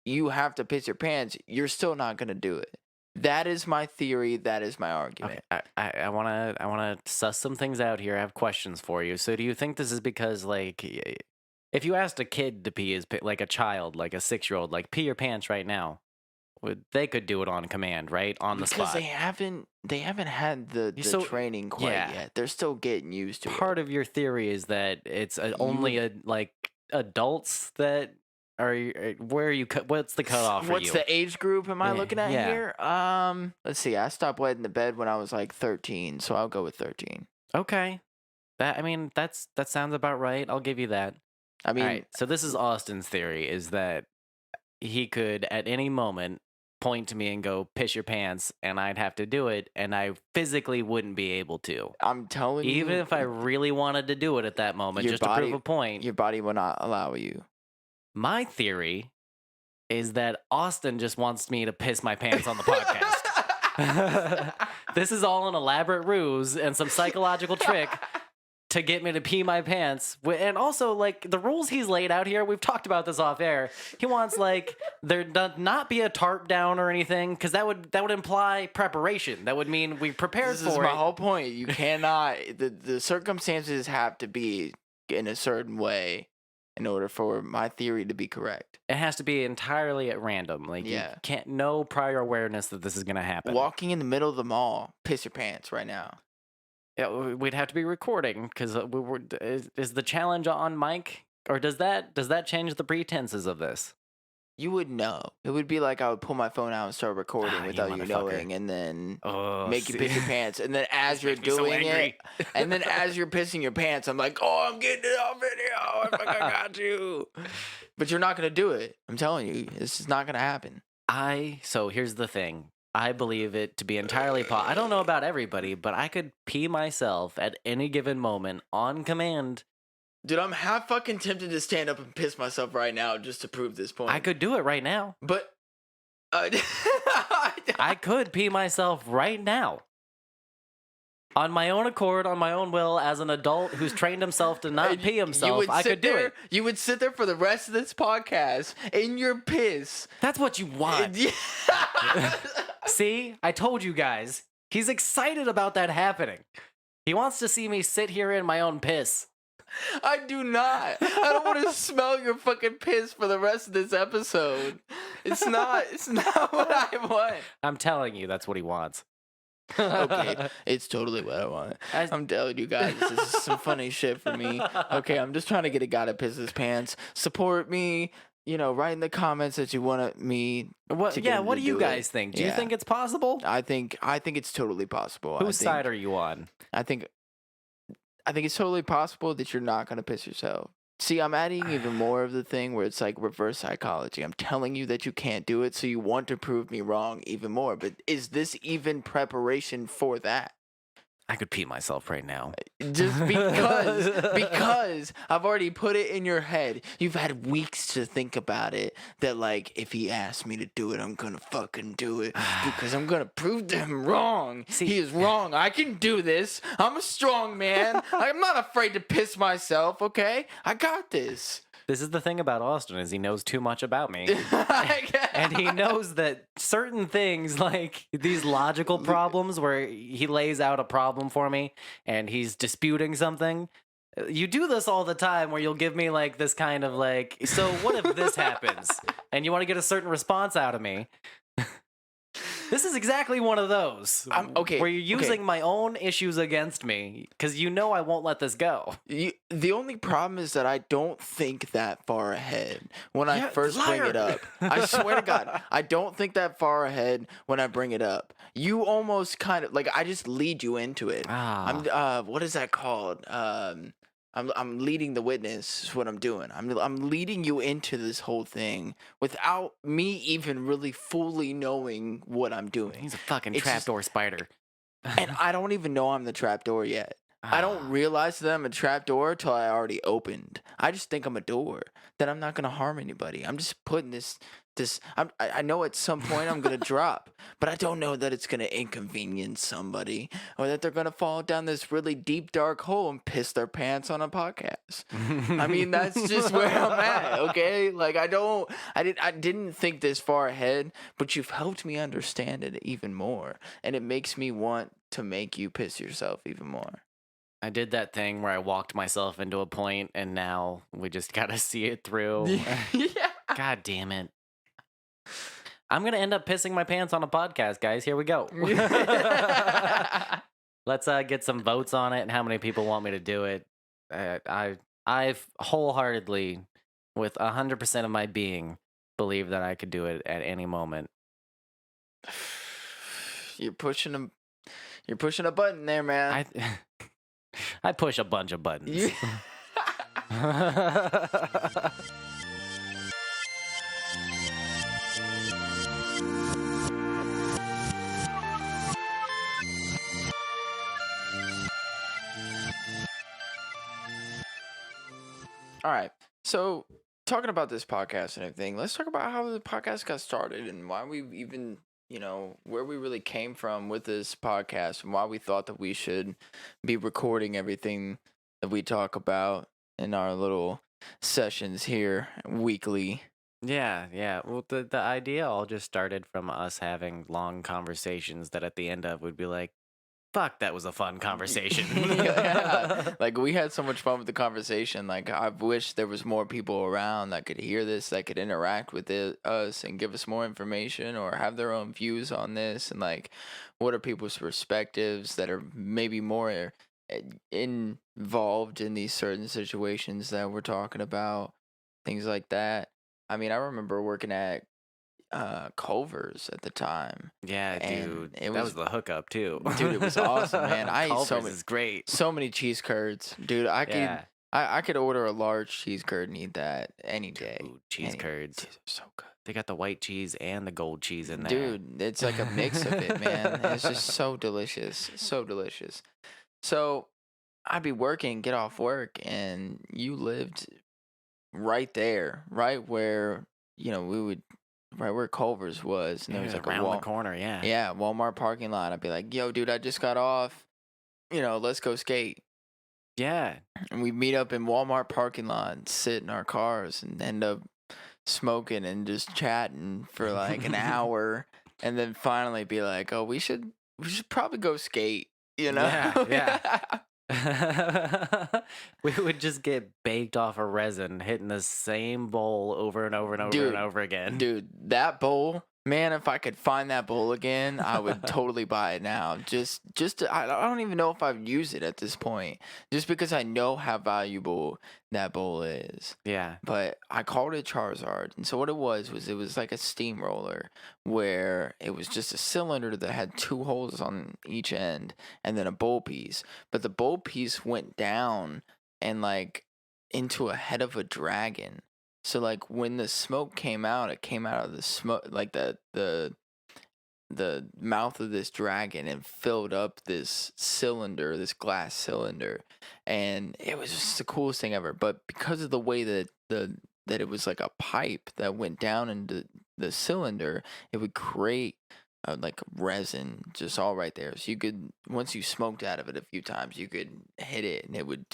you have to piss your pants, you're still not going to do it. That is my theory. That is my argument. Okay, I wanna suss some things out here. I have questions for you. So, do you think this is because like, if you asked a kid to pee, like a child, like a 6-year-old, like pee your pants right now, they could do it on command, right, on the Because spot. they haven't had the So, training quite yeah. yet. They're still getting used to Part it. of your theory is that it's You only like adults that are. Where are you? What's the cutoff for What's you? the age group am I looking at Yeah. here? Let's see. I stopped wetting the bed when I was like 13, so I'll go with 13. Okay, that sounds about right. I'll give you that. I mean, All right. So this is Austin's theory: is that he could at any moment point to me and go piss your pants, and I'd have to do it, and I physically wouldn't be able to, I'm telling you, even if I really wanted to do it at that moment, your just to prove body, a point. your body will not allow you. My theory is that Austin just wants me to piss my pants on the podcast. This is all an elaborate ruse and some psychological trick to get me to pee my pants. And also, like, the rules he's laid out here, we've talked about this off air. He wants, like, there not be a tarp down or anything, because that would imply preparation. That would mean we prepared This for is it. my whole point. You cannot. The circumstances have to be in a certain way in order for my theory to be correct. It has to be entirely at random. Like, you can't, no prior awareness that this is going to happen. Walking in the middle of the mall, piss your pants right now. Yeah, we'd have to be recording because is the challenge on mic, or does that change the pretenses of this? You would know. It would be like I would pull my phone out and start recording You without you motherfucker. knowing, and then make you see. piss your pants. And then as you're Make me so doing it, angry. and then as you're pissing your pants, I'm like, oh, I'm getting it on video. I fucking got you. But you're not gonna do it. I'm telling you, this is not gonna happen. So here's the thing. I believe it to be entirely I don't know about everybody, but I could pee myself at any given moment on command. Dude, I'm half fucking tempted to stand up and piss myself right now just to prove this point. I could do it right now. But I could pee myself right now. On my own accord, on my own will, as an adult who's trained himself to not pee himself, I could do it. You would sit there for the rest of this podcast in your piss. That's what you want. See, I told you guys. He's excited about that happening. He wants to see me sit here in my own piss. I do not. I don't want to smell your fucking piss for the rest of this episode. It's not what I want. I'm telling you, that's what he wants. Okay, it's totally what I want. I'm telling you guys, this is some funny shit for me. Okay, I'm just trying to get a guy to piss his pants. Support me. write in the comments that you want me What? to get Yeah. him What to do you do it. guys think? Do you Yeah. think it's possible? I think it's totally possible. Whose side are you on? I think I think it's totally possible that you're not gonna piss yourself. See, I'm adding even more of the thing where it's like reverse psychology. I'm telling you that you can't do it, so you want to prove me wrong even more. But is this even preparation for that? I could pee myself right now. Just because I've already put it in your head. You've had weeks to think about it. That like, if he asks me to do it, I'm gonna fucking do it because I'm gonna prove to him wrong. See- He is wrong. I can do this. I'm a strong man. I'm not afraid to piss myself. Okay, I got this. This is the thing about Austin is he knows too much about me. And he knows that certain things, like these logical problems where he lays out a problem for me and he's disputing something. You do this all the time where you'll give me like this kind of like, so what if this happens? And you want to get a certain response out of me. This is exactly one of those. Okay. Where you're using my own issues against me because you know I won't let this go. The only problem is that I don't think that far ahead when I first bring it up. I swear to God, I don't think that far ahead when I bring it up. You almost kind of like I just lead you into it. What is that called? I'm leading the witness is what I'm doing. I'm leading you into this whole thing without me even really fully knowing what I'm doing. He's a fucking It's just- trapdoor spider. And I don't even know I'm the trapdoor yet. I don't realize that I'm a trapdoor till I already opened. I just think I'm a door. That I'm not gonna harm anybody. I'm just putting this. I know at some point I'm gonna drop, but I don't know that it's gonna inconvenience somebody or that they're gonna fall down this really deep dark hole and piss their pants on a podcast. I mean, that's just where I'm at. Okay, like I didn't think this far ahead, but you've helped me understand it even more, and it makes me want to make you piss yourself even more. I did that thing where I walked myself into a point and now we just gotta see it through. Yeah. God damn it. I'm gonna end up pissing my pants on a podcast, guys. Here we go. Let's get some votes on it and how many people want me to do it. I've wholeheartedly, with 100% of my being, believe that I could do it at any moment. You're pushing a button there, man. I push a bunch of buttons. You- All right. So, talking about this podcast and everything, let's talk about how the podcast got started and why we even, where we really came from with this podcast and why we thought that we should be recording everything that we talk about in our little sessions here weekly. Yeah. Well, the idea all just started from us having long conversations that at the end of would be like, fuck, that was a fun conversation. Yeah. Like we had so much fun with the conversation. Like I wish there was more people around that could hear this, that could interact with us and give us more information or have their own views on this and like what are people's perspectives that are maybe more involved in these certain situations that we're talking about, things like that. I mean, I remember working at Culver's at the time. Yeah, And dude. it That was- was the hookup too. Dude, it was awesome, man. I ate so Culver's many- is great. So many cheese curds, dude. I could Yeah. I could order a large cheese curd and eat that any day. Ooh, cheese Any- curds. These are so good. They got the white cheese and the gold cheese in there. Dude, it's like a mix of it, man. It's just so delicious. So delicious. So I'd be working, get off work, and you lived right there, right where, right where Culver's was. And there was Yeah, like a around wall. the corner, yeah. Yeah, Walmart parking lot. I'd be like, yo, dude, I just got off. Let's go skate. Yeah. And we meet up in Walmart parking lot and sit in our cars and end up smoking and just chatting for like an hour and then finally be like, oh, we should probably go skate, Yeah. We would just get baked off of resin, hitting the same bowl over and over and over Dude, and over again. Dude, that bowl Man, if I could find that bowl again, I would totally buy it now. I don't even know if I'd use it at this point, just because I know how valuable that bowl is. Yeah. But I called it Charizard, and so what it was like a steamroller where it was just a cylinder that had two holes on each end, and then a bowl piece. But the bowl piece went down and like into a head of a dragon. So like when the smoke came out, it came out of the smoke like the mouth of this dragon and filled up this cylinder, this glass cylinder, and it was just the coolest thing ever. But because of the way that it was like a pipe that went down into the cylinder, it would create like resin just all right there. So you could once you smoked out of it a few times, you could hit it and it would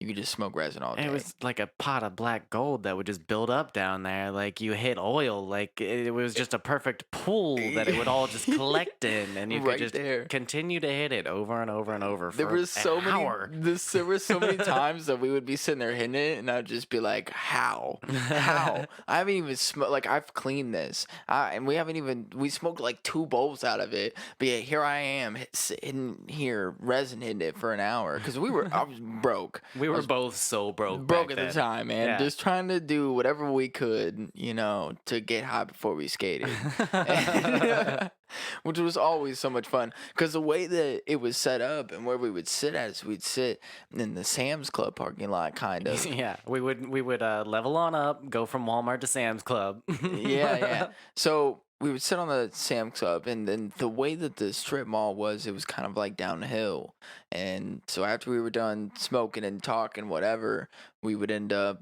you could just smoke resin all And it day. was like a pot of black gold that would just build up down there. Like you hit oil, like it was just a perfect pool that it would all just collect in, and you could Right just there. continue to hit it over and over and over There for was an so many hour. there were so many times that we would be sitting there hitting it, and I'd just be like, "How? How? I haven't even smoked. Like I've cleaned this, and we haven't even we smoked like two bowls out of it. But yet here I am sitting here resin hitting it for an hour because I was broke. We I were was both so broke broke back at the then. time, man. Yeah. Just trying to do whatever we could, to get high before we skated. Which was always so much fun because the way that it was set up and where we would sit at is we'd sit in the Sam's Club parking lot, kind of. Yeah, we would level on up, go from Walmart to Sam's Club. Yeah, yeah. So we would sit on the Sam Club, and then the way that the strip mall was, it was kind of like downhill. And so after we were done smoking and talking, whatever, we would end up,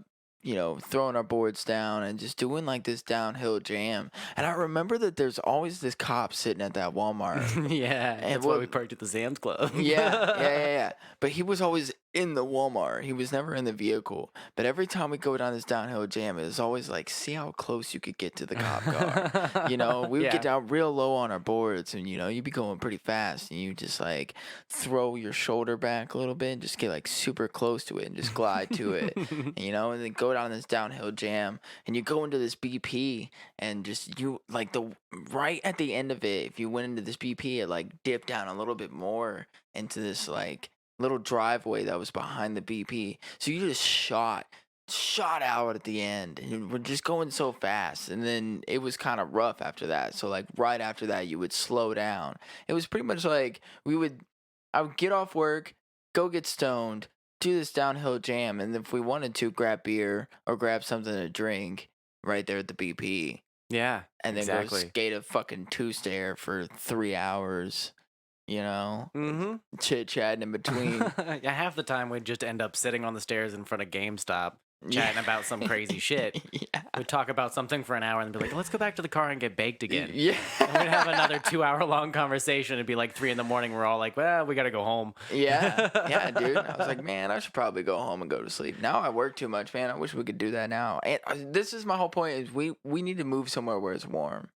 throwing our boards down and just doing like this downhill jam. And I remember that there's always this cop sitting at that Walmart. Yeah, And that's why what we parked at the Sam's Club. yeah. But he was always in the Walmart. He was never in the vehicle. But every time we go down this downhill jam, it was always like, see how close you could get to the cop car. We would get Yeah. down real low on our boards, and you'd be going pretty fast, and you just like throw your shoulder back a little bit, and just get like super close to it, and just glide to it, and then go down this downhill jam, and you go into this BP, and just you like the right at the end of it, if you went into this BP, it like dipped down a little bit more into this like little driveway that was behind the BP. So you just shot out at the end, and we're just going so fast. And then it was kind of rough after that. So like right after that, you would slow down. It was pretty much like I would get off work, go get stoned, do this downhill jam, and if we wanted to, grab beer or grab something to drink right there at the BP, Yeah, and then go exactly. skate a fucking two-stair for 3 hours. You know, Mm-hmm. chit chatting in between. Yeah, half the time we'd just end up sitting on the stairs in front of GameStop, Yeah. chatting about some crazy shit. Yeah. We'd talk about something for an hour and be like, let's go back to the car and get baked again. Yeah. And we'd have another 2 hour long conversation. It'd be like 3 a.m. We're all like, well, we got to go home. Yeah. Yeah, dude. I was like, man, I should probably go home and go to sleep. Now I work too much, man. I wish we could do that now. And this is my whole point is we need to move somewhere where it's warm.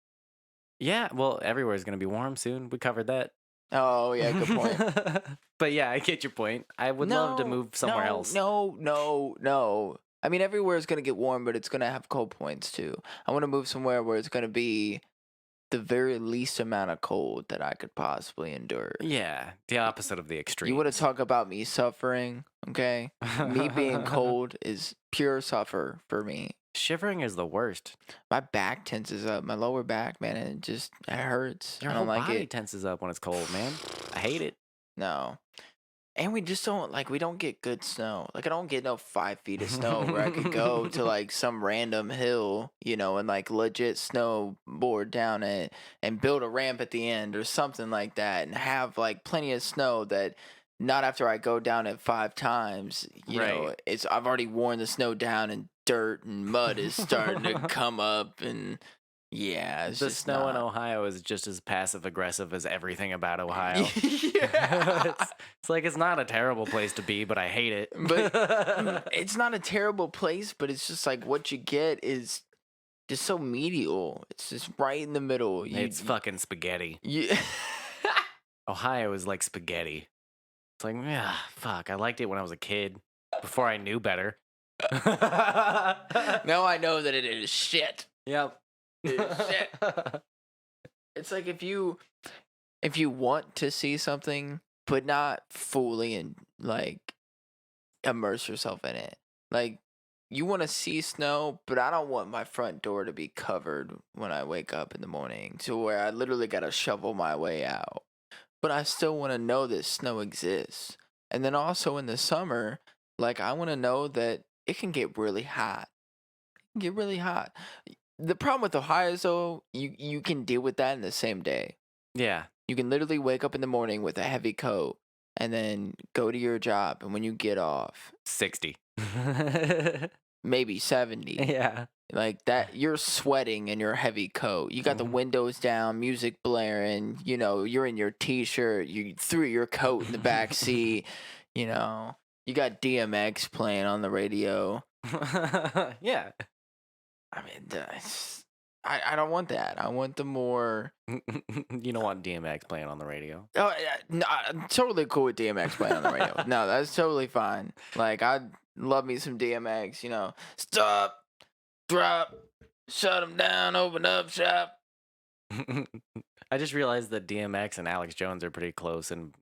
Yeah, well, everywhere's going to be warm soon. We covered that. Oh, yeah, good point. But yeah, I get your point. I would love to move somewhere else. No. I mean, everywhere is going to get warm, but it's going to have cold points too. I want to move somewhere where it's going to be the very least amount of cold that I could possibly endure. Yeah, the opposite of the extreme. You want to talk about me suffering, okay? Me being cold is pure suffer for me. Shivering is the worst. My back tenses up, my lower back, man, and it hurts. Your I whole don't like body it. tenses up when it's cold, man. I hate it. No. And we just don't we don't get good snow. Like I don't get no 5 feet of snow where I could go to like some random hill, and like legit snowboard down it and build a ramp at the end or something like that and have like plenty of snow that not after I go down it 5 times, Right. I've already worn the snow down and dirt and mud is starting to come up and yeah, it's The just snow in not. Ohio is just as passive aggressive as everything about Ohio. Yeah. it's like it's not a terrible place to be, but I hate it. But it's not a terrible place, but it's just like what you get is just so medial. It's just right in the middle. It's fucking spaghetti. You, Ohio is like spaghetti. It's like, yeah, fuck. I liked it when I was a kid, before I knew better. now I know that it is shit. Yep. It is shit. It's like if you want to see something, but not fully and like immerse yourself in it. Like you want to see snow, but I don't want my front door to be covered when I wake up in the morning to where I literally got to shovel my way out. But I still want to know that snow exists. And then also in the summer, like I want to know that it can get really hot. It can get really hot. The problem with Ohio is though, you can deal with that in the same day. Yeah. You can literally wake up in the morning with a heavy coat and then go to your job. And when you get off, 60. maybe 70, Yeah. like that, you're sweating in your heavy coat. You got the Mhm. windows down, music blaring. You know, you're in your t-shirt. You threw your coat in the back seat. You know, you got DMX playing on the radio. Yeah. I mean, I don't want that. I want the more. You don't want DMX playing on the radio. Oh, yeah, no, I'm totally cool with DMX playing on the radio. No, that's totally fine. Like, I love me some DMX, you know. Stop, drop, shut them down, open up shop. I just realized that DMX and Alex Jones are pretty close in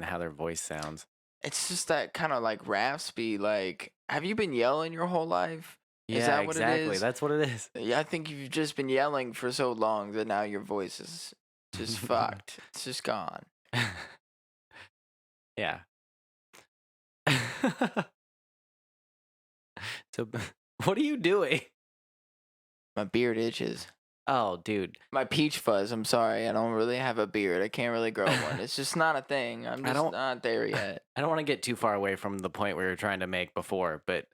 how their voice sounds. It's just that kind of like raspy, like, have you been yelling your whole life? Is Yeah, that what it exactly. is? That's what it is. Yeah, I think you've just been yelling for so long that now your voice is just fucked. It's just gone. Yeah. So, what are you doing? My beard itches. Oh, dude. My peach fuzz, I'm sorry. I don't really have a beard. I can't really grow one. It's just not a thing. I'm I just don't not there yet. I don't want to get too far away from the point we were trying to make before, but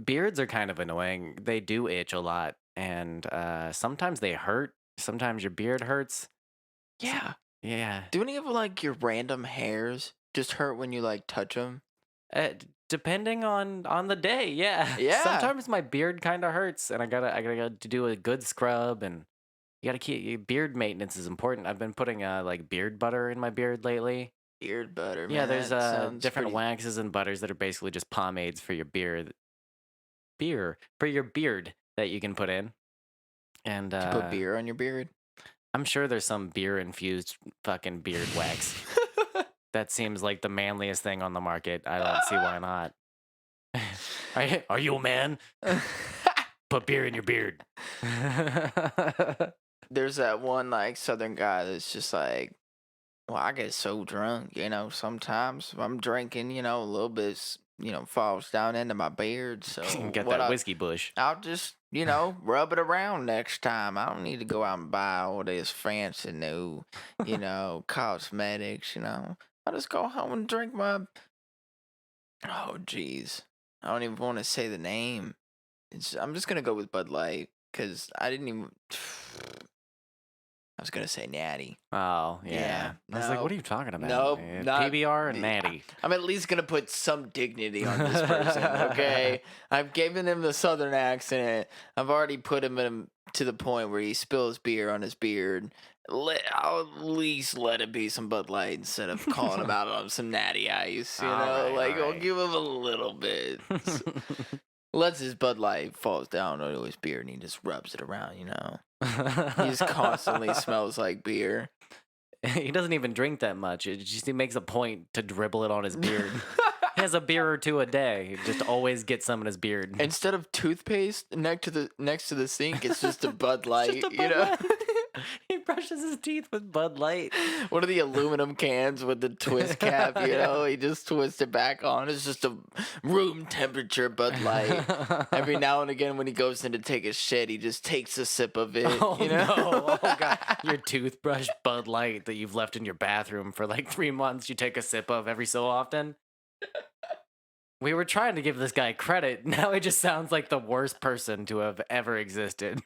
beards are kind of annoying. They do itch a lot, and sometimes they hurt. Sometimes your beard hurts. Yeah. Yeah. Do any of like your random hairs just hurt when you like touch them? Depending on the day, yeah. Yeah. Sometimes my beard kind of hurts, and I gotta do a good scrub, and you gotta keep your beard maintenance is important. I've been putting like beard butter in my beard lately. Beard butter, Yeah, man. there's That sounds different pretty. waxes and butters that are basically just pomades for your beard that you can put in, and To put beer on your beard. I'm sure there's some beer infused fucking beard wax. That seems like the manliest thing on the market. I don't see why not. Are you a man? Put beer in your beard. There's that one like southern guy that's just like, well, I get so drunk, you know, sometimes if I'm drinking, you know, a little bit, you know, falls down into my beard. So Get what that whiskey bush. I'll just, you know, rub it around next time. I don't need to go out and buy all this fancy new, you know, cosmetics, you know. I just go home and drink my, oh, jeez. I don't even want to say the name. I'm just going to go with Bud Light because I didn't even, I was going to say Natty. Oh, yeah. Yeah, I was like, what no. are you talking about? Nope, not PBR and Natty. I'm at least gonna put some dignity on this person, okay? I've given him the southern accent. I've already put him to the point where he spills beer on his beard. I'll at least let it be some Bud Light instead of calling him out on some Natty Ice, you know? Alright, Like, I'll alright. give him a little bit. Lets his Bud Light falls down onto his beard and he just rubs it around, you know? He just constantly smells like beer. He doesn't even drink that much. It just he makes a point to dribble it on his beard. He has a beer or two a day. He just always gets some in his beard. Instead of toothpaste next to the sink, it's just a Bud Light, Just a you Bud know? Light. He brushes his teeth with Bud Light. One of the aluminum cans with the twist cap, you know? He just twists it back on. It's just a room temperature Bud Light. Every now and again when he goes in to take a shit, he just takes a sip of it, Oh you know? no! Oh god! Your toothbrush Bud Light that you've left in your bathroom for like 3 months. You take a sip of every so often. We were trying to give this guy credit. Now he just sounds like the worst person to have ever existed.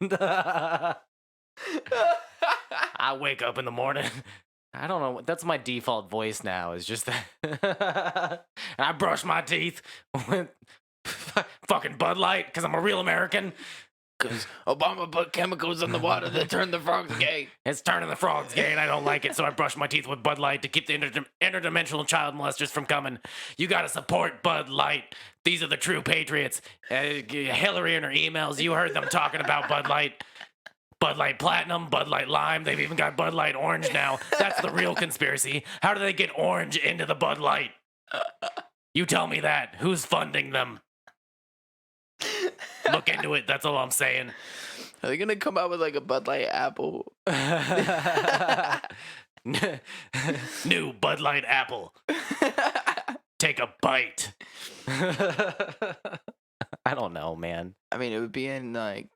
I wake up in the morning. I don't know. That's my default voice now. Is just that. I brush my teeth with fucking Bud Light because I'm a real American. Because Obama put chemicals in the water that turned the frogs gay. It's turning the frogs gay, and I don't like it. So I brush my teeth with Bud Light to keep the interdimensional child molesters from coming. You gotta support Bud Light. These are the true patriots. Hillary and her emails. You heard them talking about Bud Light. Bud Light Platinum, Bud Light Lime. They've even got Bud Light Orange now. That's the real conspiracy. How do they get orange into the Bud Light? You tell me that. Who's funding them? Look into it. That's all I'm saying. Are they gonna come out with like a Bud Light apple? New Bud Light Apple. Take a bite. I don't know, man. I mean, it would be in like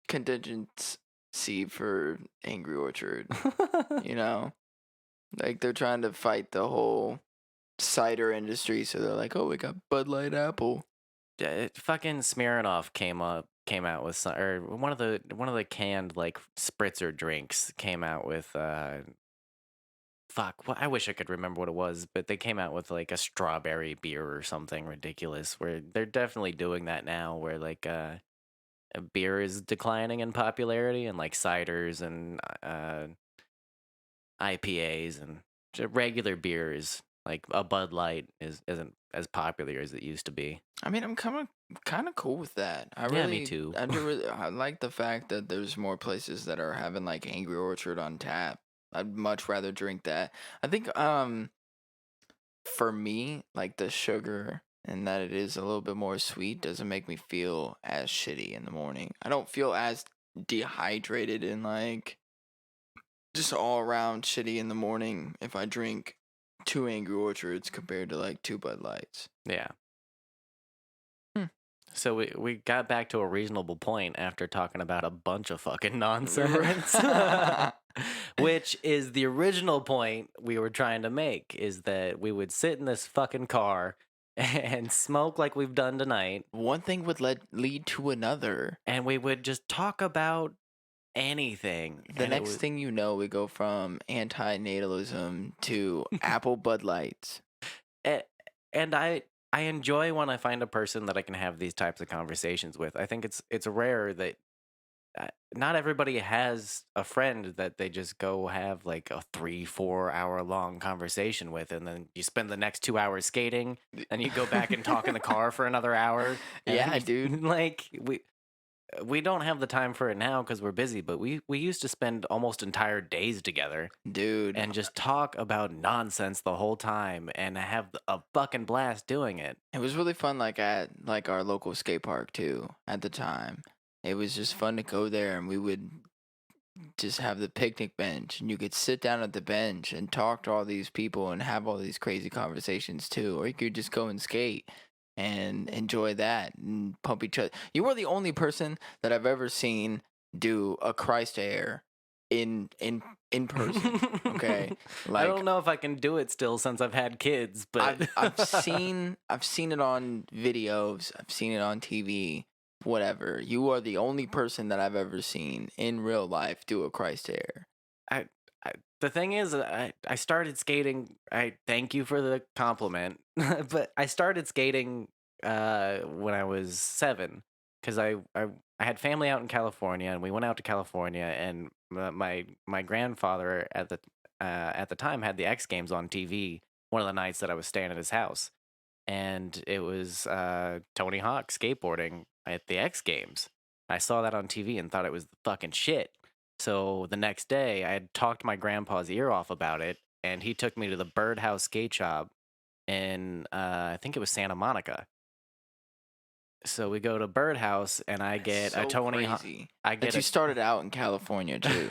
contingency for Angry Orchard. You know, like they're trying to fight the whole cider industry, so they're like, "Oh, we got Bud Light apple." Yeah, fucking Smirnoff came out with some, or one of the canned like spritzer drinks came out with fuck, I wish I could remember what it was, but they came out with like a strawberry beer or something ridiculous, where they're definitely doing that now, where like beer is declining in popularity, and like ciders and IPAs and regular beers like a Bud Light isn't as popular as it used to be. I mean, I'm kind of cool with that. Yeah, me too. I like the fact that there's more places that are having like Angry Orchard on tap. I'd much rather drink that. I think for me, like the sugar and that it is a little bit more sweet doesn't make me feel as shitty in the morning. I don't feel as dehydrated and like just all around shitty in the morning if I drink two Angry Orchards compared to like two Bud Lights. Yeah. Hmm. So we got back to a reasonable point after talking about a bunch of fucking nonsense. Which is the original point we were trying to make, is that we would sit in this fucking car and smoke like we've done tonight, One thing would lead to another. and we would just talk about anything. The And it next was, thing you know, we go from anti-natalism to Apple Bud Lights. and I enjoy when I find a person that I can have these types of conversations with. I think it's rare that not everybody has a friend that they just go have like a 3-4 hour long conversation with, and then you spend the next 2 hours skating, and you go back and talk in the car for another hour. Yeah, And dude. like we don't have the time for it now because we're busy, but we used to spend almost entire days together Dude, and just talk about nonsense the whole time and have a fucking blast doing it. it was really fun like at like our local skate park too at the time. It was just fun to go there and we would just have the picnic bench and you could sit down at the bench and talk to all these people and have all these crazy conversations too. Or you could just go and skate and enjoy that and pump each other. You are the only person that I've ever seen do a Christ air in person. Okay. I Like don't know if I can do it still since I've had kids, but I've seen it on videos, I've seen it on TV, whatever. You are the only person that I've ever seen in real life do a Christ air. I, the thing is, I started skating. I thank you for the compliment, but I started skating when I was 7, because I had family out in California, and we went out to California, and my grandfather at the time had the X Games on TV one of the nights that I was staying at his house, and it was Tony Hawk skateboarding at the X Games. I saw that on TV and thought it was the fucking shit. So the next day, I had talked my grandpa's ear off about it, and he took me to the Birdhouse Skate Shop in I think it was Santa Monica. So we go to Birdhouse, and I get a So Tony Hawk. crazy I that get you a started out in California too.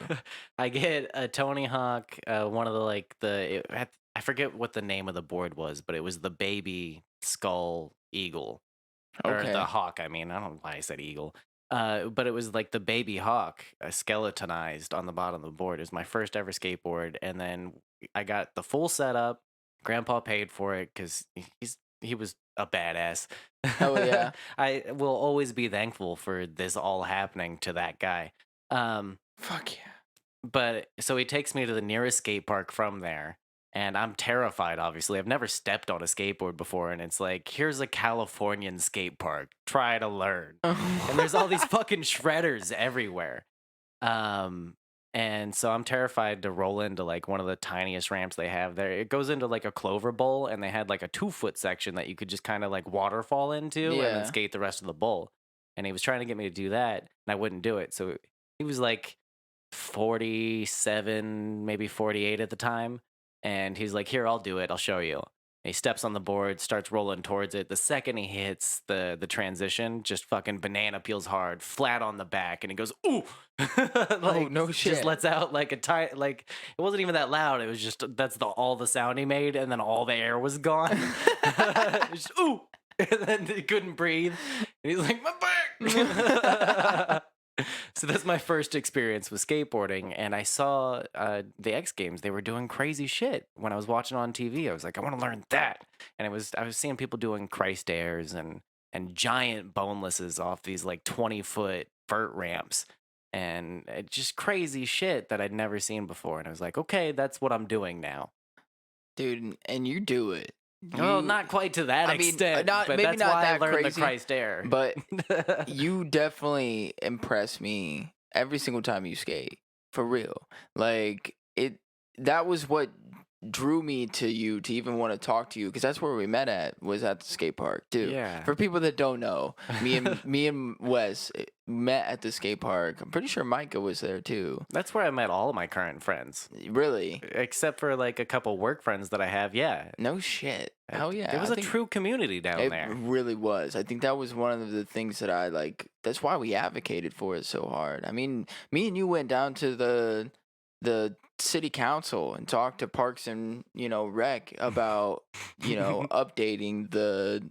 I get a Tony Hawk, one of the like I forget what the name of the board was, but it was the baby skull eagle, or the Okay. hawk. I mean, I don't know why I said eagle. But it was like the baby hawk, skeletonized on the bottom of the board. It was my first ever skateboard, and then I got the full setup. Grandpa paid for it because he was a badass. Hell yeah. I will always be thankful for this all happening to that guy. Fuck yeah. But so he takes me to the nearest skate park from there. And I'm terrified, obviously. I've never stepped on a skateboard before. And it's like, here's a Californian skate park. Try to learn. And there's all these fucking shredders everywhere. And so I'm terrified to roll into like one of the tiniest ramps they have there. It goes into like a clover bowl, and they had like a 2-foot section that you could just kind of like waterfall into and then Yeah. skate the rest of the bowl. And he was trying to get me to do that, and I wouldn't do it. So he was like, 47, maybe 48 at the time. And he's like, "Here, I'll do it. I'll show you." And he steps on the board, starts rolling towards it. The second he hits the transition, just fucking banana peels hard, flat on the back, and he goes, "Ooh!" Oh, Like no just shit. lets out like a like it wasn't even that loud. It was just that's the all the sound he made, and then all the air was gone. It's just, ooh, and then he couldn't breathe, and he's like, "My back." So that's my first experience with skateboarding, and I saw the X Games. They were doing crazy shit when I was watching on TV. I was like, I want to learn that, and I was seeing people doing Christ airs and giant bonelesses off these like 20-foot vert ramps, and just crazy shit that I'd never seen before. And I was like, okay, that's what I'm doing now. Dude, and you do it. Well, You not quite to that I mean, extent, not but maybe that's not why I that learned the crazy, Christ air. but you definitely impress me every single time you skate. For real. Like it that was what drew me to you to even want to talk to you because that's where we met at was at the skate park too. Yeah. For people that don't know, me and Wes met at the skate park. I'm pretty sure Micah was there too. That's where I met all of my current friends. Really? Except for like a couple work friends that I have, yeah. No shit. Hell It yeah. was I a think true community down it there. really was. I think that was one of the things that I like. That's why we advocated for it so hard. I mean, me and you went down to the city council and talked to Parks and Rec about updating the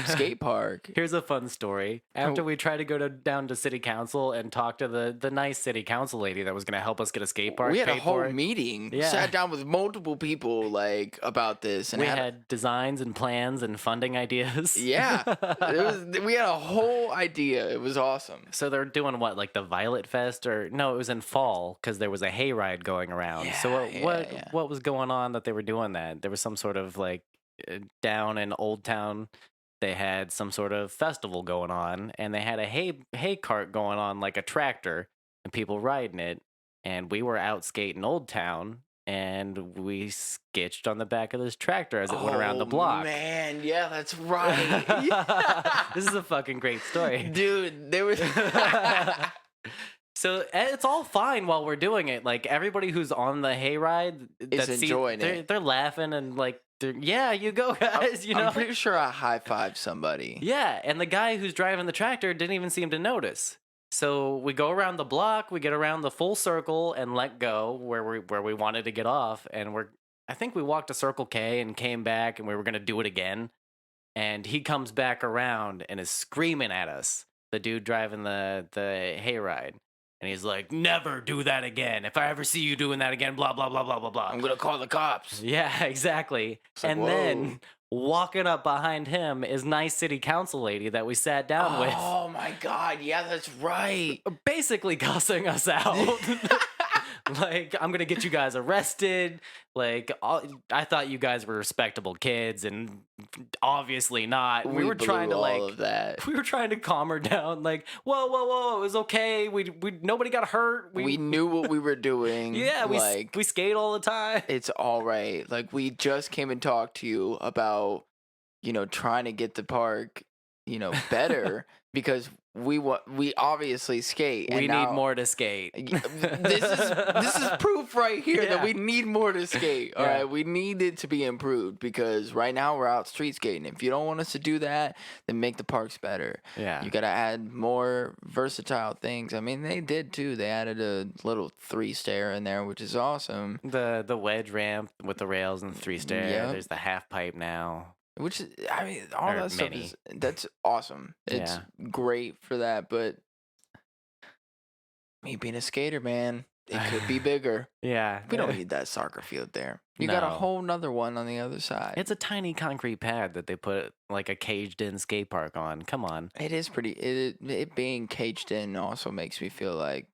skate park. Here's a fun story. After Oh, we tried to go down to city council and talk to the nice city council lady that was going to help us get a skate we park had a paid whole for, meeting, yeah, sat down with multiple people like about this, and we had had designs and plans and funding ideas. yeah, we had a whole idea. It was awesome. So they're doing what, like the Violet Fest, or no? It was in fall because there was a hayride going around. So Yeah, yeah, yeah. what was going on that they were doing that? There was some sort of like down in Old Town. They had some sort of festival going on, and they had a hay cart going on like a tractor, and people riding it. And we were out skating Old Town, and we skitched on the back of this tractor as it went around Oh the block. man, yeah, that's right. Yeah. This is a fucking great story. Dude, there was So it's all fine while we're doing it. Like everybody who's on the hayride is enjoying it. they're laughing and like, yeah, you go guys, you know. I'm pretty sure I high fived somebody. Yeah, and the guy who's driving the tractor didn't even seem to notice. So we go around the block, we get around the full circle and let go where we wanted to get off, and I think we walked to Circle K and came back, and we were gonna do it again. And he comes back around and is screaming at us, the dude driving the hayride. And he's like, "Never do that again. If I ever see you doing that again, blah blah blah blah blah blah." I'm gonna call the cops. Yeah, exactly. It's like, And whoa. then walking up behind him is nice city council lady that we sat down with, Oh my god, yeah, that's right. basically cussing us out. Like, I'm gonna get you guys arrested. Like, I thought you guys were respectable kids, and obviously not. We were trying blew to all like, of that. we were trying to calm her down. Like, whoa, whoa, whoa, it was okay. We nobody got hurt. We knew what we were doing. Yeah, like we skate all the time. it's all right. Like we just came and talked to you about trying to get the park better because we obviously skate and We need now more to skate. this is proof right here that Yeah. we need more to skate. All Yeah. right, we need it to be improved because right now we're out street skating. If you don't want us to do that, then make the parks better. Yeah. You got to add more versatile things. I mean, they did too. They added a little 3-stair in there, which is awesome. The wedge ramp with the rails and 3-stair. Yep. There's the half pipe now. Which is, I mean, all Or that stuff mini. that's awesome. It's Yeah. great for that, but me being a skater, man, it could be bigger. Yeah. We don't need that soccer field there. You got a No. whole nother one on the other side. It's a tiny concrete pad that they put like a caged in skate park on. Come on. It is pretty. It being caged in also makes me feel like,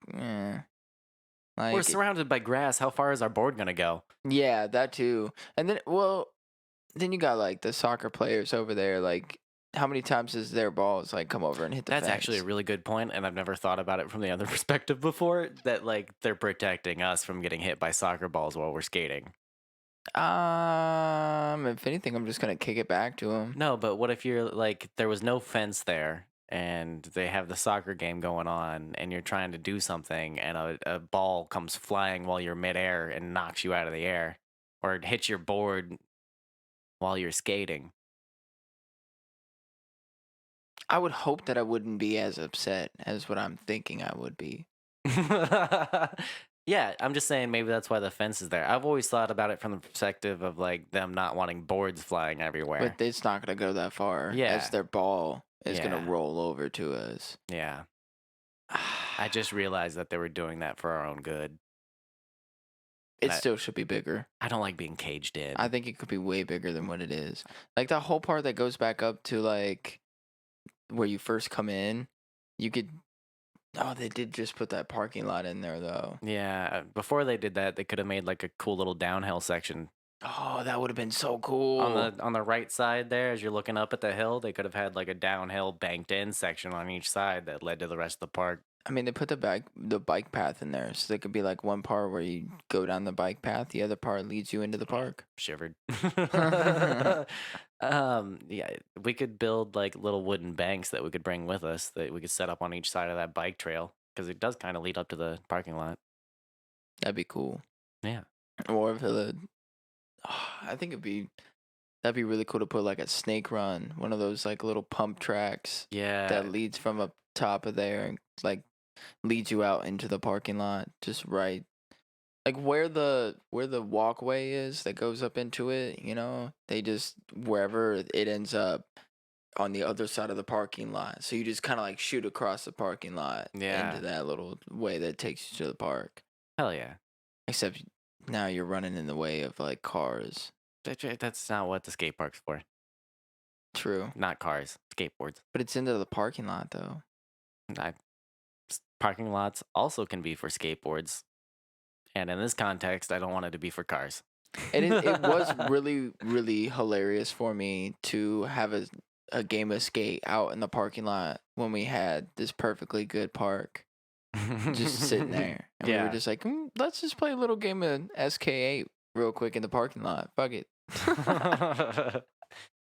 like We're surrounded by grass. How far is our board gonna go? yeah, that too. And then, well, then you got like the soccer players over there. Like, how many times does their balls like come over and hit the That's fence? actually a really good point, and I've never thought about it from the other perspective before. That like they're protecting us from getting hit by soccer balls while we're skating. If anything, I'm just gonna kick it back to him. No, but what if you're like there was no fence there, and they have the soccer game going on, and you're trying to do something, and a ball comes flying while you're midair and knocks you out of the air, or it hits your board while you're skating. I would hope that I wouldn't be as upset as what I'm thinking I would be. Yeah, I'm just saying maybe that's why the fence is there. I've always thought about it from the perspective of like them not wanting boards flying But everywhere. it's not gonna go that far as Yeah, their ball is gonna yeah, roll over to us. yeah. I just realized that they were doing that for our own good. And It still should be bigger. I don't like being caged I in. think it could be way bigger than what it is. Like the whole part that goes back up to like where you first come in, you could. Oh, they did just put that parking lot in there though. Yeah, before they did that, they could have made like a cool little downhill section Oh, that would have been so on cool. the right side there as you're looking up at the hill. They could have had like a downhill banked in section on each side that led to the rest of the park. I mean, they put the bike path in there, so there could be like one part where you go down the bike path, the other part leads you into the park. Shivered. Yeah, we could build like little wooden banks that we could bring with us that we could set up on each side of that bike trail because it does kind of lead up to the parking lot. That'd be cool. Yeah. Or if I think that'd be really cool to put like a snake run, one of those like little pump tracks Yeah. that leads from up top of there and like leads you out into the parking lot, just right, like where the walkway is that goes up into it. They just wherever it ends up on the other side of the parking lot. So you just kind of like shoot across the parking lot Yeah. into that little way that takes you to the park. Hell yeah. Except now you're running in the way of like cars. That's not what the skate park's for. True. Not cars, skateboards. But it's into the parking lot though. Parking lots also can be for skateboards. And in this context, I don't want it to be for cars. And it was really, really hilarious for me to have a game of skate out in the parking lot when we had this perfectly good park just sitting there. And we were just like, let's just play a little game of SK8 real quick in the parking lot. Fuck it.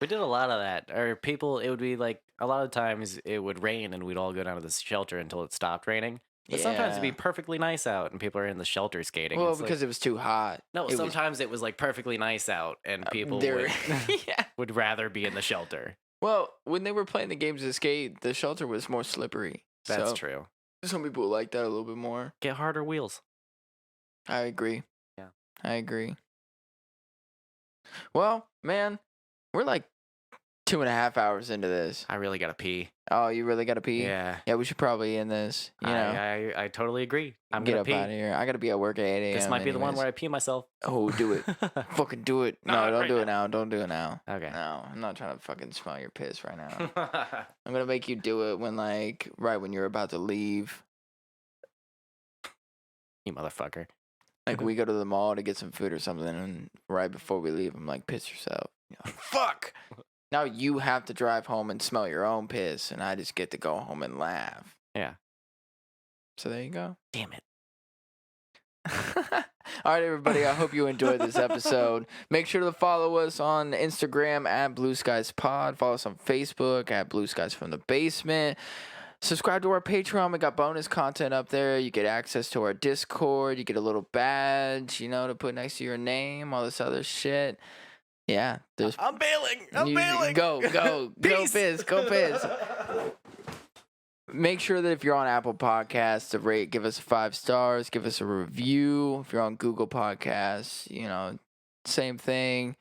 We did a lot of that. Or it would be like a lot of times it would rain and we'd all go down to the shelter until it stopped raining. But sometimes it'd be perfectly nice out and people are in the shelter skating. Well, It's because it was too hot. no, sometimes it was like perfectly nice out and people yeah. would rather be in the shelter. Well, when they were playing the games of skate, the shelter was more slippery. That's so true. Some people like that a little bit more. Get harder wheels. I agree. Yeah. I agree. Well, man, we're like 2.5 hours into this. I really gotta pee. Oh, you really gotta pee? Yeah. Yeah, we should probably end this. I totally agree. I'm Get gonna up pee. out of here. I gotta be at work at 8 a.m. This might be the one anyways. where I pee myself. Oh, do it. Fucking do it. No, Not don't right do it now. Don't do it now. Okay. No, I'm not trying to fucking smell your piss right now. I'm gonna make you do it right when you're about to leave. You motherfucker. Like we go to the mall to get some food or something, and right before we leave, I'm like, piss yourself. You're like, fuck. Now you have to drive home and smell your own piss, and I just get to go home and laugh. Yeah. So there you go. Damn it. All right, everybody. I hope you enjoyed this episode. Make sure to follow us on Instagram at Blue Skies Pod. Follow us on Facebook at Blue Skies from the Basement. Subscribe to our Patreon. We got bonus content up there. You get access to our Discord. You get a little badge, to put next to your name, all this other shit. Yeah. I'm bailing. I'm bailing. Go piss. Go piss. Make sure that if you're on Apple Podcasts, to rate, give us 5 stars, give us a review. If you're on Google Podcasts, same thing.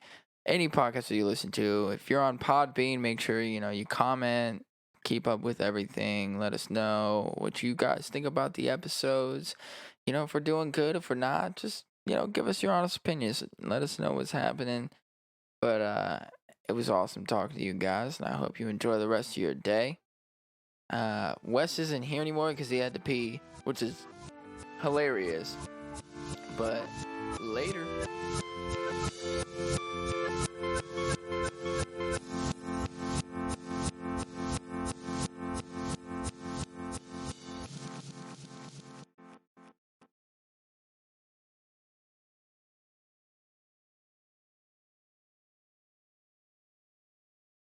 Any podcast that you listen to. If you're on Podbean, make sure, you comment. Keep up with everything. Let us know what you guys think about the episodes. If we're doing good, if we're not, just, give us your honest opinions. Let us know what's happening. But it was awesome talking to you guys, and I hope you enjoy the rest of your day. Wes isn't here anymore because he had to pee, which is hilarious. But later.